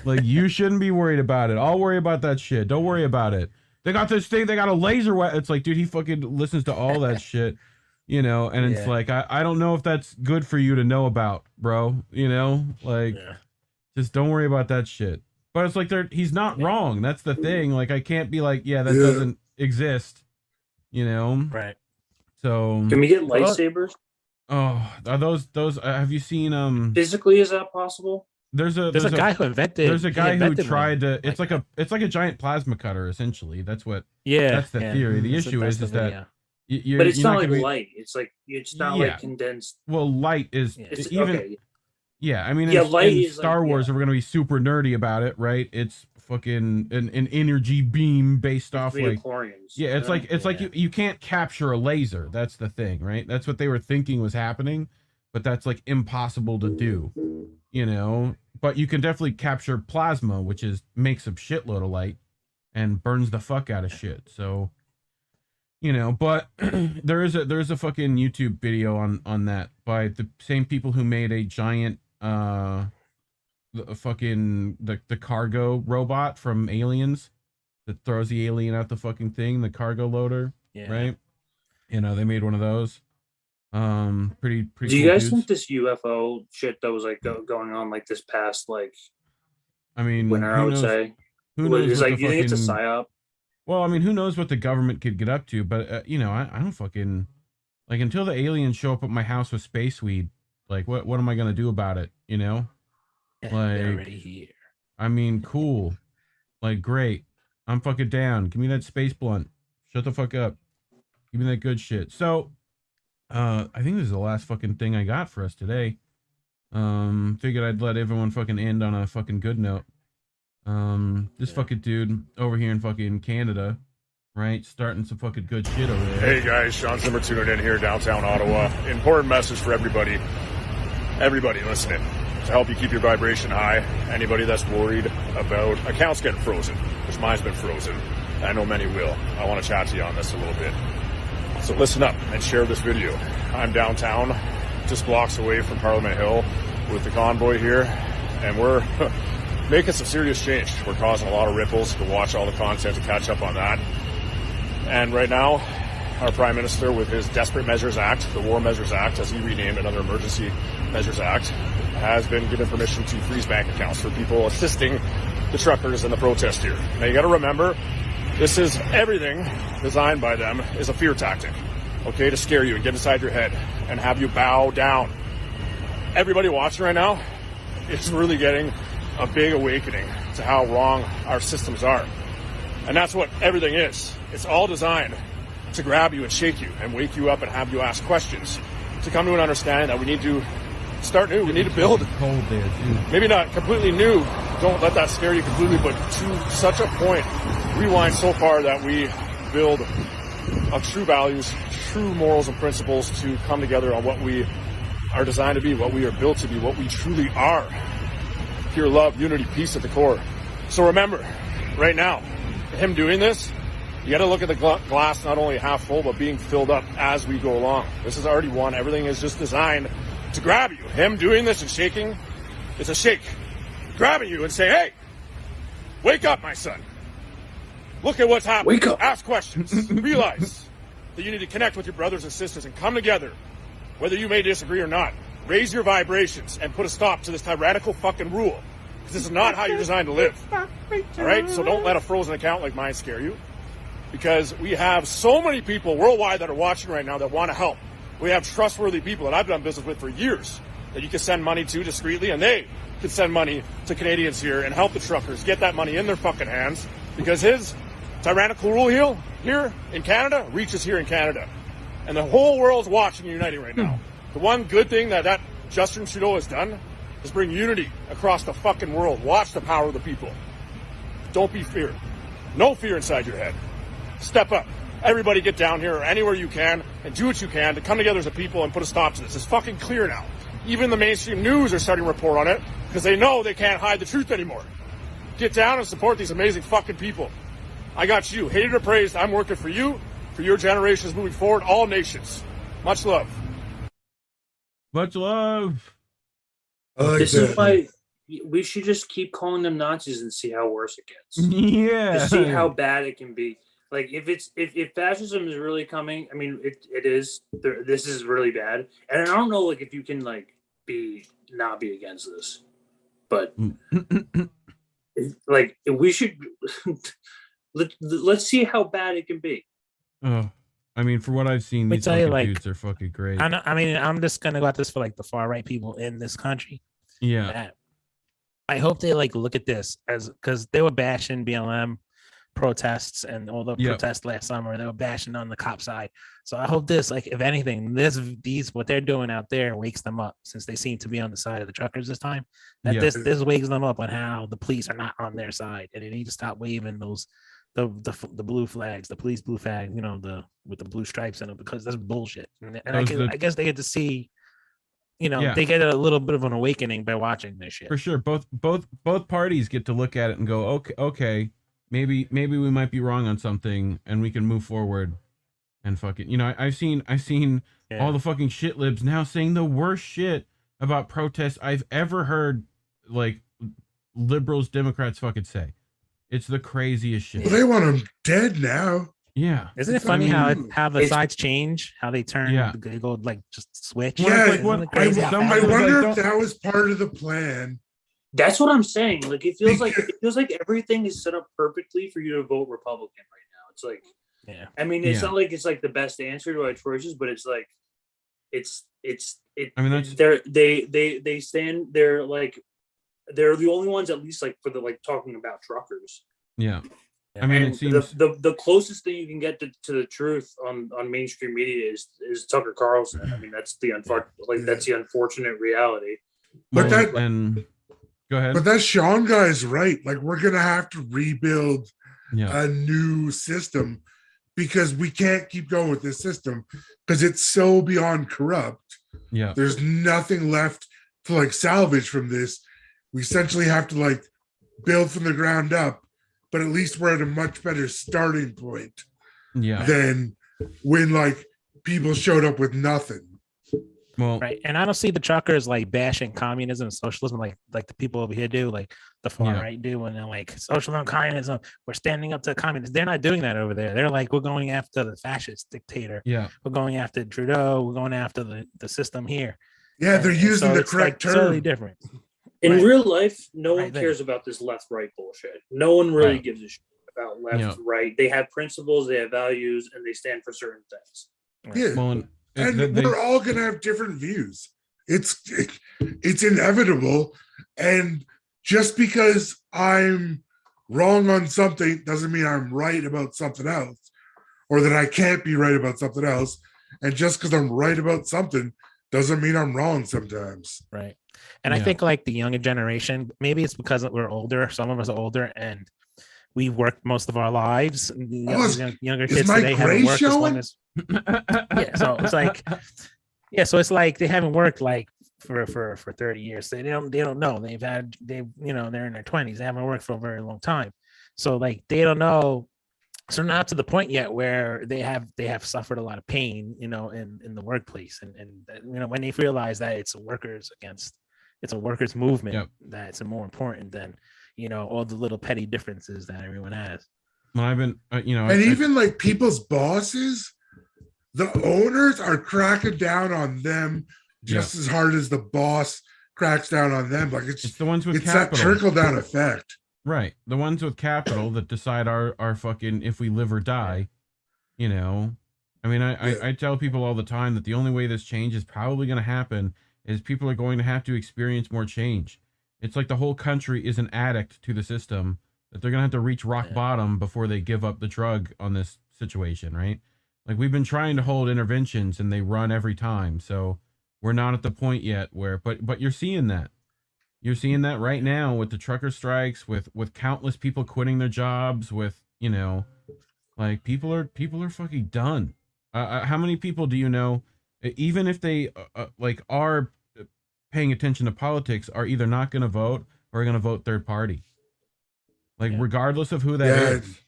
like you shouldn't be worried about it. I'll worry about that shit. Don't worry about it. They got this thing. They got a laser weapon. It's like, dude, he fucking listens to all that shit, you know. And it's like, I don't know if that's good for you to know about, bro. You know, like, just don't worry about that shit. But it's like he's not wrong. That's the thing. Like, I can't be like, that doesn't exist, you know. Right. So can we get lightsabers? Oh, are those? Have you seen? Physically, is that possible? There's a guy who invented. There's a guy who tried to. It's like a giant plasma cutter, essentially. That's what. Yeah, that's the theory. The issue is that. But it's not like light. It's not like condensed. Well, light is even. Okay. Yeah, I mean, light in is Star Wars, if we're gonna be super nerdy about it, right? It's fucking an energy beam based off like. Yeah, it's like you can't capture a laser. That's the thing, right? That's what they were thinking was happening, but that's like impossible to do, you know. But you can definitely capture plasma, which makes a shitload of light and burns the fuck out of shit. So, you know, but there is a fucking YouTube video on that by the same people who made a giant the cargo robot from Aliens that throws the alien out the fucking thing, the cargo loader, right? You know, they made one of those. Pretty. Do you guys think this UFO shit that was like going on like this past like? I mean, winter, I would say. Who knows? Is like you think it's a psyop? Well, I mean, who knows what the government could get up to? But you know, I don't fucking like until the aliens show up at my house with space weed. Like, what am I gonna do about it? You know, like they're already here. I mean, cool, like great. I'm fucking down. Give me that space blunt. Shut the fuck up. Give me that good shit. So. I think this is the last fucking thing I got for us today. Figured I'd let everyone fucking end on a fucking good note. This fucking dude over here in fucking Canada, right? Starting some fucking good shit over there. Hey guys, Sean Zimmer tuning in here, downtown Ottawa. Important message for everybody listening. To help you keep your vibration high, anybody that's worried about accounts getting frozen, which mine's been frozen, I know many will. I want to chat to you on this a little bit. So listen up and share this video. I'm downtown, just blocks away from Parliament Hill with the convoy here, and we're making some serious change. We're causing a lot of ripples. To watch all the content to catch up on that. And right now, our Prime Minister, with his Desperate Measures Act, the War Measures Act, as he renamed another Emergency Measures Act, has been given permission to freeze bank accounts for people assisting the truckers in the protest here. Now, you got to remember, this is everything designed by them is a fear tactic, okay, to scare you and get inside your head and have you bow down. Everybody watching right now is really getting a big awakening to how wrong our systems are. And that's what everything is. It's all designed to grab you and shake you and wake you up and have you ask questions, to come to an understanding that we need to start new. We need to build. Cold there too. Maybe not completely new. Don't let that scare you completely, but to such a point, rewind so far that we build of true values, true morals and principles to come together on what we are designed to be, what we are built to be, what we truly are. Pure love, unity, peace at the core. So remember, right now, him doing this, you got to look at the glass not only half full, but being filled up as we go along. This is already won. Everything is just designed to grab you. Him doing this and shaking, it's a shake. Grabbing you and say, hey, wake up, my son. Look at what's happening. Wake up. Ask questions. Realize that you need to connect with your brothers and sisters and come together, whether you may disagree or not. Raise your vibrations and put a stop to this tyrannical fucking rule. Because this is not how you're designed to live. All right? So don't let a frozen account like mine scare you. Because we have so many people worldwide that are watching right now that want to help. We have trustworthy people that I've done business with for years that you can send money to discreetly, and they can send money to Canadians here and help the truckers get that money in their fucking hands, because his tyrannical rule here in Canada reaches here in Canada. And the whole world's watching and uniting right now. The one good thing that Justin Trudeau has done is bring unity across the fucking world. Watch the power of the people. Don't be feared. No fear inside your head. Step up. Everybody get down here or anywhere you can and do what you can to come together as a people and put a stop to this. It's fucking clear now. Even the mainstream news are starting to report on it because they know they can't hide the truth anymore. Get down and support these amazing fucking people. I got you. Hated or praised, I'm working for you, for your generations moving forward, all nations. Much love. Much love. This is why we should just keep calling them Nazis and see how worse it gets. Yeah. To see how bad it can be. Like if fascism is really coming, I mean it is. This is really bad, and I don't know like if you can like not be against this, but like we should let's see how bad it can be. Oh, I mean, for what I've seen, these fucking dudes are fucking great. I mean, I'm just gonna go at this for like the far right people in this country. Yeah, I hope they like look at this as because they were bashing BLM protests and all the protests last summer. They were bashing on the cop side. So I hope this, like, if anything, these what they're doing out there wakes them up, since they seem to be on the side of the truckers this time. That this wakes them up on how the police are not on their side, and they need to stop waving those the blue flags, the police blue flag, you know, with the blue stripes in them, because that's bullshit. And I guess they get to see, you know, they get a little bit of an awakening by watching this shit. For sure, both parties get to look at it and go, okay. Maybe we might be wrong on something, and we can move forward, and fucking, you know, I've seen all the fucking shit libs now saying the worst shit about protests I've ever heard, like liberals, Democrats fucking say. It's the craziest shit. Well, they want them dead now. Yeah, isn't it funny how the sides change, how they turn, they go like just switch? Yeah, I wonder if that was part of the plan. That's what I'm saying. Like it feels like everything is set up perfectly for you to vote Republican right now. It's like, I mean, it's not like it's like the best answer to our choices, but it's like, I mean, that's they stand. They're the only ones, at least, like for the like talking about truckers. Yeah, I mean, it seems the closest thing you can get to the truth on mainstream media is Tucker Carlson. I mean, that's the unfortunate reality. But go ahead. But that Sean guy is right. Like, we're gonna have to rebuild a new system, because we can't keep going with this system because it's so beyond corrupt. Yeah, there's nothing left to like salvage from this. We essentially have to like build from the ground up, but at least we're at a much better starting point than when like people showed up with nothing. Well, right. And I don't see the truckers like bashing communism and socialism like the people over here do, like the far right do, and they're like socialism, communism, we're standing up to communists. They're not doing that over there. They're like, we're going after the fascist dictator. Yeah, we're going after Trudeau. We're going after the system here. Yeah, they're using so the it's correct term. Totally different. In Right. real life, no one Right there. cares about this left-right bullshit. No one really Right. gives a shit about left-right. They have principles, they have values, and they stand for certain things. Yeah, Well, and we're all gonna have different views. It's inevitable, and just because I'm wrong on something doesn't mean I'm right about something else, or that I can't be right about something else. And just because I'm right about something doesn't mean I'm wrong sometimes. Right. And I think like the younger generation, maybe it's because we're older. Some of us are older, and we worked most of our lives. Younger kids today haven't worked as long as. Yeah, so it's like, so it's like they haven't worked like for 30 years. They don't know. They're in their 20s. They haven't worked for a very long time. So like they don't know. So not to the point yet where they have suffered a lot of pain, in the workplace, and when they realize that it's a workers movement, that's more important than all the little petty differences that everyone has. Well, I've been, and even like people's bosses, the owners are cracking down on them just as hard as the boss cracks down on them. Like it's the ones with it's capital. that trickle down effect. Right. The ones with capital that decide our fucking if we live or die, I mean, I tell people all the time that the only way this change is probably going to happen is people are going to have to experience more change. It's like the whole country is an addict to the system, that they're going to have to reach rock bottom before they give up the drug on this situation, right? Like we've been trying to hold interventions and they run every time. So we're not at the point yet where, but you're seeing that. You're seeing that right now with the trucker strikes, with countless people quitting their jobs, with, like people are fucking done. How many people do you know, even if they are paying attention to politics, are either not going to vote or are going to vote third party? Like regardless of who that is,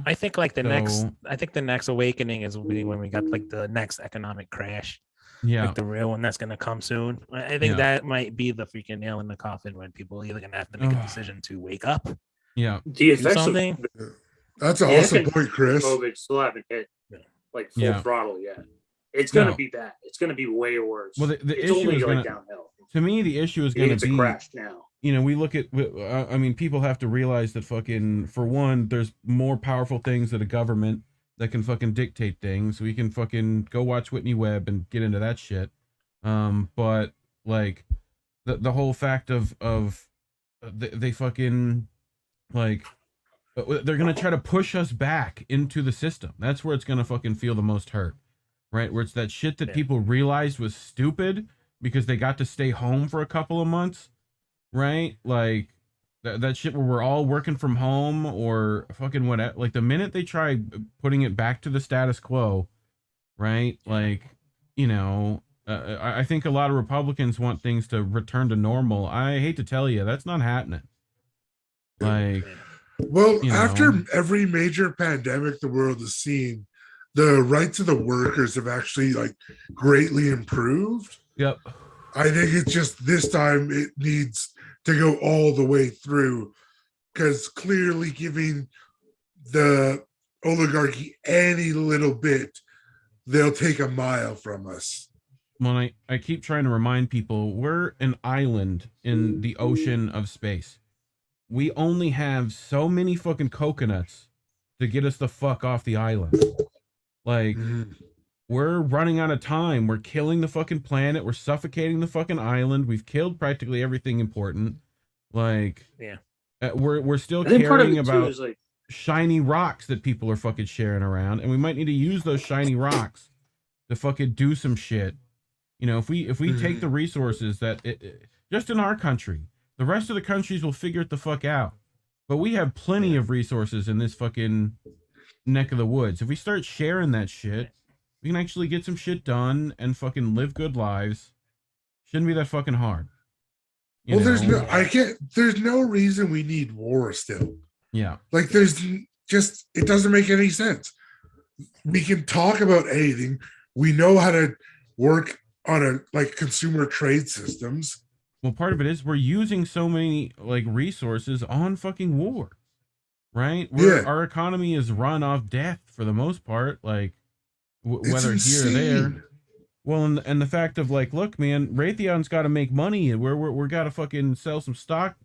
I think like the next awakening is when we got like the next economic crash. Yeah, like the real one that's gonna come soon. I think that might be the freaking nail in the coffin when people are either gonna have to make a decision to wake up. Yeah, the effects something. That's an awesome point, Chris. COVID still haven't hit like full throttle yet. It's gonna be bad. It's gonna be way worse. Well, the it's issue only is going gonna, downhill. To me, the issue is going to be a crash now. We look at. I mean, people have to realize that fucking, for one, there's more powerful things than a government that can fucking dictate things. We can fucking go watch Whitney Webb and get into that shit. But like the whole fact of they fucking like they're gonna try to push us back into the system. That's where it's gonna fucking feel the most hurt, right? Where it's that shit that people realized was stupid because they got to stay home for a couple of months, right? Like that shit where we're all working from home or fucking whatever. Like the minute they try putting it back to the status quo, right? Like I think a lot of Republicans want things to return to normal. I hate to tell you, that's not happening. Like, well, after every major pandemic the world has seen, the rights of the workers have actually like greatly improved. Yep. I think it's just this time it needs to go all the way through, because clearly giving the oligarchy any little bit, they'll take a mile from us. Well, I keep trying to remind people we're an island in the ocean of space. We only have so many fucking coconuts to get us the fuck off the island. Like, we're running out of time. We're killing the fucking planet. We're suffocating the fucking island. We've killed practically everything important. Like, we're still caring about shiny rocks that people are fucking sharing around, and we might need to use those shiny rocks to fucking do some shit. If we take the resources that just in our country, the rest of the countries will figure it the fuck out. But we have plenty of resources in this fucking neck of the woods. If we start sharing that shit, we can actually get some shit done and fucking live good lives. Shouldn't be that fucking hard. There's no reason we need war still. Yeah. Like it doesn't make any sense. We can talk about anything. We know how to work on a like consumer trade systems. Well, part of it is we're using so many like resources on fucking war, right? Our economy is run off death for the most part, like whether here or there. Well, and the fact of like, look, man, Raytheon's got to make money, and we're got to fucking sell some stock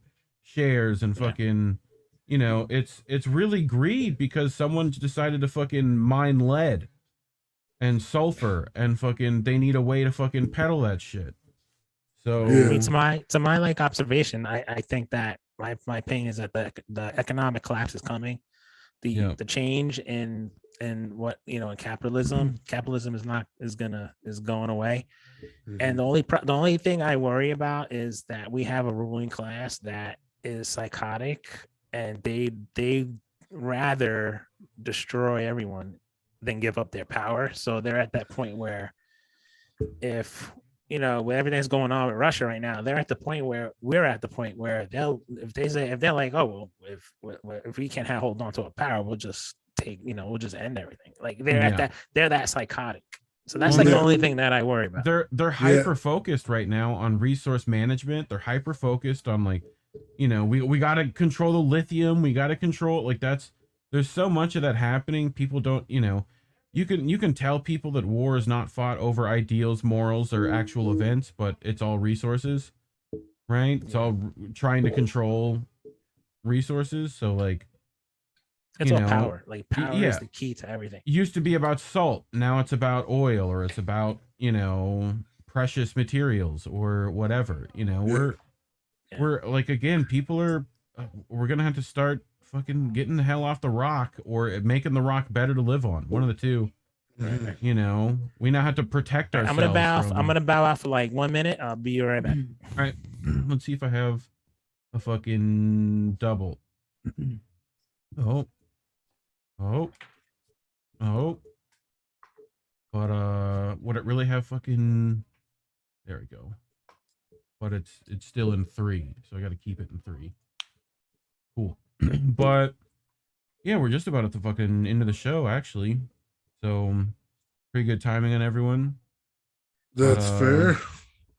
shares and fucking, you know, it's really greed because someone's decided to fucking mine lead and sulfur and fucking they need a way to fucking peddle that shit. So I mean, to my like observation, I think that my opinion is that the economic collapse is coming. The change in what, you know, in capitalism is going away. And the only thing I worry about is that we have a ruling class that is psychotic, and they rather destroy everyone than give up their power. So they're at that point where, if you know, with everything's going on with Russia right now, they're at the point where we're at the point where if they're like, oh well, if we can't hold on to a power, we'll just we'll just end everything. Like they're that psychotic. So that's like the only thing that I worry about. They're hyper focused right now on resource management. They're hyper focused on like, you know, we got to control the lithium. We got to control like there's so much of that happening. People don't, you know, you can tell people that war is not fought over ideals, morals, or actual events, but it's all resources, right? It's all trying to control resources. So like, it's all power. Like power is the key to everything. Used to be about salt. Now it's about oil, or it's about, you know, precious materials or whatever. You know, we're like, again, we're gonna have to start fucking getting the hell off the rock, or making the rock better to live on. One of the two. Right. You know, we now have to protect ourselves. I'm gonna bow out for like 1 minute. I'll be right back. All right. Let's see if I have a fucking double. Oh. But would it really have fucking? There we go. But it's still in 3, so I got to keep it in 3. Cool. But yeah, we're just about at the fucking end of the show, actually. So pretty good timing on everyone. That's fair.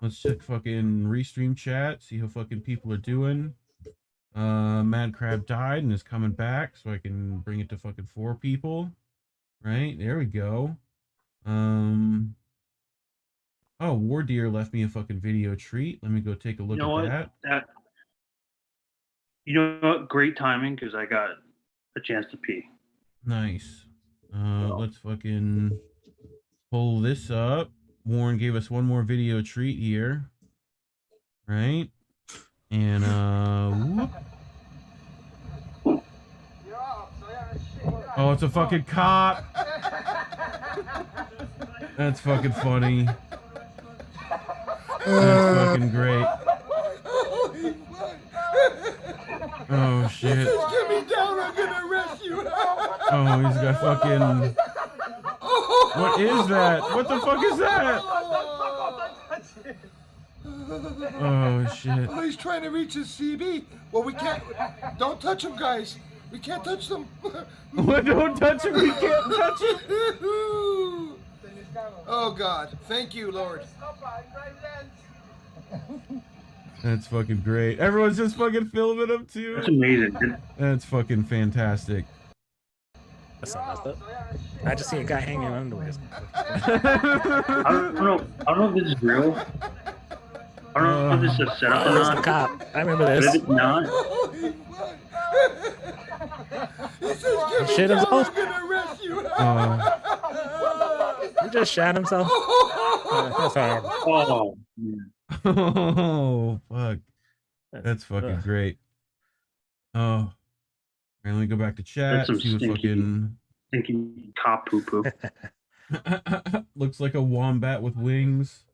Let's check fucking restream chat, see how fucking people are doing. Mad Crab died and is coming back, so I can bring it to fucking 4 people. Right, there we go. Oh, War Deer left me a fucking video treat. Let me go take a look at that. You know what? Great timing, because I got a chance to pee. Nice. Let's fucking pull this up. Warren gave us one more video treat here. Right? And whoop. Oh, it's a fucking cop. That's fucking funny. That's fucking great. Oh shit. He says, get me down, I'm gonna arrest you. Oh, he's got fucking... What is that? What the fuck is that? Oh shit. Oh, he's trying to reach his CB. Well, we can't. Don't touch him, guys. We can't touch them. What? Don't touch him. We can't touch him. Oh God. Thank you, Lord. That's fucking great. Everyone's just fucking filming him too. That's amazing. That's fucking fantastic. That's not messed up. I just see a guy hanging in underwear. I don't know if this is real. I don't know if this is a setup or not. The cop. I remember this. But if it's not, He says, get me Shit down, himself. I'm gonna arrest you. He just shot himself. That's horrible. Oh, man. Oh fuck. That's fucking great. Oh. All right, let me go back to chat. That's some See what stinky cop poo poo. Looks like a wombat with wings.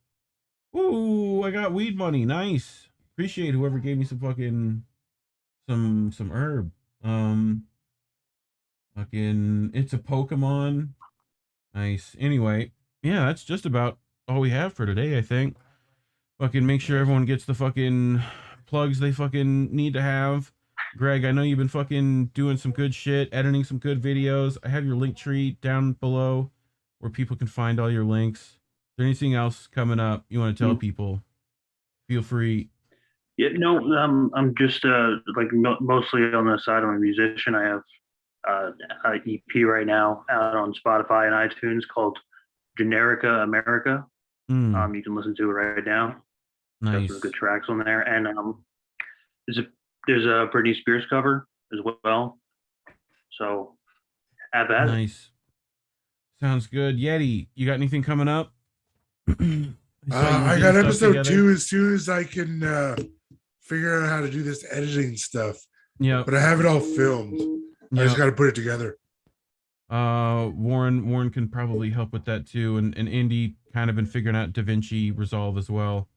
Ooh, I got weed money. Nice. Appreciate whoever gave me some fucking some herb. Fucking it's a Pokemon. Nice. Anyway, yeah, that's just about all we have for today, I think. Fucking make sure everyone gets the fucking plugs they fucking need to have. Greg, I know you've been fucking doing some good shit, editing some good videos. I have your link tree down below where people can find all your links. there anything else coming up you want to tell people? Feel free. Yeah, no, I'm just like mostly on the side of a musician. I have an EP right now out on Spotify and iTunes called Generica America. You can listen to it right now. Nice. There's some good tracks on there, and there's a Britney Spears cover as well. So have that. Nice. Sounds good. Yeti, you got anything coming up? I got episode 2 as soon as I can figure out how to do this editing stuff. Yeah. But I have it all filmed. I just got to put it together. Warren can probably help with that too, and Indy kind of been figuring out DaVinci Resolve as well.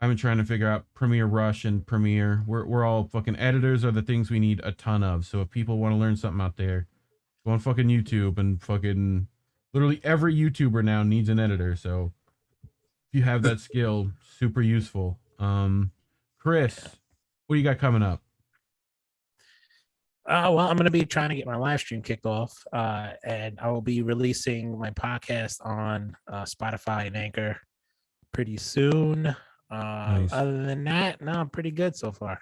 I've been trying to figure out Premiere Rush and Premiere. We're all fucking editors are the things we need a ton of. So if people want to learn something out there, go on fucking YouTube and fucking literally every YouTuber now needs an editor. So if you have that skill, super useful. Kris, what do you got coming up? Well, I'm going to be trying to get my live stream kicked off, and I will be releasing my podcast on Spotify and Anchor pretty soon. Nice. Other than that, no, I'm pretty good so far.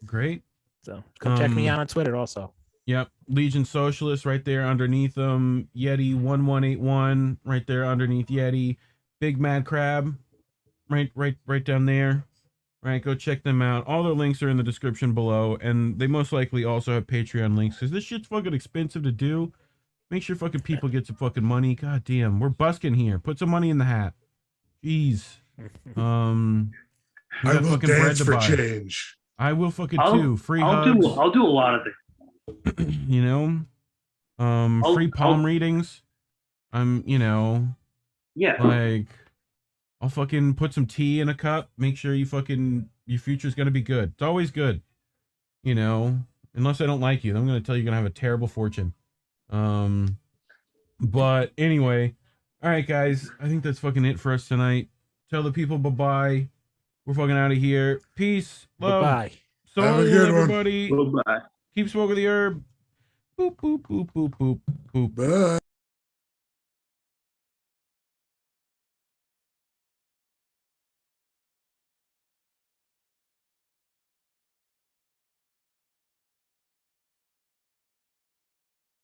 Great. So come check me out on Twitter also. Yep. Legion Socialist right there underneath them. Yeti 1181 right there underneath Yeti. Big Mad Crab right down there. Right, go check them out. All their links are in the description below, and they most likely also have Patreon links because this shit's fucking expensive to do. Make sure fucking people get some fucking money. God damn, we're busking here. Put some money in the hat. Jeez. I will dance for change. I will fucking too. Free hugs. I'll do a lot of things. You know, free palm readings. Yeah. Like, I'll fucking put some tea in a cup. Make sure your future's gonna be good. It's always good. You know, unless I don't like you, then I'm gonna tell you you're gonna have a terrible fortune. But anyway, all right, guys. I think that's fucking it for us tonight. Tell the people bye-bye. We're fucking out of here. Peace. Love. Bye. So have a good everybody. Bye. Keep smoking the herb. Boop, boop, boop, boop, boop, boop. Bye.